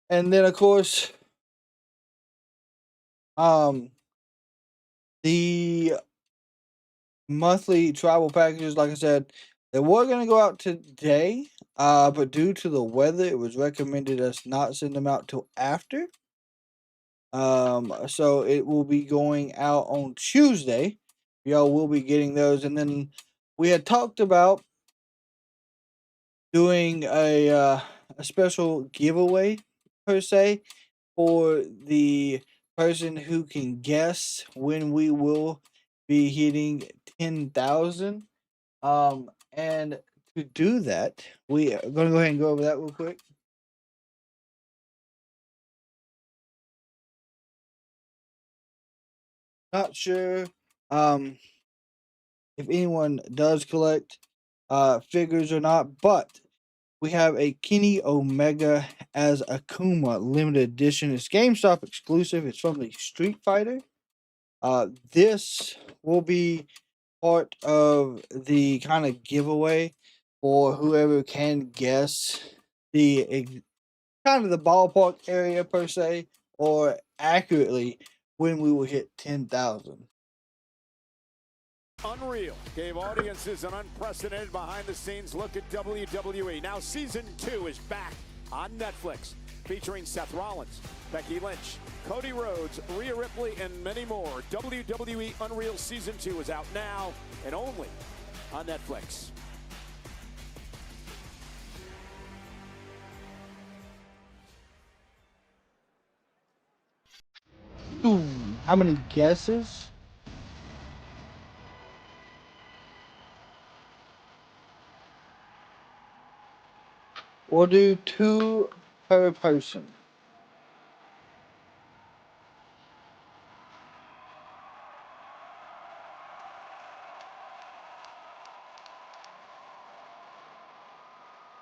And then, of course, the monthly travel packages, like I said, they were going to go out today, but due to the weather, it was recommended us not send them out till after. So it will be going out on Tuesday. Y'all will be getting those. And then we had talked about doing a special giveaway, per se, for the person who can guess when we will be hitting 10,000. And to do that, we are going to go ahead and go over that real quick. Not sure if anyone does collect figures or not, but we have a Kenny Omega as Akuma limited edition. It's GameStop exclusive. It's from the Street Fighter. This will be part of the kind of giveaway for whoever can guess the kind of the ballpark area per se, or accurately when we will hit 10,000. Unreal gave audiences an unprecedented behind-the-scenes look at WWE. Now season 2 is back on Netflix, featuring Seth Rollins, Becky Lynch, Cody Rhodes, Rhea Ripley, and many more. WWE Unreal Season 2 is out now and only on Netflix. Ooh, how many guesses? We'll do 2 per person.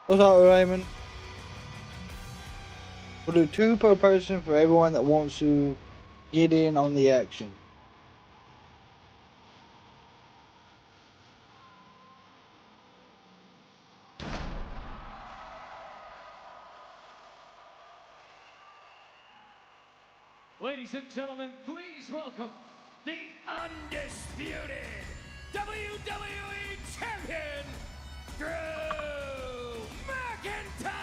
What's up, Raymond? We'll do 2 per person for everyone that wants to get in on the action. Ladies and gentlemen, please welcome the undisputed WWE Champion, Drew McIntyre!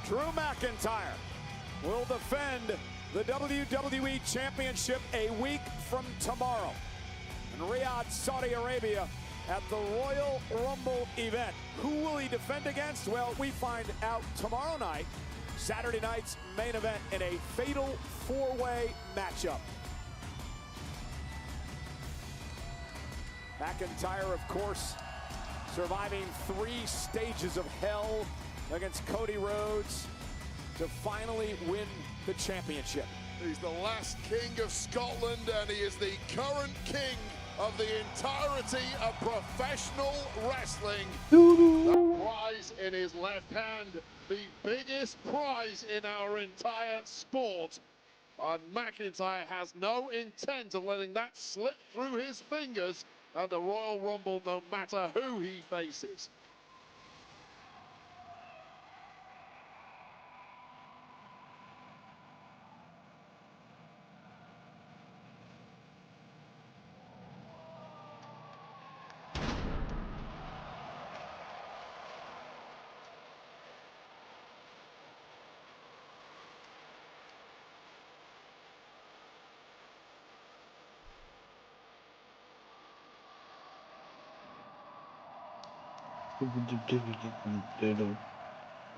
Drew McIntyre will defend the WWE Championship a week from tomorrow in Riyadh, Saudi Arabia at the Royal Rumble event. Who will he defend against? Well, we find out tomorrow night, Saturday night's main event in a fatal 4-way matchup. McIntyre, of course, surviving 3 stages of hell against Cody Rhodes to finally win the championship. He's the last king of Scotland, and he is the current king of the entirety of professional wrestling. The pride prize in his left hand, the biggest prize in our entire sport. And McIntyre has no intent of letting that slip through his fingers at the Royal Rumble, no matter who he faces.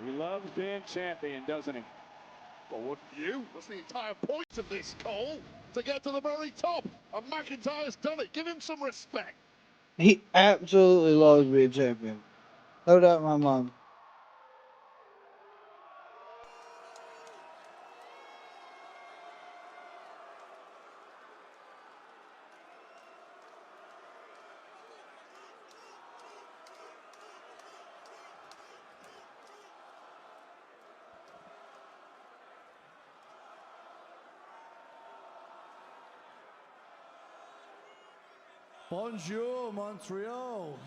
He loves being champion, doesn't he? Well, wouldn't you? That's the entire point of this, Cole. To get to the very top. And McIntyre's done it. Give him some respect. He absolutely loves being champion. No doubt in my mind. Bonjour, Montreal.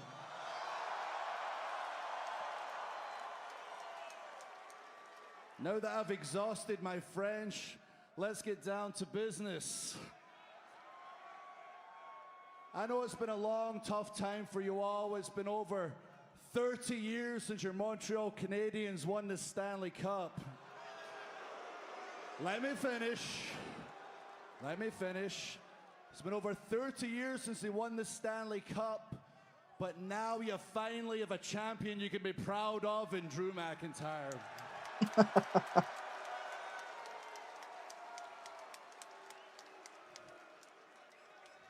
Now that I've exhausted my French, let's get down to business. I know it's been a long, tough time for you all. It's been over 30 years since your Montreal Canadiens won the Stanley Cup. Let me finish. It's been over 30 years since they won the Stanley Cup, but now you finally have a champion you can be proud of in Drew McIntyre.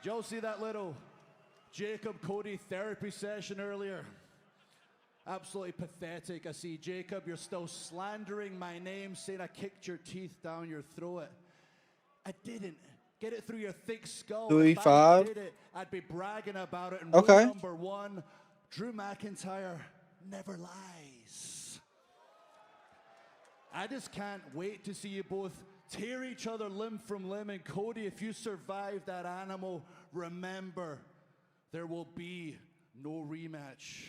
Did y'all see that little Jacob Cody therapy session earlier? Absolutely pathetic. I see, Jacob, you're still slandering my name, saying I kicked your teeth down your throat. I didn't. Get it through your thick skull. If I did it, I'd be bragging about it. And rule number one, Drew McIntyre never lies. I just can't wait to see you both tear each other limb from limb. And Cody, if you survive that animal, remember, there will be no rematch.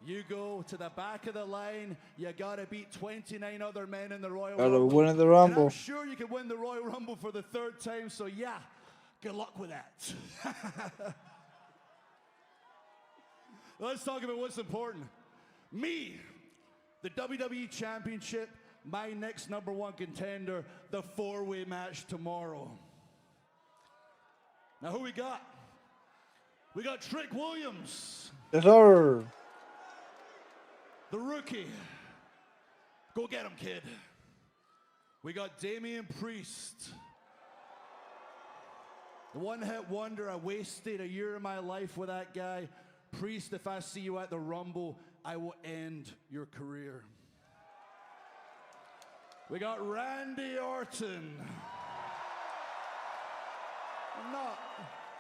You go to the back of the line. You gotta beat 29 other men in the Royal Rumble. Gotta win the Rumble. And I'm sure you can win the Royal Rumble for the third time. So yeah, good luck with that. Let's talk about what's important. Me, the WWE Championship, my next #1 contender, the 4-way match tomorrow. Now who we got? We got Trick Williams. Yes, sir. The rookie. Go get him, kid. We got Damian Priest. The one-hit wonder. I wasted a year of my life with that guy. Priest, if I see you at the Rumble, I will end your career. We got Randy Orton. Not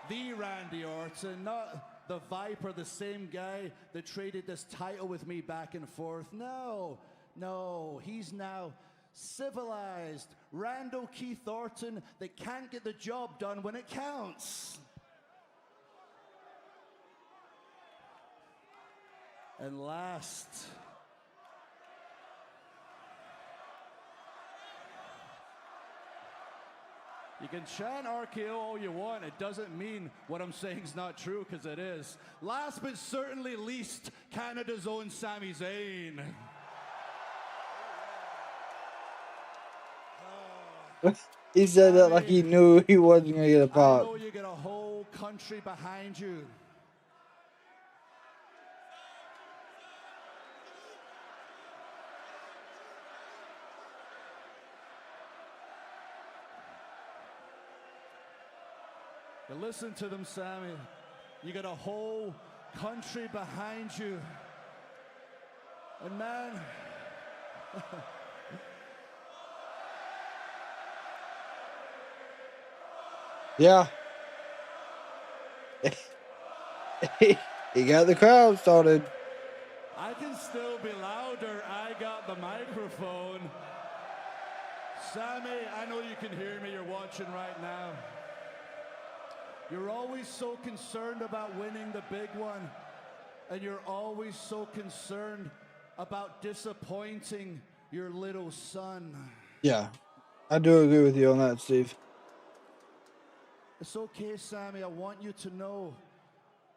the Randy Orton, not the Viper, the same guy that traded this title with me back and forth. No, he's now civilized Randall Keith Orton that can't get the job done when it counts. And last, you can chant RKO all you want. It doesn't mean what I'm saying is not true, because it is. Last but certainly least, Canada's own Sami Zayn. He said that like he knew he wasn't going to get a I pop. know you got a whole country behind you. But listen to them, Sami. You got a whole country behind you. And man, yeah. He got the crowd started. I can still be louder. I got the microphone. Sami, I know you can hear me. You're watching right now. You're always so concerned about winning the big one. And you're always so concerned about disappointing your little son. Yeah, I do agree with you on that, Steve. It's okay, Sami. I want you to know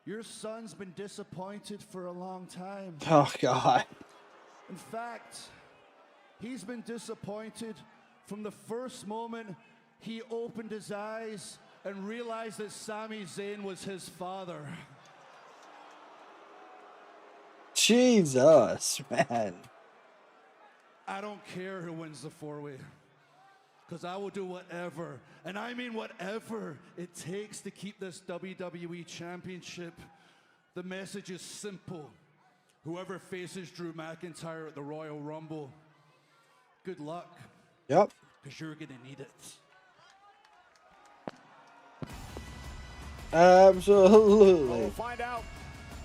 your son's been disappointed for a long time. Oh, God. In fact, he's been disappointed from the first moment he opened his eyes and realized that Sami Zayn was his father. Jesus, man. I don't care who wins the four-way, because I will do whatever, and I mean whatever it takes to keep this WWE Championship. The message is simple. Whoever faces Drew McIntyre at the Royal Rumble, good luck. Yep. Because you're going to need it. Absolutely. We'll find out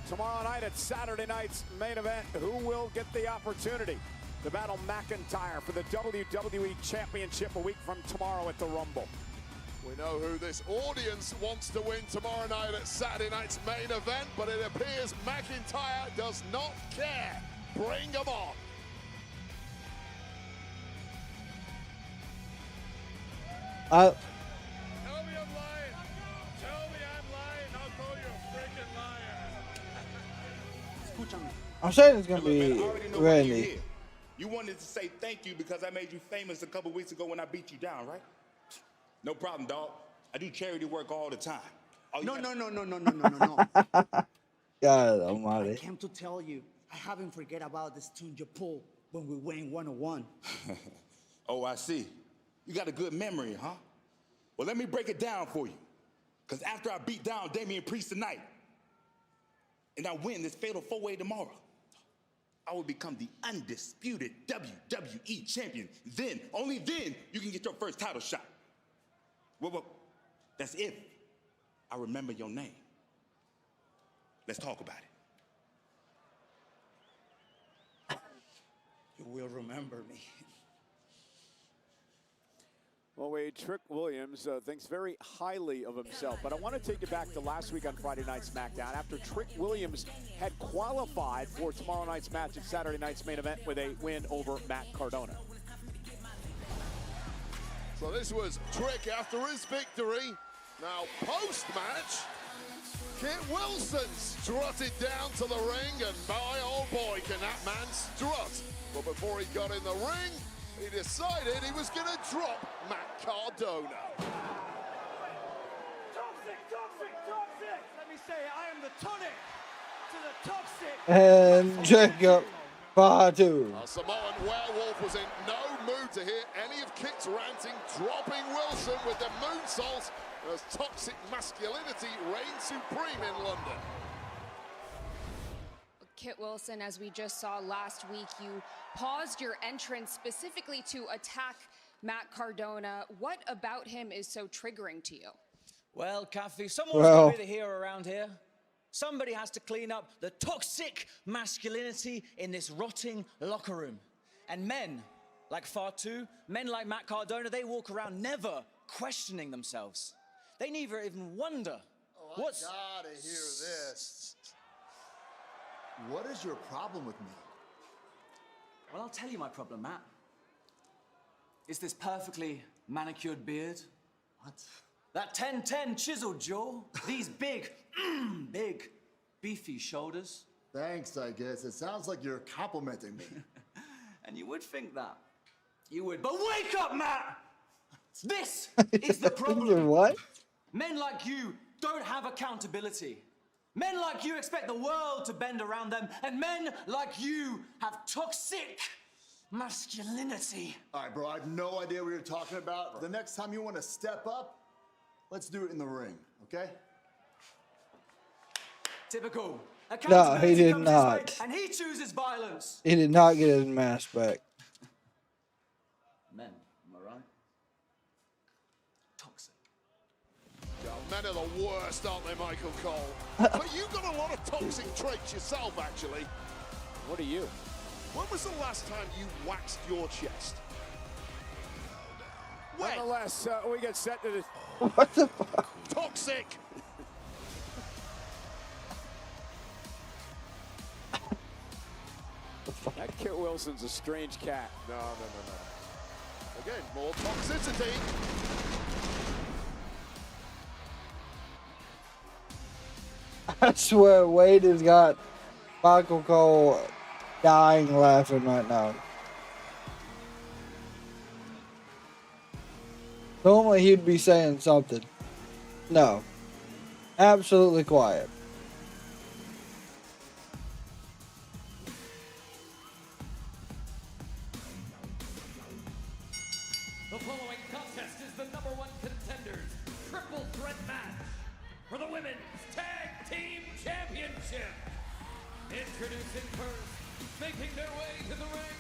tomorrow night at Saturday night's main event who will get the opportunity to battle McIntyre for the WWE Championship a week from tomorrow at the Rumble. We know who this audience wants to win tomorrow night at Saturday night's main event, but it appears McIntyre does not care. Bring them on. Tell me I'm lying. Tell me I'm lying. I'll call you a freaking liar. I'm saying it's going to Look, man, I be already know why you're Randy. here. You wanted to say thank you because I made you famous a couple weeks ago when I beat you down, right? No problem, dog. I do charity work all the time. No. God I almighty. came to tell you, I haven't forget about this tune you pulled when we went 101. Oh, I see. You got a good memory, huh? Well, let me break it down for you. Because after I beat down Damian Priest tonight, and I win this fatal four-way tomorrow, I will become the undisputed WWE champion. Then, only then, you can get your first title shot. Well, that's if I remember your name. Let's talk about it. You will remember me. Well, Wade, Trick Williams thinks very highly of himself, but I want to take you back to last week on Friday Night SmackDown after Trick Williams had qualified for tomorrow night's match at Saturday night's main event with a win over Matt Cardona. So this was Trick after his victory. Now, post-match, Kit Wilson strutted down to the ring, and my old boy, can that man strut. But before he got in the ring, he decided he was going to drop Matt Cardona. Toxic. Let me say, I am the tonic to the toxic. And Jacob Fatu. Samoan Werewolf was in no mood to hear any of Kit's ranting, dropping Wilson with the moonsault as toxic masculinity reigns supreme in London. Kit Wilson, as we just saw last week, you paused your entrance specifically to attack Matt Cardona. What about him is so triggering to you? Well, Kathy, someone's got to be the hero around here. Somebody has to clean up the toxic masculinity in this rotting locker room. And men like Fatu, men like Matt Cardona, they walk around never questioning themselves. They never even wonder. What's... I gotta hear this. What is your problem with me? Well, I'll tell you my problem, Matt. It's this perfectly manicured beard. What? That 10-10 chiseled jaw. These big, big, beefy shoulders. Thanks, I guess. It sounds like you're complimenting me. And you would think that. You would. But wake up, Matt! This is the problem. What? Men like you don't have accountability. Men like you expect the world to bend around them, and men like you have toxic masculinity. All right, bro, I have no idea what you're talking about. The next time you want to step up, let's do it in the ring, okay? Typical. No, he did not. And he chooses violence. He did not get his mask back. Men, am I right? Toxic. Men are the worst, aren't they, Michael Cole? But you've got a lot of toxic traits yourself, actually. What are you? When was the last time you waxed your chest? Nonetheless, we get set to the... What the fuck? Toxic! That Kit Wilson's a strange cat. No. Again, more toxicity. I swear, Wade has got Michael Cole dying laughing right now. Normally he'd be saying something. No. Absolutely quiet. The following contest is the #1 contenders triple threat match for the Women's Tag Team Championship. Introducing first, making their way to the ring,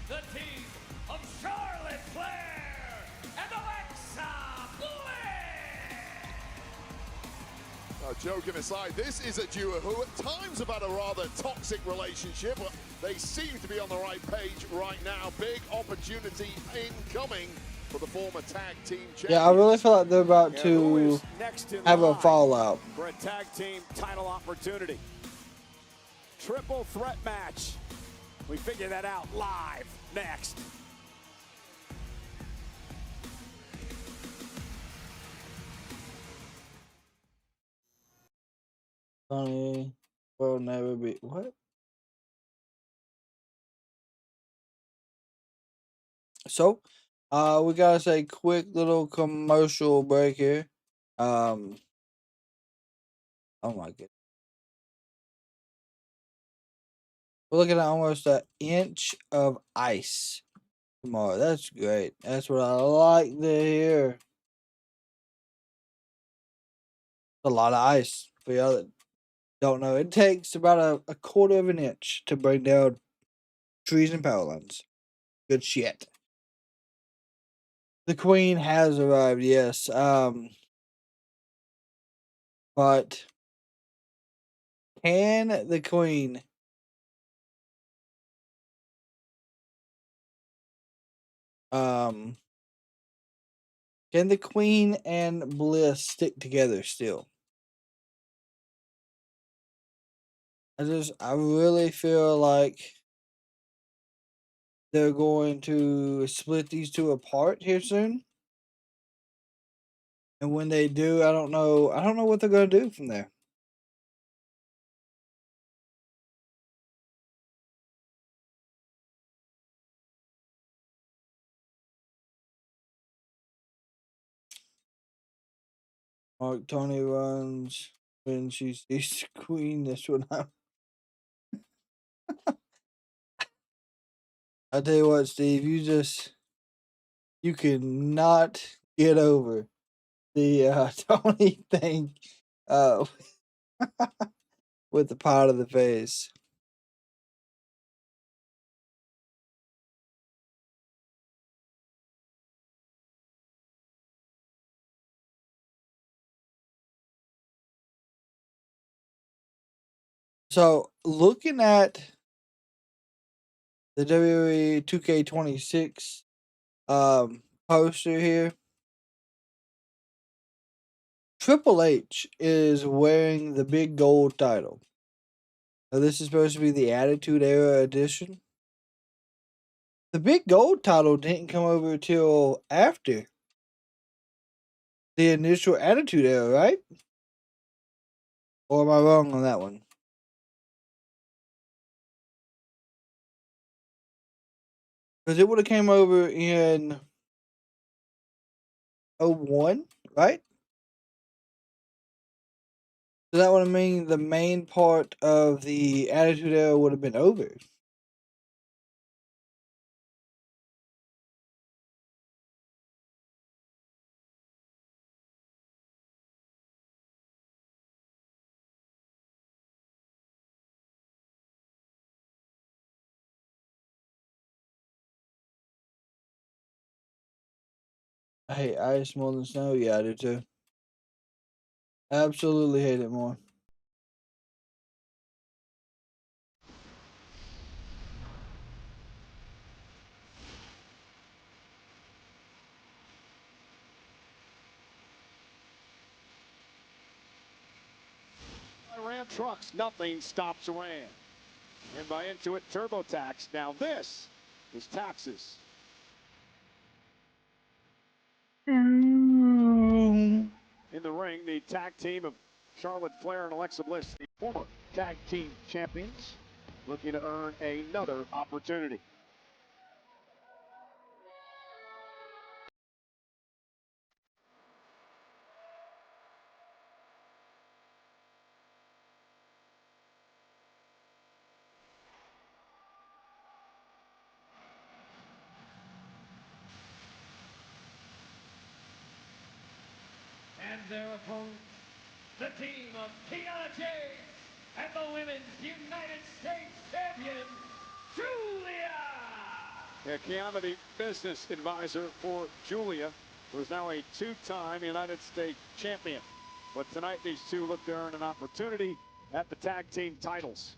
the team of Charlotte Flair and Alexa Bliss. Joking aside, this is a duo who at times have had a rather toxic relationship, but they seem to be on the right page right now. Big opportunity incoming for the former tag team champions. Yeah, I really feel like they're about Who to is next in have a line fallout. for a tag team title opportunity? Triple threat match. We figure that out live next. Funny will never be what? So, we gotta say quick little commercial break here. Oh my goodness. We're looking at almost an inch of ice tomorrow. That's great. That's what I like to hear. A lot of ice for y'all that don't know. It takes about a quarter of an inch to bring down trees and power lines. Good shit. The Queen has arrived, yes. But can the Queen can the Queen and Bliss stick together still? I really feel like they're going to split these two apart here soon. And when they do, I don't know what they're going to do from there. Mark Tony runs when she sees the Queen. That's what I'm. I tell you what, Steve, you cannot get over the Tony thing with the pot of the face. So looking at the WWE 2K26 poster here, Triple H is wearing the big gold title. Now, this is supposed to be the Attitude Era edition. The big gold title didn't come over till after the initial Attitude Era, right? Or am I wrong on that one? Because it would have came over in 01, right? So that would mean the main part of the Attitude Era would have been over. I hate ice more than snow. Yeah, I do too. Absolutely hate it more. trucks, nothing stops Ran. And by Intuit TurboTax. Now this is taxes. In the ring, the tag team of Charlotte Flair and Alexa Bliss, the former tag team champions, looking to earn another opportunity. And their opponent, the team of Nia Jax and the Women's United States Champion, Giulia! Yeah, Kiana, the business advisor for Giulia, who's now a two-time United States champion. But tonight, these two look to earn an opportunity at the tag team titles.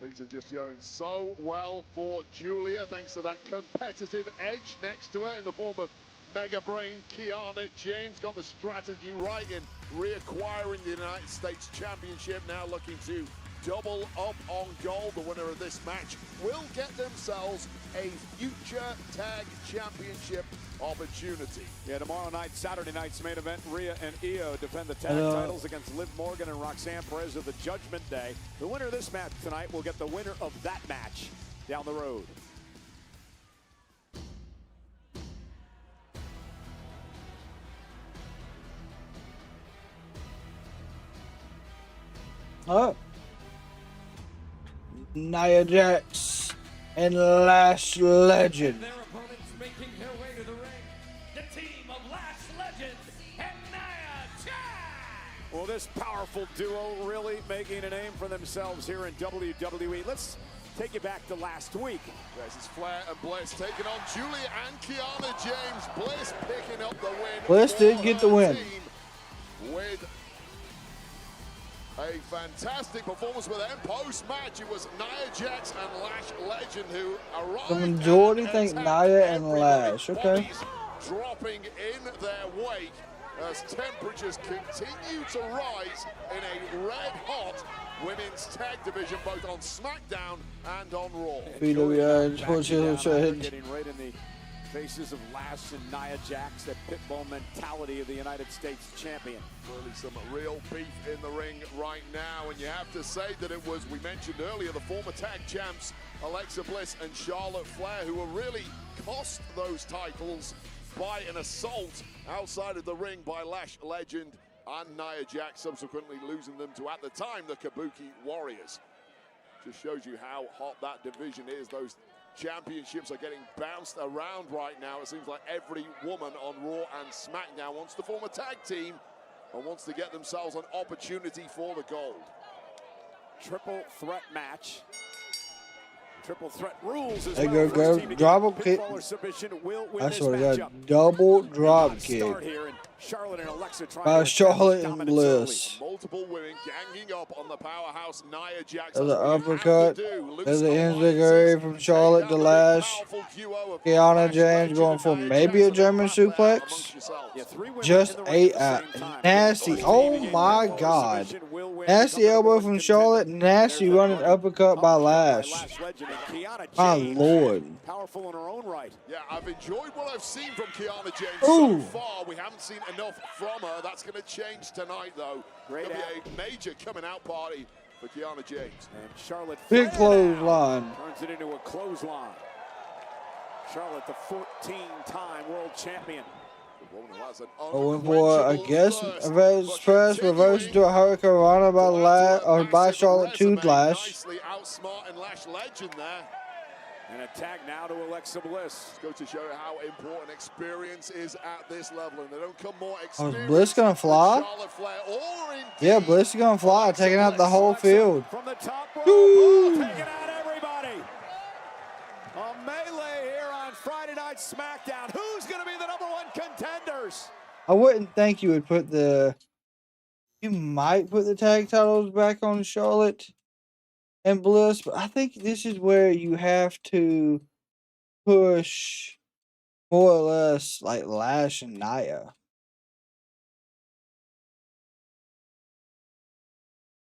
Things are just going so well for Giulia, thanks to that competitive edge next to her in the form of mega brain Kiana James. Got the strategy right in reacquiring the United States Championship, now looking to double up on gold. The winner of this match will get themselves a future tag championship opportunity. Yeah, tomorrow night, Saturday night's main event, Rhea and Io defend the tag titles against Liv Morgan and Roxanne Perez of the Judgment Day. The winner of this match tonight will get the winner of that match down the road. Oh. Nia Jax and Lash Legend. Their opponents making their way to the ring, the team of Lash Legend and Nia Jax! Well, this powerful duo really making a name for themselves here in WWE. Let's take you back to last week. This is Flair and Bliss taking on Giulia and Kiana James. Bliss picking up the win. Bliss did get the win. With a fantastic performance with them. Post-match, it was Nia Jax and Lash Legend who arrived. The majority think Nia and Lash, okay? Dropping in their wake as temperatures continue to rise in a red-hot women's tag division, both on SmackDown and on Raw. Getting right in the faces of Lash and Nia Jax, that pitbull mentality of the United States champion. Really some real beef in the ring right now, and you have to say that it was, we mentioned earlier, the former tag champs Alexa Bliss and Charlotte Flair who were really cost those titles by an assault outside of the ring by Lash Legend and Nia Jax, subsequently losing them to, at the time, the Kabuki Warriors. Just shows you how hot that division is. Those championships are getting bounced around right now. It seems like every woman on Raw and SmackDown wants to form a tag team and wants to get themselves an opportunity for the gold. Triple threat match. Triple threat rules as Hey, well. go, drop kick. I swear to God, double drop kick Charlotte and Alexa by Charlotte and Bliss. Multiple women ganging up on the powerhouse Nia Jax. There's an uppercut. There's an enziguri from Charlotte to Lash. Kiana James going for maybe a German suplex. Just a nasty. Oh my God. Nasty elbow from Charlotte. Nasty running uppercut by Lash. My Lord. Powerful in her own right. Yeah, I've enjoyed what I've seen from Kiana James Ooh. so far. We haven't seen enough from her. That's going to change tonight, though. Going to be a major coming out party for Kiana James. And Charlotte Big clothesline. turns it into a clothesline. Charlotte, the 14-time world champion. Going for, I guess, reverse into a Hurricane Rana by Charlotte to Lash. Nicely outsmarting Lash Legend there. And a tag now to Alexa Bliss. Go to show you how important experience is at this level, and they don't come more Oh, experienced. is Bliss gonna fly? Charlotte Flair, or indeed Yeah, Bliss is gonna fly, taking out the whole field. From the top rope, Woo! taking out everybody. A melee here on Friday Night SmackDown. Who's going to be the #1 contenders? I wouldn't think you would put the. You might put the tag titles back on Charlotte and Bliss, but I think this is where you have to push more or less like Lash and Nia.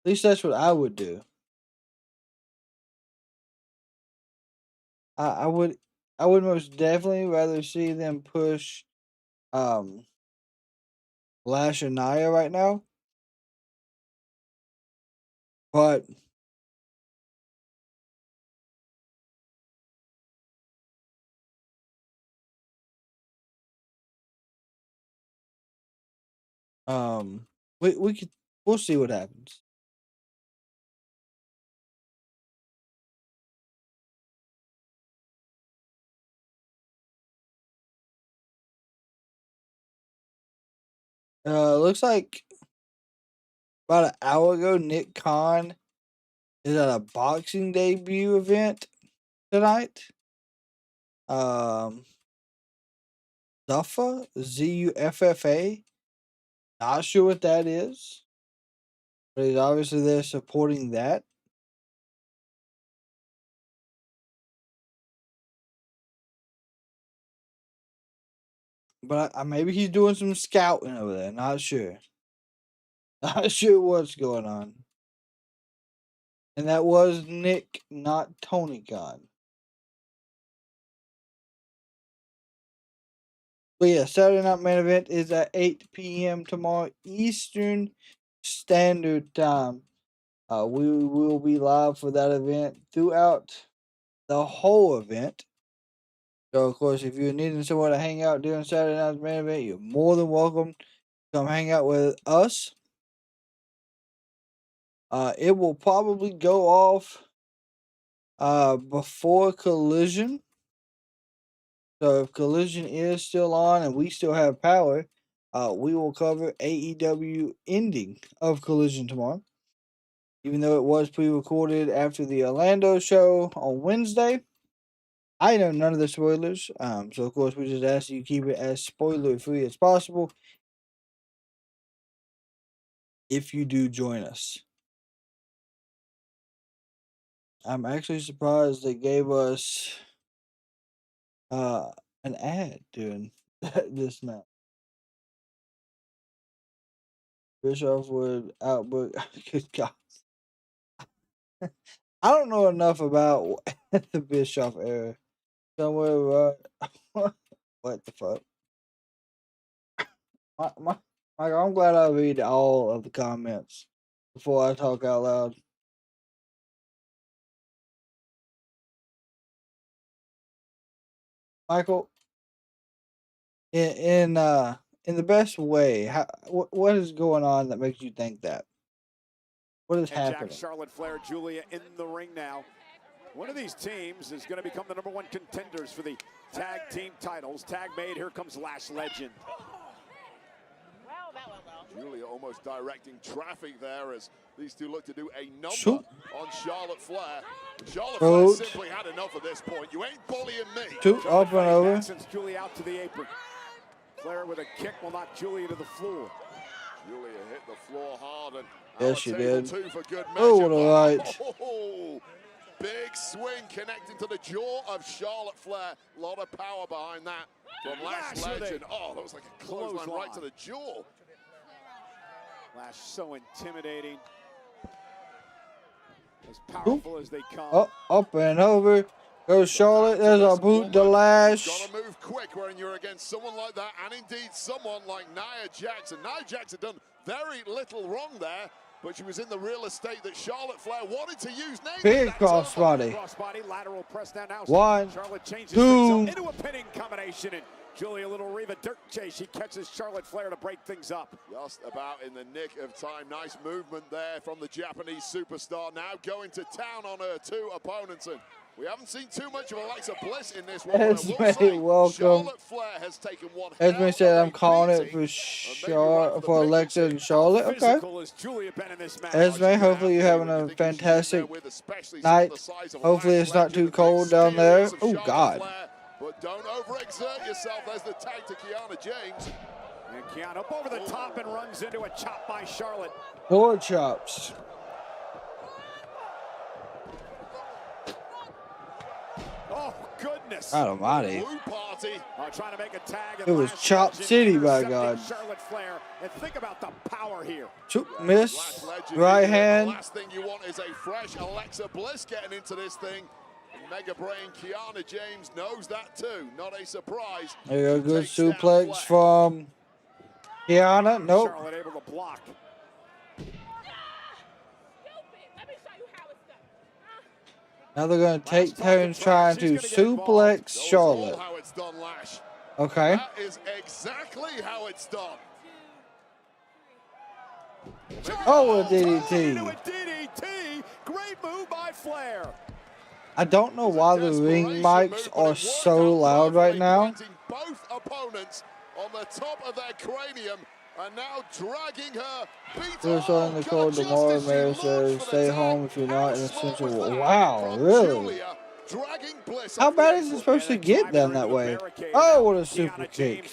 least that's what I would do. I would most definitely rather see them push Lash and Nia right now. But we'll see what happens. Looks like about an hour ago, Nick Khan is at a boxing debut event tonight. Zuffa, Zuffa. Not sure what that is, but he's obviously there supporting that. But maybe he's doing some scouting over there. Not sure. Not sure what's going on. And that was Nick, not Tony Khan. But yeah, Saturday Night Main Event is at 8 p.m. tomorrow Eastern Standard Time. We will be live for that event throughout the whole event. So, of course, if you're needing somewhere to hang out during Saturday Night's Main Event, you're more than welcome to come hang out with us. It will probably go off before Collision. So if Collision is still on and we still have power, we will cover AEW ending of Collision tomorrow. Even though it was pre-recorded after the Orlando show on Wednesday, I know none of the spoilers. So of course we just ask you keep it as spoiler-free as possible if you do join us. I'm actually surprised they gave us an ad during this match. Bischoff would outbook. Good God. I don't know enough about the Bischoff era. Somewhere, what the fuck? Michael, I'm glad I read all of the comments before I talk out loud. Michael, in the best way, what is going on that makes you think that? What is happening? Charlotte Flair, Giulia in the ring now. One of these teams is going to become the #1 contenders for the tag team titles. Tag made, here comes Lash Legend. Giulia almost directing traffic there as these two look to do a number on Charlotte Flair. Charlotte Flair simply had enough at this point. You ain't bullying me. Up and over. Sends Giulia out to the apron. Flair with a kick will knock Giulia to the floor. Giulia hit the floor hard and yes, she did. For good oh, what a right. Oh, big swing connecting to the jaw of Charlotte Flair. A lot of power behind that from Lash Legend. Oh, that was like a clothesline right to the jaw. Lash so intimidating. As powerful as they come. Up and over. Goes Charlotte. There's a boot to Lash. Got to move quick when you're against someone like that, and indeed someone like Nia Jax. And Nia Jax had done very little wrong there, but she was in the real estate that Charlotte Flair wanted to use. Big crossbody. Lateral press down now. 1, Charlotte changes 2. Into a pinning combination, and Giulia, a little Reva dirt chase. She catches Charlotte Flair to break things up. Just about in the nick of time. Nice movement there from the Japanese superstar. Now going to town on her two opponents. And we haven't seen too much of Alexa Bliss in this one. Welcome. Charlotte Flair has taken one. Esme said I'm calling it for Alexa and Charlotte. Okay. Esme, hopefully you're having a fantastic night. Hopefully it's not too cold down there. Oh, God. But don't overexert yourself. There's the tag to Kiana James. And Kiana up over the top and runs into a chop by Charlotte. 4 chops. Oh, goodness. goodness. God almighty. Blue party. Trying to make a tag. It was Chop City, by God. Charlotte Flair. And think about the power here. Miss. Right hand. The last thing you want is a fresh Alexa Bliss getting into this thing. Mega Brain Kiana James knows that too. Not a surprise. There you go. Good suplex from Kiana. Nope. Charlotte able to block. Now they're going to take turns trying to suplex Charlotte. How it's done, Lash. Okay. That is exactly how it's done. Oh, a DDT. DDT. Great move by Flair. I don't know why the ring mics are so loud right now. Both opponents on the top of their cranium and now dragging her. We're starting to call tomorrow, Mary says, stay home if you're not in essential. Wow, really? How bad is it supposed to get down that way? Oh, what a super kick.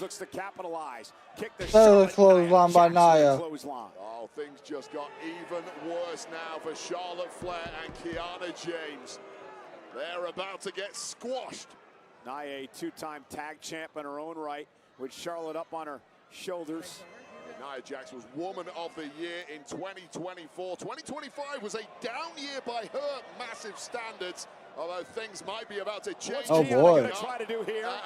Oh, the clothesline by Nia. Oh, things just got even worse now for Charlotte Flair and Kiana James. They're about to get squashed. Nia, a two-time tag champ in her own right, with Charlotte up on her shoulders. Nia Jax was Woman of the Year in 2024. 2025 was a down year by her massive standards, although things might be about to change. Oh, boy.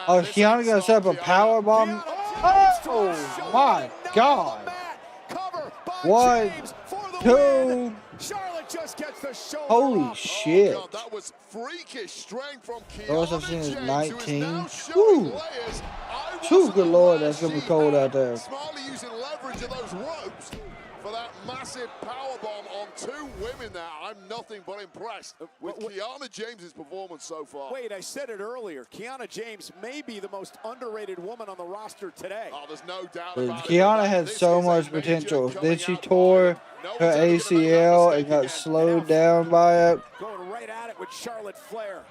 Oh, Kiana going to set up a power bomb. Oh, my God. 1, 2. Charlotte just gets the shoulder. Holy shit. God, that was freakish strength from Kiana. Lowest I've seen is James, 19. Woo. Good Lord, that's going to be cold out there. Smartly using leverage of those ropes for that massive powerbomb on two women there. I'm nothing but impressed with Kiana James's performance so far. Wait, I said it earlier. Kiana James may be the most underrated woman on the roster today. Oh, there's no doubt about Kiana has so much potential. Then she tore her ACL and got slowed down by it. Going right at it with Charlotte Flair.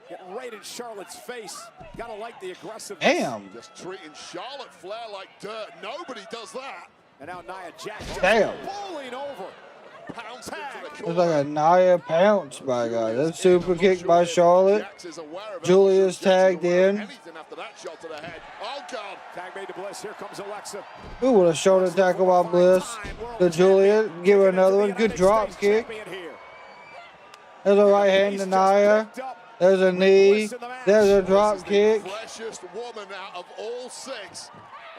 Getting right in Charlotte's face. Gotta like the aggressiveness. Damn. Just treating Charlotte Flair like dirt. Nobody does that. And now Nia Jax Damn. bowling over. Pounce into the It's corner. like a Nia pounce by God. That's super kick by Charlotte. Giulia's tagged in. Anything after that shot to the head. Oh, God. Tag made to Bliss. Here comes Alexa. Ooh, what a shoulder tackle by Bliss. To Giulia. Give her another one. Good drop kick. There's a right hand to Nia. There's a knee. There's a drop kick. Freshest woman out of all six.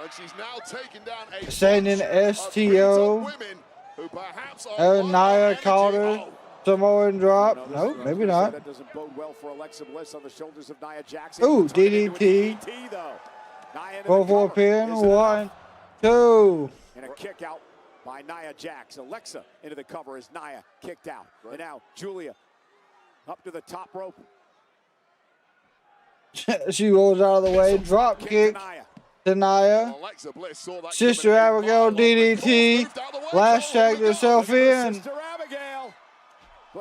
And she's now taking down a Sending STO. Who perhaps are Nia caught her. Samoan drop. No, maybe not. That doesn't bode well for Alexa Bliss on the shoulders of Nia Jax. Ooh, DDT. Go for a pin. 1, 2. And a kick out by Nia Jax. Alexa into the cover as Nia kicked out. And now Giulia up to the top rope. She rolls out of the way. Drop kick to Nia. Sister Abigail DDT. Lash tagged herself in.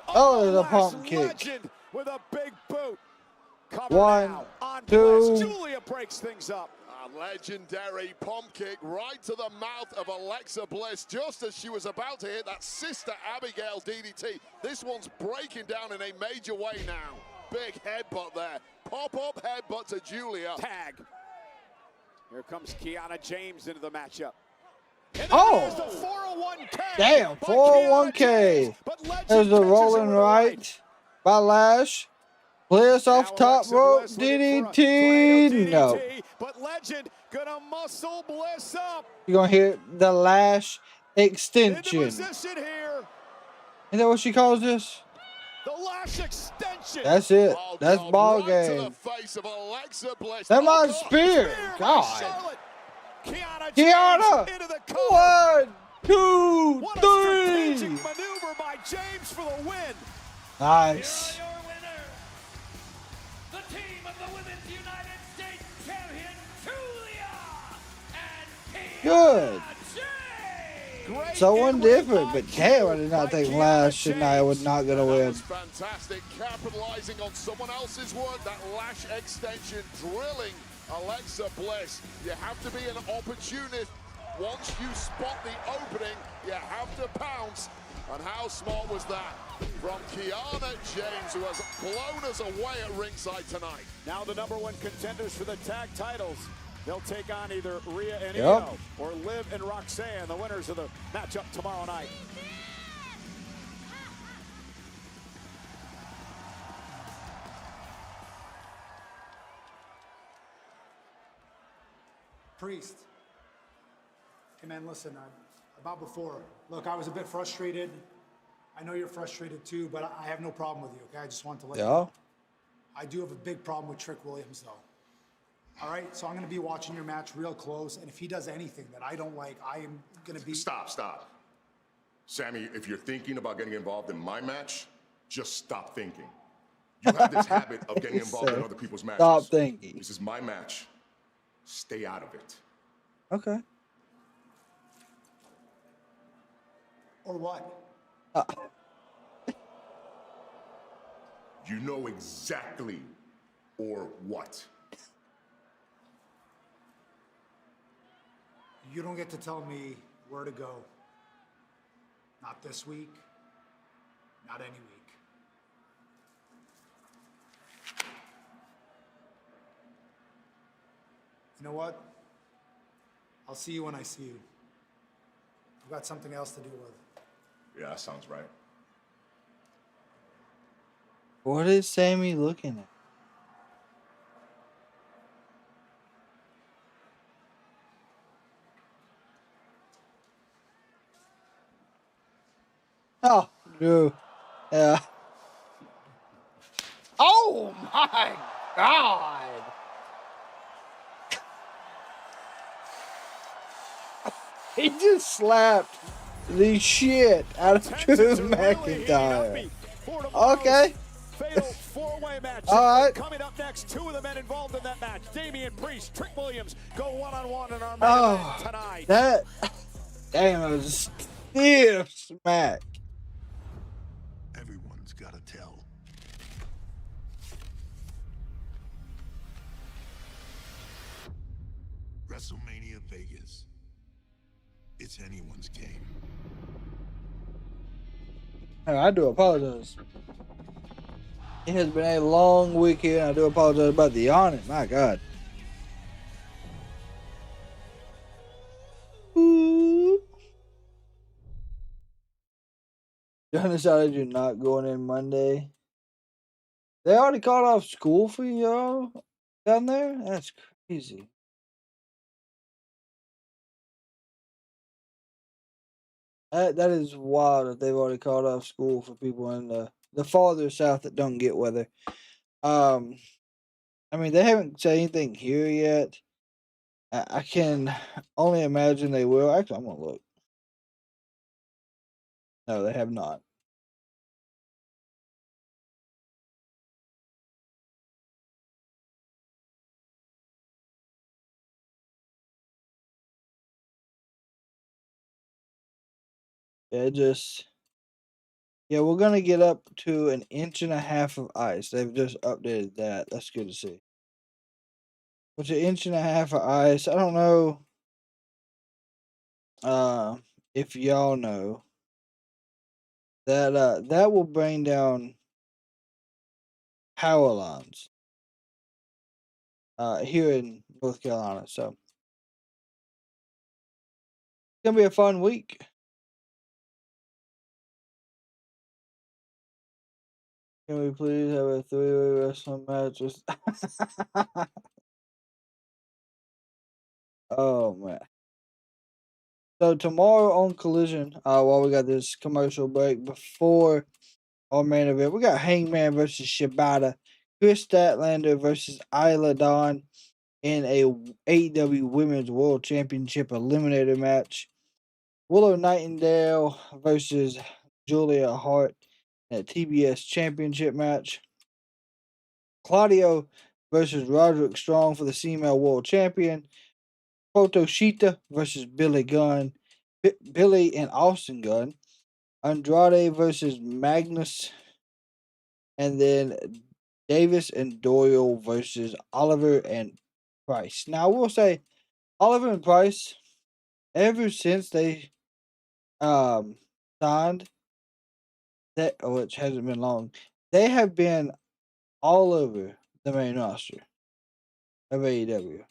Oh, there's a pump kick. With a big boot. 1, 2. Giulia breaks things up. A legendary pump kick right to the mouth of Alexa Bliss just as she was about to hit that Sister Abigail DDT. This one's breaking down in a major way now. Big headbutt there. Pop-up headbutt to Giulia. Tag. Here comes Kiana James into the matchup. Oh! Damn, 401k. There's the rolling right by Lash. Bliss off top rope. DDT. No. But Legend gonna muscle Bliss up. You're going to hit the Lash extension. Is that what she calls this? The Lash extension. That's it. That's ball game. That might spear. God. Kiana. 1, 2, 3. Maneuver by James for the win. Nice. The team of the Women's United States Champion, Giulia and Good. Someone different, but damn, I did not think Lash and Nia were not going to win. Fantastic, capitalizing on someone else's work. That Lash extension drilling Alexa Bliss. You have to be an opportunist. Once you spot the opening, you have to pounce. And how smart was that? from Kiana James, who has blown us away at ringside tonight. Now the #1 contenders for the tag titles. They'll take on either Rhea and Yep. Io or Liv and Roxanne, the winners of the matchup tomorrow night. Priest. Hey man, listen, about before. Look, I was a bit frustrated. I know you're frustrated too, but I have no problem with you, okay? I just want to let you know. I do have a big problem with Trick Williams, though. All right, so I'm going to be watching your match real close, and if he does anything that I don't like, I am going to be... Stop. Sami, if you're thinking about getting involved in my match, just stop thinking. You have this habit of getting involved in other people's matches. Stop thinking. This is my match. Stay out of it. Okay. Or what? You know exactly or what. You don't get to tell me where to go. Not this week. Not any week. You know what? I'll see you when I see you. I've got something else to deal with. Yeah, that sounds right. What is Sami looking at? Oh, no. Yeah. Oh my God. He just slapped the shit out of Drew McIntyre. Okay. Fatal four-way match. All right. Coming up next, two of the men involved in that match, Damian Priest, Trick Williams, go one-on-one in our main event tonight. That damn, it was a stiff smack. Everyone's got to tell. WrestleMania Vegas. It's anyone's game. Hey, I do apologize. It has been a long weekend. I do apologize about the yawning. My God. Ooh. Y'all decided you're not going in Monday. They already called off school for y'all down there? That's crazy. That is wild that they've already called off school for people in the farther south that don't get weather. I mean, they haven't said anything here yet. I can only imagine they will. Actually, I'm going to look. No, they have not. Yeah, we're going to get up to 1.5 inches of ice. They've just updated that. That's good to see. Which 1.5 inches of ice. I don't know if y'all know that that will bring down power lines here in North Carolina. So it's gonna be a fun week. Can we please have a 3-way wrestling match? Oh man. So tomorrow on Collision, while we got this commercial break before our main event, we got Hangman versus Shibata, Chris Statlander versus Isla Dawn in a AEW Women's World Championship Eliminator match. Willow Nightingale versus Giulia Hart in a TBS Championship match. Claudio versus Roderick Strong for the Female World Champion. Protoshita versus Billy Gunn. Billy and Austin Gunn. Andrade versus Magnus. And then Davis and Doyle versus Oliver and Price. Now, I will say, Oliver and Price, ever since they signed, that, which hasn't been long, they have been all over the main roster of AEW,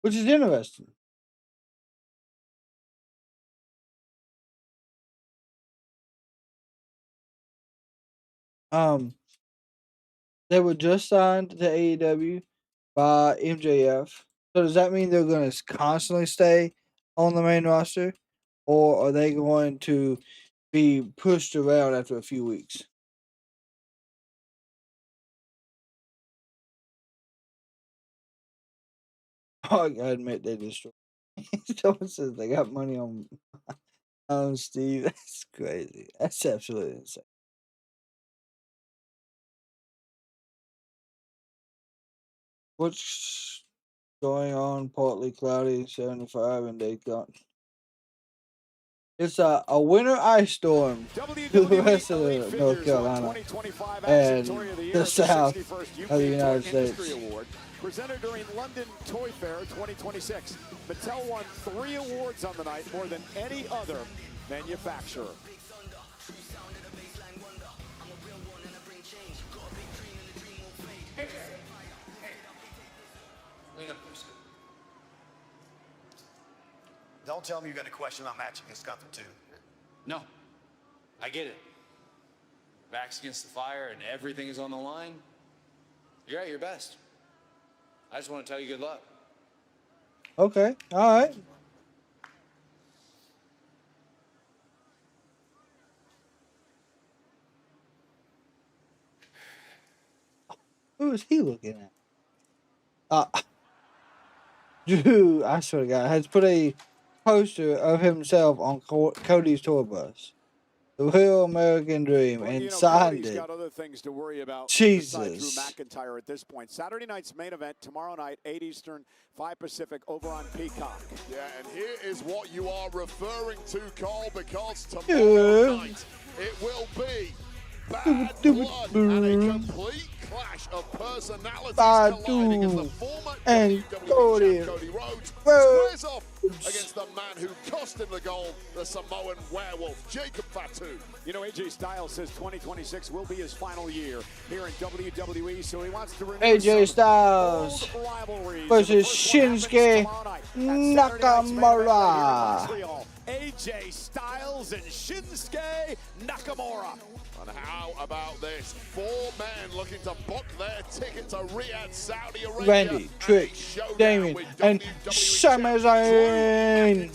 which is interesting. They were just signed to AEW by MJF. So does that mean they're going to constantly stay on the main roster, or are they going to be pushed around after a few weeks? Oh, I gotta admit they destroyed. Someone says they got money on Steve. That's crazy. That's absolutely insane. What's going on? Partly cloudy, 75 in Dayton. It's a winter ice storm to the rest of North Carolina and the south of the United States. Award, presented during London Toy Fair 2026. Mattel won 3 awards on the night, more than any other manufacturer. Don't tell me you got a question about match against Gunther too. No, I get it. Back's against the fire and everything is on the line. You're at your best. I just want to tell you good luck. Okay, all right. Who is he looking at? Drew, I swear to God, has put a poster of himself on Cody's tour bus. The real American dream, and signed Cody's it. got other things to worry about. Jesus. Besides Drew McIntyre at this point. Saturday night's main event tomorrow night, 8 Eastern, 5 Pacific, over on Peacock. Yeah, and here is what you are referring to, Cole, because tomorrow night it will be bad blood and a complete clash of personalities colliding as the former and WWE champ Cody Rhodes squares off against the man who cost him the gold, the Samoan werewolf, Jacob Fatu. You know, AJ Styles says 2026 will be his final year here in WWE, so he wants to renew AJ Styles versus Shinsuke Nakamura. AJ Styles and Shinsuke Nakamura. And how about this? 4 men looking to book their ticket to Riyadh, Saudi Arabia. Randy, Trish, Damian, and Sami Zayn.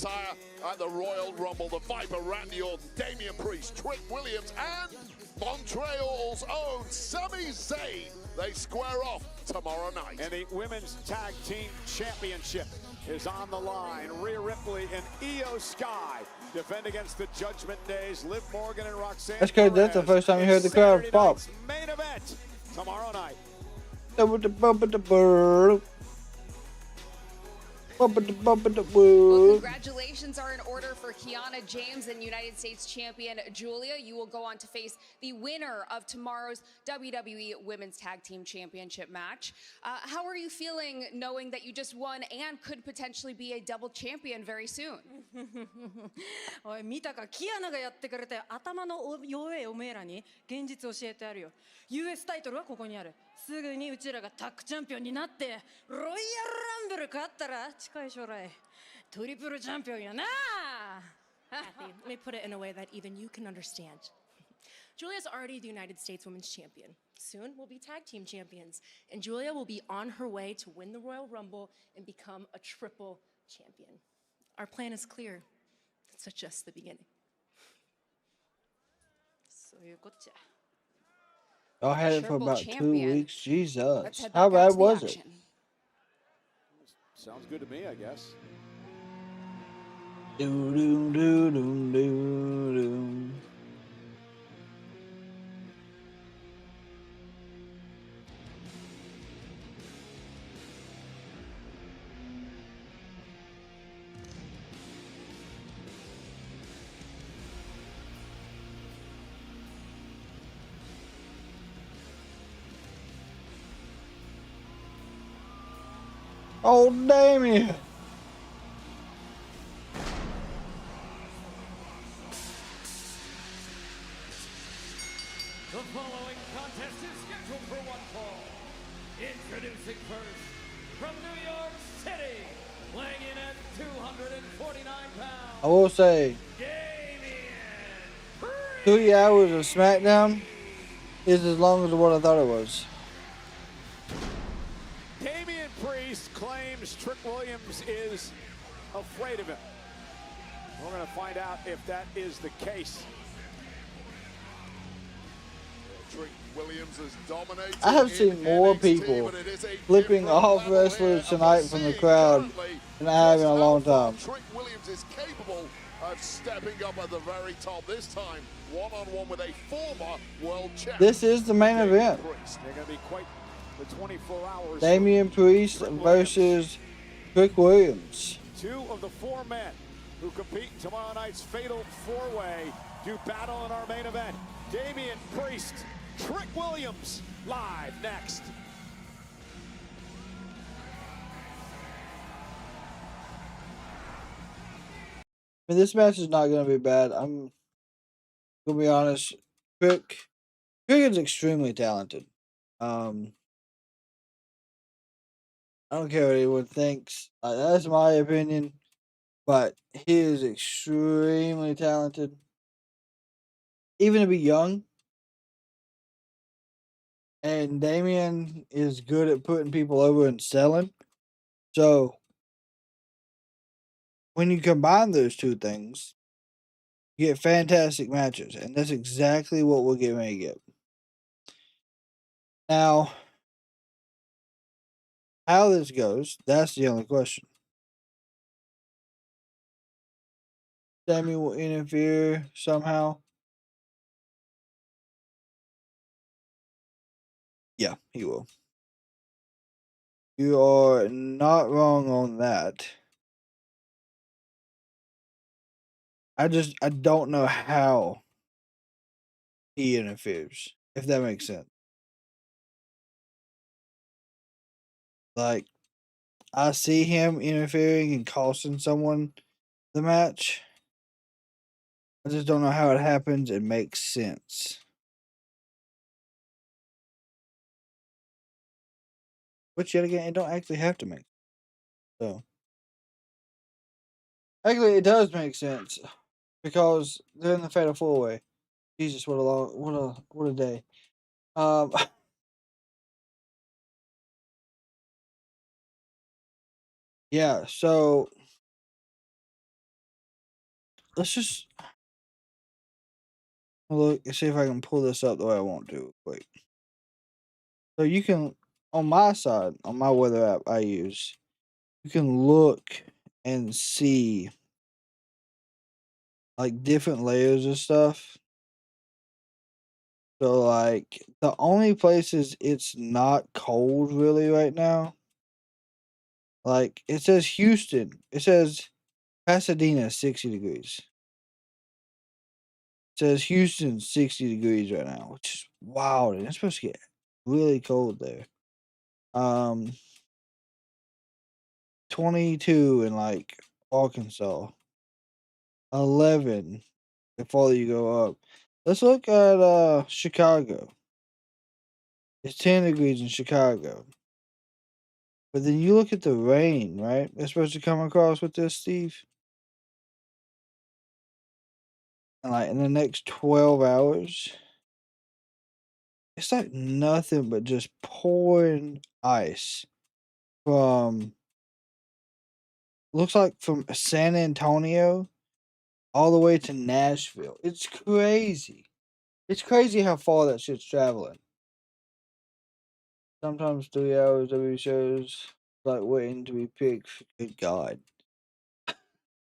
At the Royal Rumble, the Viper Randy Orton, Damian Priest, Trick Williams, and Montreal's own Sami Zayn. They square off tomorrow night. And the Women's Tag Team Championship is on the line. Rhea Ripley and Io Sky defend against the Judgment Days. Liv Morgan and Roxanne. That's good. That's the first time you heard the crowd pop. Main event tomorrow night. Well, congratulations are in order for Kiana James and United States champion Giulia. You will go on to face the winner of tomorrow's WWE Women's Tag Team Championship match. How are you feeling knowing that you just won and could potentially be a double champion very soon? おい、見たか、キアナがやってくれて頭の弱いおめえらに現実教えてやるよ。US タイトルはここにある。すぐにうちらがタッグチャンピオンになってロイヤルランブル勝ったら近い将来トリプルチャンピオンやな。Kathy, let me put it in a way that even you can understand. Giulia's already the United States Women's Champion. Soon we'll be tag team champions, and Giulia will be on her way to win the Royal Rumble and become a triple champion. Our plan is clear. It's just the beginning. そういうこっちゃ。 I had it for about 2 weeks. Jesus. How bad was it? Sounds good to me, I guess. Oh, Damian. Introducing first, from New York City, weighing in at 249 pounds. I will say, 3 hours of SmackDown is as long as what I thought it was. Damian Priest claims Trick Williams is afraid of him. We're going to find out if that is the case. Trick Williams has dominated. I have seen more people flipping off wrestlers tonight from the crowd than I have in a long time. Trick Williams is capable of stepping up at the very top, this time one-on-one with a former world champion. This is the main event. They're going to be quite the 24 hours. Damian Priest versus Trick Williams. 2 of the 4 men who compete in tomorrow night's Fatal 4-Way do battle in our main event. Damian Priest, Trick Williams, live next. I mean, this match is not going to be bad. I'm going to be honest. Trick is extremely talented. I don't care what anyone thinks. That's my opinion. But he is extremely talented. Even to be young. And Damian is good at putting people over and selling. So, when you combine those two things, you get fantastic matches. And that's exactly what we're getting ready to get. Now, how this goes, that's the only question. Sami will interfere somehow. Yeah, he will. You are not wrong on that. I don't know how he interferes, if that makes sense. Like, I see him interfering and costing someone the match. I just don't know how it happens and makes sense. Which, yet again, it don't actually have to make. So, actually, it does make sense because they're in the Fatal 4-Way. Jesus, what a day. Yeah. So, let's just look and see if I can pull this up the way I want to. Wait. So you can, on my side, on my weather app I use, you can look and see like different layers of stuff. So like the only places it's not cold really right now, like it says Houston, it says Pasadena 60 degrees. It says Houston 60 degrees right now, which is wild, and it's supposed to get really cold there. 22 in like Arkansas. 11 the farther you go up. Let's look at Chicago. It's 10 degrees in Chicago. But then you look at the rain, right? That's supposed to come across with this, Steve. And like in the next 12 hours, it's like nothing but just pouring ice from, looks like from San Antonio all the way to Nashville. It's crazy. It's crazy how far that shit's traveling. Sometimes 3 hours WWE shows like waiting to be picked. Good God.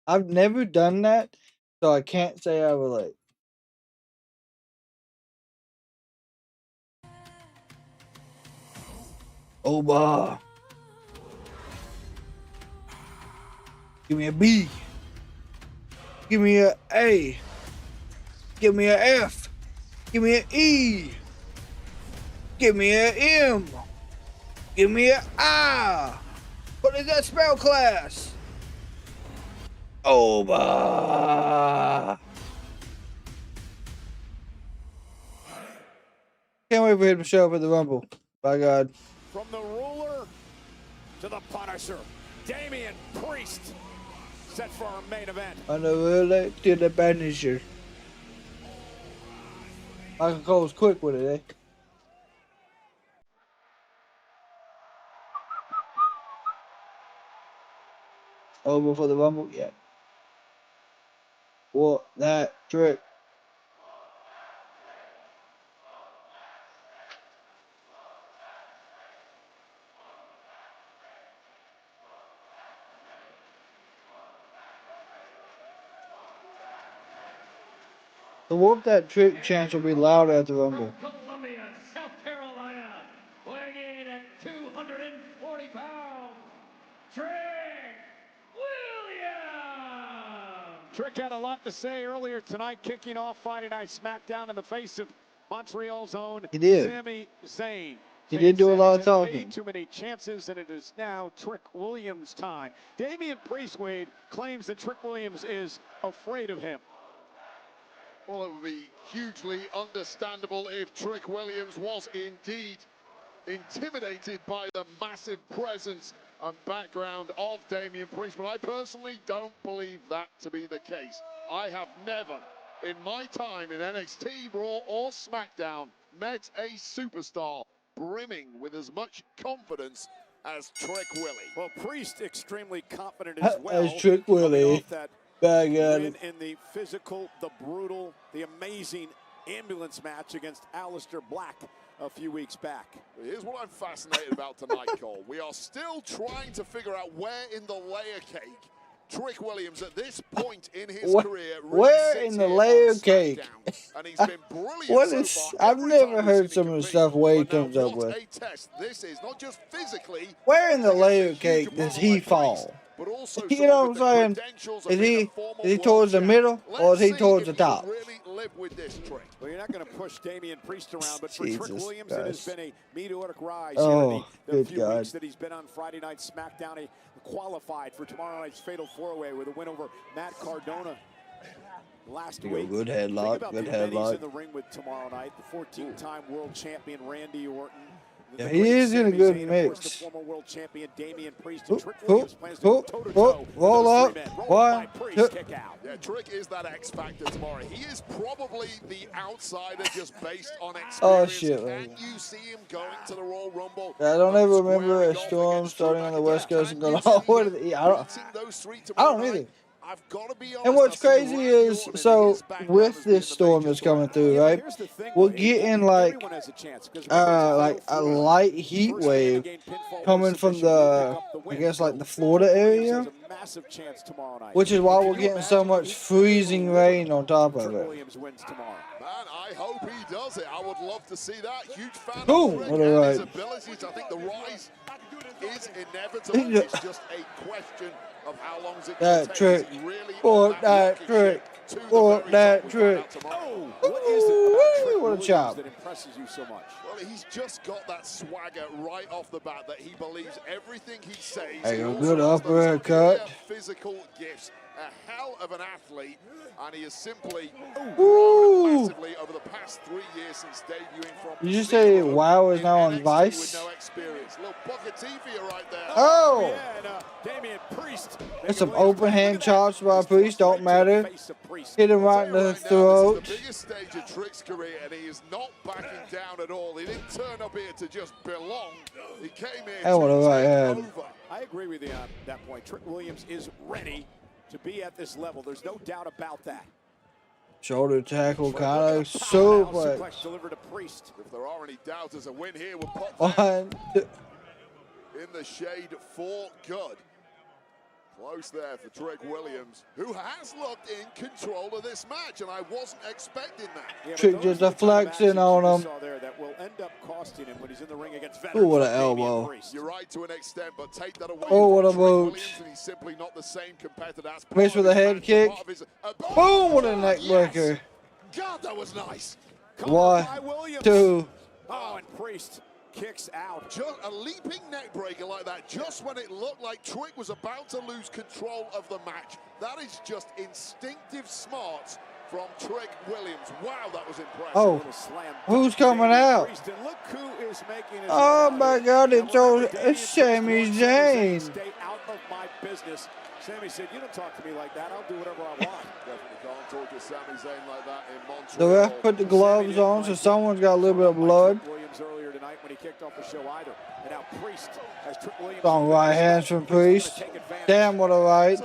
I've never done that, so I can't say I relate. Oba. Give me a B. Give me a A. Give me a F. Give me an E. Give me an M. Give me an I. What is that spell class? Oba. Can't wait for him to show up at the Rumble. By God. From the ruler to the Punisher. Damian Priest set for our main event. On the road to the Punisher. Michael Cole's quick with it, eh? Over for the Rumble? Yeah. What that trick? The Whoop That Trick chants will be loud at the Rumble. Columbia, South Carolina, weighing in at 240 pounds, Trick Williams. Trick had a lot to say earlier tonight, kicking off Friday Night SmackDown in the face of Montreal's own He did. Sami Zayn. He did do a lot of Sami talking. made too many chances, and it is now Trick Williams' time. Damian Priest, Wade, claims that Trick Williams is afraid of him. Well, it would be hugely understandable if Trick Williams was indeed intimidated by the massive presence and background of Damian Priest, but I personally don't believe that to be the case. I have never, in my time in NXT, Raw or SmackDown, met a superstar brimming with as much confidence as Trick Willie. Well, Priest extremely confident as well. As Trick Willie. Bag at Win it. in the physical, the brutal, the amazing ambulance match against Aleister Black a few weeks back. Here's what I'm fascinated about tonight, Cole. We are still trying to figure out where in the layer cake Trick Williams at this point in his career Where in the layer cake? And he's been brilliant What so is? far. I've never heard some of the stuff Wade comes up with. A test this is, not just physically. Where in the layer cake does he fall? You know what I'm saying? Is he towards the middle or is he towards the top? Well, you're not going to push Damian Priest around, but for Jesus Trick Williams, Christ. it has been a meteoric rise Oh, here in the good few God. weeks that he's been on Friday Night SmackDown. He qualified for tomorrow night's Fatal 4-Way with a win over Matt Cardona last week. Good Think headlock. about Good the men he's headlock. in the ring with tomorrow night. The 14-time world champion Randy Orton. Yeah, he is in a good mix. The former world champion Damian Priest and Trick Williams plans to go toe-to-toe with Roll those up. three men. Roll One, by Priest, two. kick out. Yeah, Trick is that X factor tomorrow. He is probably the outsider just based on experience. Oh, shit, Can man. you see him going to the Royal Rumble? I don't ever remember a storm starting on the West Coast and going, oh, what are they? I don't either. I've got to be honest. And what's crazy is, so with this storm that's coming through, right? We're getting like a light heat wave coming from the, I guess like the Florida area, Massive chance tomorrow night. which is why we're getting so much freezing rain on top of it. Williams wins tomorrow. Man, I hope he does it. I would love to see that. Huge fan Boom, of Trick what a and ride. his abilities. I think the rise is inevitable. It's just a question of how long is it going to That take. trick, Is he really or on that rocket trick, ship to the or very that top? We find trick. out tomorrow. What is it about Trick What a Williams chop. that impresses you so much? Well, he's just got that swagger right off the bat that he believes everything he says. Hey, He a also good has those uppercut. clear physical gifts. A hell of an athlete, and he has simply Ooh. massively over the past 3 years since debuting from. Did you say zero WoW is in now on NXT Vice? With no experience. Little Booker T for you right there. Oh! Yeah, and Damian Priest. There's some open hand chops by Priest, don't matter. Hit him right in the throat. This is the biggest stage of Trick's career, and he is not backing down at all. He didn't turn up here to just belong. He came here That one to right take hand. over. I agree with you on that point. Trick Williams is ready to be at this level. There's no doubt about that. Shoulder tackle, kind of Suplex suplex. delivered to Priest. If there are any doubts, there's a win here. We'll pop One, two. in the shade for good. Close there for Trick Williams, who has looked in control of this match, and I wasn't expecting that. Yeah, Trick but just those are the kind of deflecting actions on you him. saw there that will end up costing him when he's in the ring against Ooh, veterans what an like Damian elbow. Priest. You're right to an extent, but take that away Oh, what from a Trick boot. Williams, and he's simply not the same competitor. That's Miss part with of a his head match, kick. part of his- Boom, what a neck breaker. God, that was nice. One, two. Oh, and Priest kicks out. Just a leaping neck breaker like that, just when it looked like Trick was about to lose control of the match. That is just instinctive smarts from Trick Williams. Wow, that was impressive. Oh, who's coming out? Look who is making his Oh my God, it's Sami Zayn. Stay out of my business. Sami said, "You don't talk to me like that. I'll do whatever I want." Definitely can't talk to Sami Zayn like that in Montreal. The ref put the gloves on, so someone's got a little bit of blood. Williams earlier tonight when he kicked off the show either. And now Priest has Trick Williams. On right hands from Priest. Damn, what a right.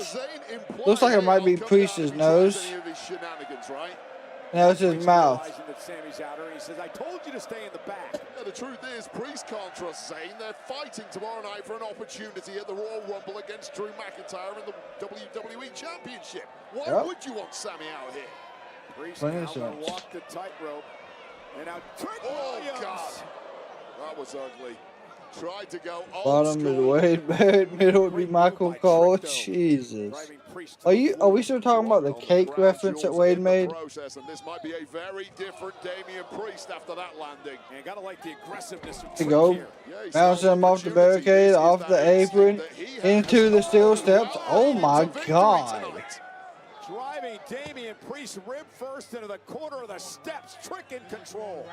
Looks like it might be Priest's nose. Now it's his mouth. He says, "I told you to stay in the back." Yeah, the truth is, Priest can't trust Zayn. They're fighting tomorrow night for an opportunity at the Royal Rumble against Drew McIntyre in the WWE Championship. Why would you want Sami out here? Priest now gonna walk the tightrope. And now Trick Williams. God. That was ugly. Tried to go Bottom is Wade Barrett, middle would be Michael Cole. Jesus. Are we still talking about the cake reference that Wade made? And this might be a very different Damian Priest after that landing. And gotta like the aggressiveness of To go, bouncing him off the barricade, off the apron, into the steel steps. Oh my God. Driving Damian Priest rib first into the corner of the steps. Trick in control.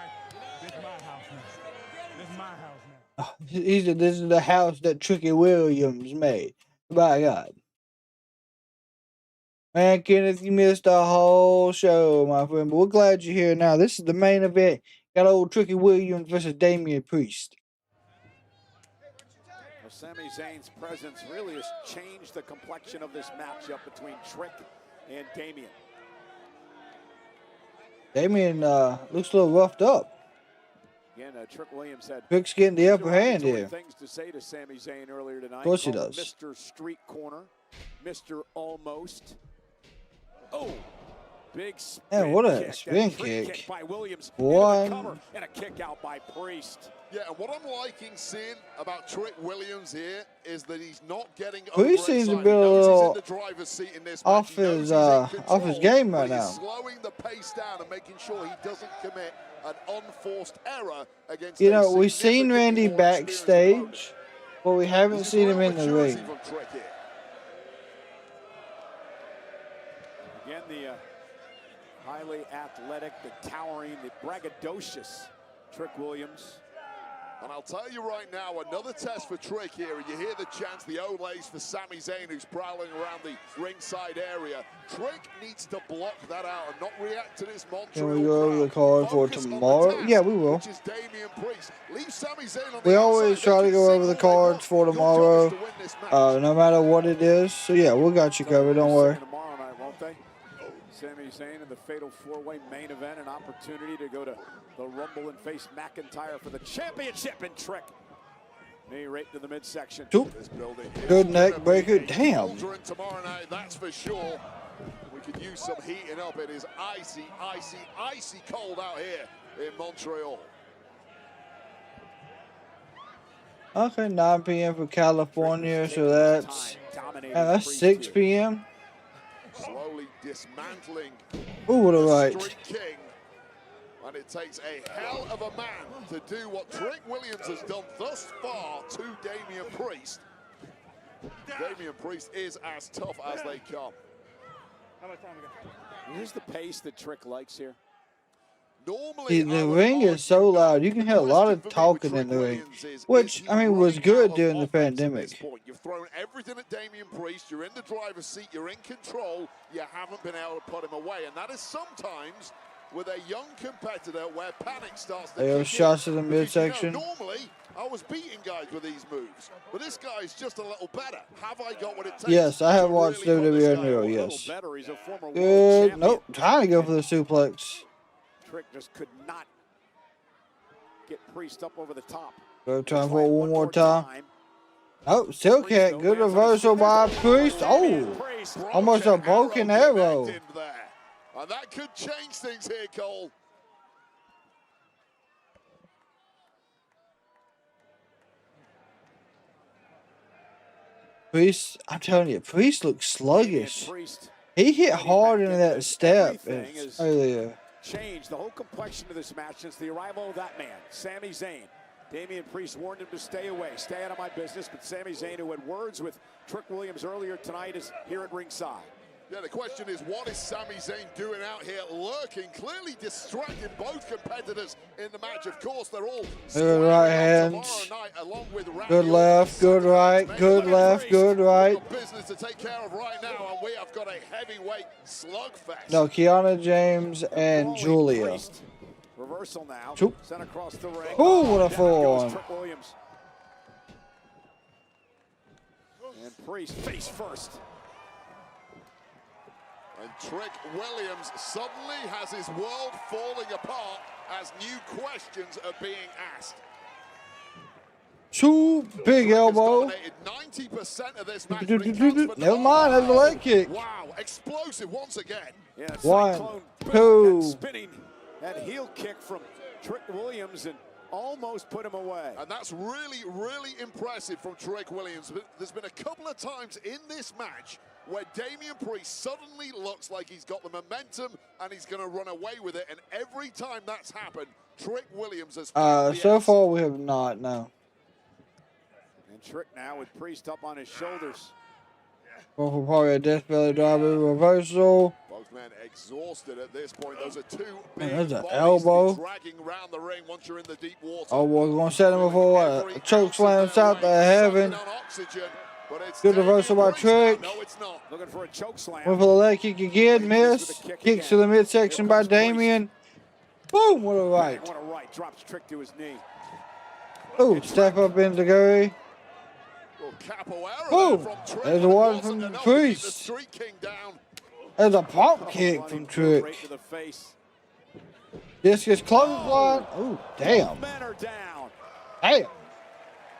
This is my house now. This is my house now. He said this is the house that Tricky Williams made. By God. Man, Kenneth, you missed the whole show, my friend. But we're glad you're here now. This is the main event. Got old Tricky Williams versus Damian Priest. Well, Sami Zayn's presence really has changed the complexion of this matchup between Trick and Damian. Damian looks a little roughed up. Again, Trick Williams had Trick's getting the upper hand here. Things to say to Sami Zayn earlier tonight. Of course he does. Mr. Street Corner, Mr. Almost. Oh, big spin what a kick. spin kick by Williams. One. And a kick out by Priest. Yeah, and what I'm liking seeing about Trick Williams here is that he's not getting Priest seems to be a little off his game right now. He's slowing the pace down and making sure he doesn't commit an unforced error against. You know, we've seen Randy backstage, but we haven't seen him in the ring. Again, the highly athletic, the towering, the braggadocious Trick Williams. And I'll tell you right now, another test for Trick here. And you hear the chants, the olays for Sami Zayn, who's prowling around the ringside area. Trick needs to block that out and not react to this Montreal. Can we go over the card for tomorrow? Yeah, we will. Which is Damian Priest. Leave Sami Zayn on We always try to go over the cards for tomorrow, no matter what it is. So yeah, we got you covered. Don't worry. Tomorrow night, won't they? Sami Zayn in the Fatal 4-Way main event, an opportunity to go to the Rumble and face McIntyre for the championship. And Trick, knee right to the midsection. Good neck breaker. Damn. Tomorrow night, that's for sure. We could use some heating up. It is icy, icy, icy cold out here in Montreal. Okay, 9 p.m. for California, so that's 6 p.m. Slowly dismantling Ooh, what a the right. Street King. And it takes a hell of a man to do what Trick Williams has done thus far to Damian Priest. Damian Priest is as tough as they come. Here's the pace that Trick likes here. Normally, The ring is so loud. You can hear a lot of talking in the ring, which, I mean, was good during the pandemic. You've thrown everything at Damian Priest. You're in the driver's seat. You're in control. You haven't been able to put him away. And that is sometimes with a young competitor where panic starts to They have kick shots in. in the Because, midsection. normally, I was beating guys with these moves. But this guy's just a little better. Have I got what it takes? Yes, I have watched WWE Unreal, yes. Good. Nope, trying to go for the suplex. Trick just could not get Priest up over the top. Go time for it one more time. Oh, still can't. Good reversal by Priest. Oh, almost a broken arrow. And that could change things here, Cole. Priest, I'm telling you, Priest looks sluggish. He hit hard into that step earlier. Changed the whole complexion of this match since the arrival of that man, Sami Zayn. Damian Priest warned him to stay away, stay out of my business, but Sami Zayn, who had words with Trick Williams earlier tonight, is here at ringside. Yeah, the question is, what is Sami Zayn doing out here lurking, clearly distracting both competitors in the match? Of course, they're all Good right hands. Good left, good right, good left, good right. Business to take care of right now, and we have got a heavyweight slugfest. No, Kiana, James, and Giulia. Reversal now. Sent across the ring. Ooh, what a forearm. And Priest face first. And Trick Williams suddenly has his world falling apart as new questions are being asked. Two big elbow. 90% of this match. Never mind, that's a leg kick. Wow, explosive once again. Yeah, 1, 2. Spinning that heel kick from Trick Williams and almost put him away. And that's really, really impressive from Trick Williams. But there's been a couple of times in this match where Damian Priest suddenly looks like he's got the momentum and he's going to run away with it. And every time that's happened, Trick Williams has So far we have not, no. And Trick now with Priest up on his shoulders. Going for probably a death belly driver reversal. Both men exhausted at this point. Those are two Man, big there's an bodies elbow. dragging around the ring once you're in the deep water. Oh, we're going to set him before a choke slam south to heaven. Good reversal by Trick. No, it's not. Looking for a choke slam. Went for the leg kick again, miss. Kicks to the midsection by Damian. Boom, what a right. What a right. Drops Trick to his knee. Oh, step up into Gary. Boom. There's a one from the Priest. There's a pump kick from Trick. Discus clothesline. Oh, damn. Damn.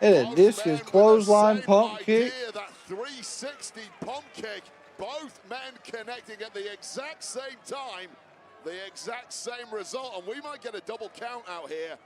And a discus clothesline pump kick. That 360 pump kick. Both men connecting at the exact same time. The exact same result. And we might get a double count out here.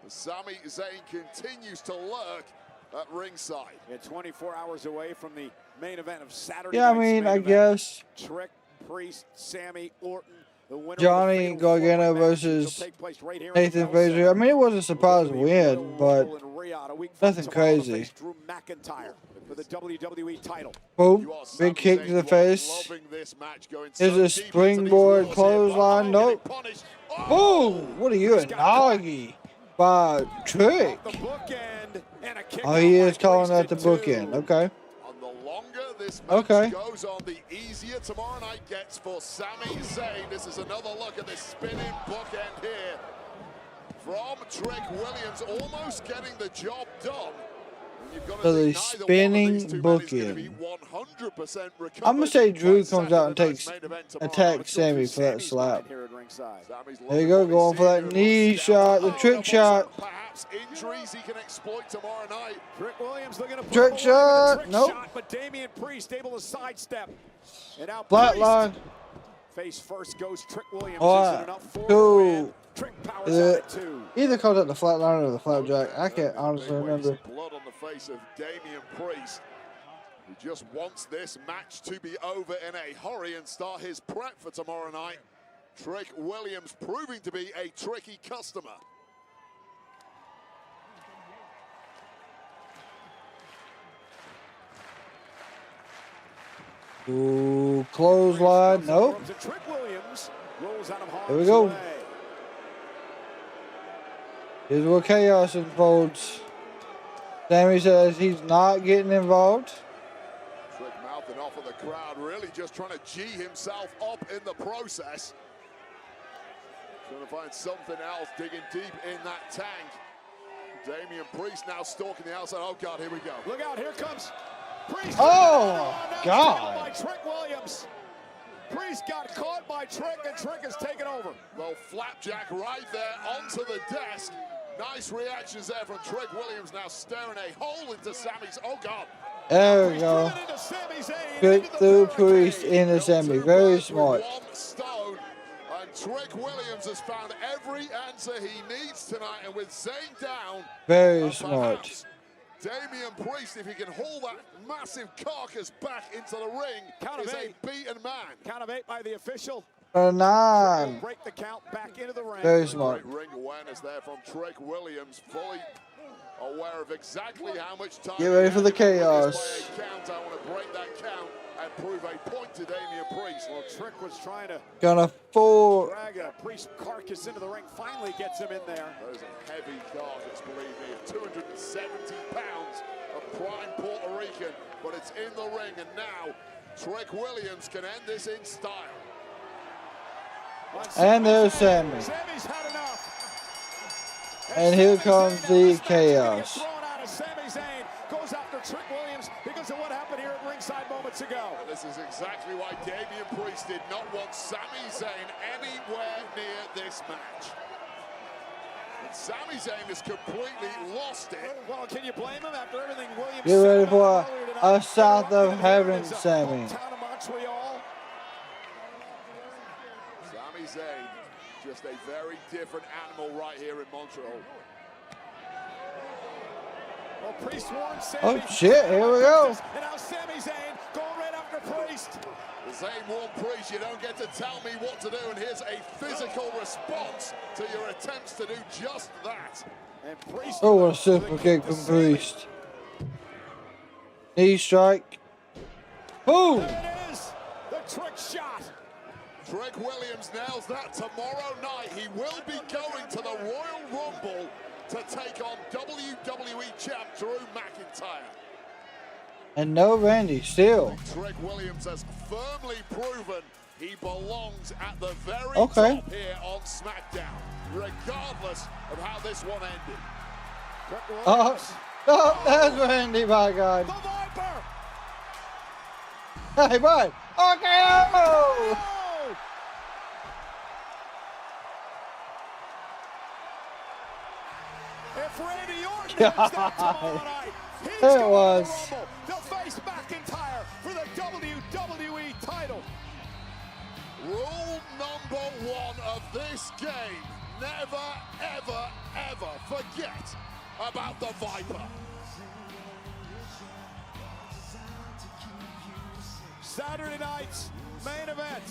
Sami Zayn continues to lurk at ringside. Yeah, 24 hours away from the main event of Saturday. Yeah, I night's mean, main I event. guess Trick, Priest, Sami, Orton, the winner Johnny of the fatal Gargano four-way match versus will take place right here in Nathan the Bell Frazier. Center. I mean, it was a surprise win, but Riyadh, a week from nothing tomorrow, they'll crazy. face Drew McIntyre for the WWE title. Boom. Big kick to the face. Is a springboard clothesline. Nope. Boom. What are you, a doggy? By Trick. Oh, he is calling that the bookend. Okay. Okay. Goes on, the easier tomorrow night gets for Sami Zayn. This is another look at this spinning bookend here from Trick Williams, almost getting the job done. So the spinning bookend. I'm gonna say Drew comes out and attacks Sami for that slap. There you go, going for that knee shot, the Trick shot. Perhaps injuries he can exploit tomorrow night. Trick Williams looking to Trick shot. Nope. but Damian Priest able to sidestep. And now Flatline. face first goes Trick Williams. One, two. Either called it the flatline or the flapjack. I can't honestly remember. Blood on the face of Damian Priest, who just wants this match to be over in a hurry and start his prep for tomorrow night. Trick Williams proving to be a tricky customer. Ooh, clothesline. Nope. Here we go. Here's where chaos unfolds. Sami says he's not getting involved. Trick mouthing off of the crowd, really just trying to G himself up in the process. Trying to find something else, digging deep in that tank. Damian Priest now stalking the outside. Oh God, here we go. Look out, here comes Priest. Oh God. By Trick Williams. Priest got caught by Trick, and Trick has taken over. Well, flapjack right there onto the desk. Nice reactions there from Trick Williams, now staring a hole into Sami's. Oh God. There we go. Good through Priest into Sami. Very smart. One stone, and Trick Williams has found every answer he needs tonight, and with Zayn down. Very smart. Damian Priest, if he can haul that massive carcass back into the ring, is a beaten man. Count of 8 by the official. 9. Break the count back into the ring. Very smart. Great ring awareness there from Trick Williams, fully aware of exactly how much time. Get ready for the chaos. I want to break that count. and prove a point to Damian Priest. Well, Trick was trying to drag a Priest carcass into the ring. Finally gets him in there. Those are heavy carcass, believe me. 270 pounds of prime Puerto Rican, but it's in the ring, and now Trick Williams can end this in style. And there's Sami. Sami's had enough. And here comes the chaos. Thrown out of Sami Zayn, goes after Trick Williams because of what happened here at ringside moments ago. And this is exactly why Damian Priest did not want Sami Zayn anywhere near this match. And Sami Zayn has completely lost it. Well, can you blame him after everything Williams Get ready said for about earlier tonight? a South of Heaven Sami. Town of Montreal. Sami Zayn, just a very different animal right here in Montreal. Well, Priest warned Sami. Oh shit, here we go. And now Sami Zayn going right after Priest. Zayn warned Priest, you don't get to tell me what to do, and here's a physical response to your attempts to do just that. And Priest. Oh, what a super kick from Priest. Knee strike. Boom! There it is, the Trick shot. Trick Williams nails that tomorrow night. He will be going to the Royal Rumble to take on WWE champ Drew McIntyre. And no Randy, still. Trick Williams has firmly proven he belongs at the very Okay. top here on SmackDown, regardless of how this one ended. Oh, that's Randy, my God. The Viper. Hey, bud. Okay. Oh! If Randy Orton is there tomorrow night, he's There it going was. to the Rumble to face McIntyre for the WWE title. Rule number one of this game, never, ever, ever forget about the Viper. Saturday night's main event,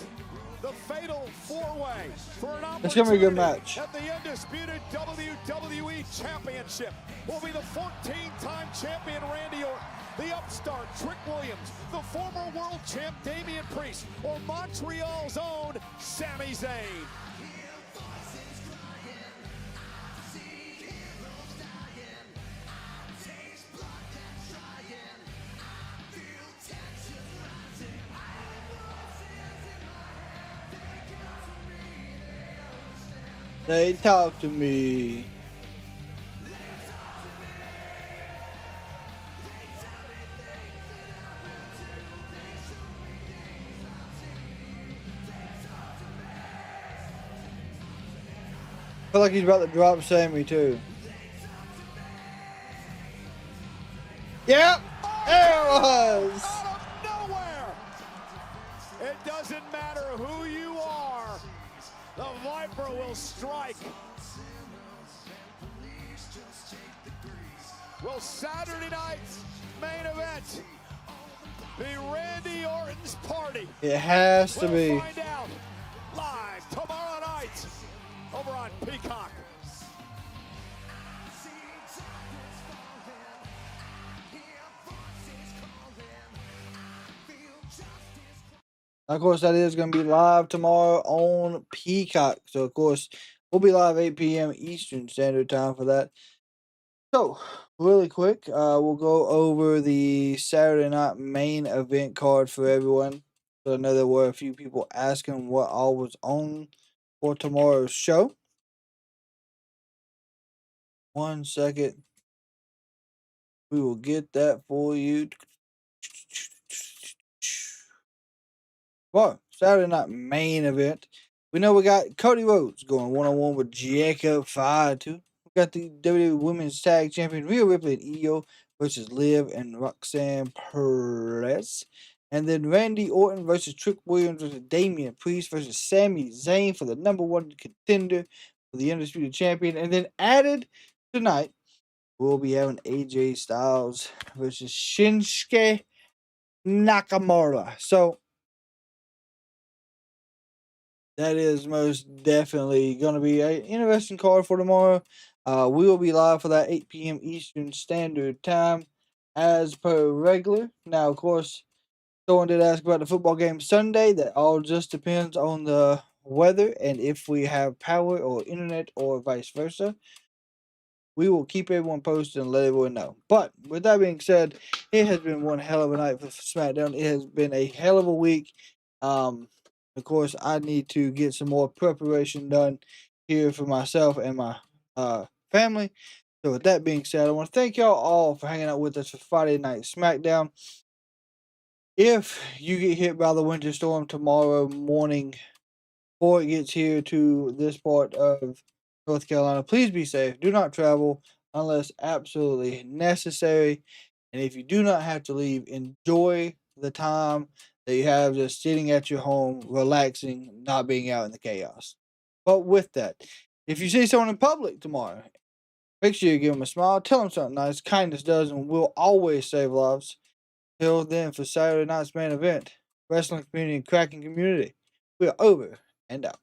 the fatal four-way for an It's gonna be a good opportunity match. at the Undisputed WWE Championship will be the 14-time champion Randy Orton, the upstart Trick Williams, the former world champ Damian Priest, or Montreal's own Sami Zayn. They talk to me. I feel like he's about to drop Sami too. Yep, there it was. Out of nowhere. It doesn't matter who you are. The Viper will strike. Will Saturday night's main event be Randy Orton's party? It has to be. We'll find out live tomorrow night over on Peacock. Of course, that is going to be live tomorrow on Peacock. So, of course, we'll be live 8 p.m. Eastern Standard Time for that. So, really quick, we'll go over the Saturday night main event card for everyone. So, I know there were a few people asking what all was on for tomorrow's show. 1 second. We will get that for you. Well, Saturday night main event. We know we got Cody Rhodes going one-on-one with Jacob Fatu. We got the WWE Women's Tag Champion Rhea Ripley and Io versus Liv and Roxanne Perez. And then Randy Orton versus Trick Williams versus Damian Priest versus Sami Zayn for the #1 contender for the Undisputed Champion. And then added tonight, we'll be having AJ Styles versus Shinsuke Nakamura. So, that is most definitely going to be an interesting card for tomorrow. We will be live for that 8 p.m. Eastern Standard Time as per regular. Now, of course, Someone did ask about the football game Sunday. That all just depends on the weather and if we have power or internet or vice versa. We will keep everyone posted and let everyone know. But with that being said, it has been one hell of a night for SmackDown. It has been a hell of a week. Of course, I need to get some more preparation done here for myself and my family. So with that being said, I want to thank y'all all for hanging out with us for Friday Night SmackDown. If you get hit by the winter storm tomorrow morning before it gets here to this part of North Carolina, please be safe. Do not travel unless absolutely necessary. And if you do not have to leave, enjoy the time that you have just sitting at your home, relaxing, not being out in the chaos. But with that, if you see someone in public tomorrow, make sure you give them a smile, tell them something nice. Kindness does and will always save lives. Till then, for Saturday night's main event, Wrestling Community and Kraken Community, we are over and out.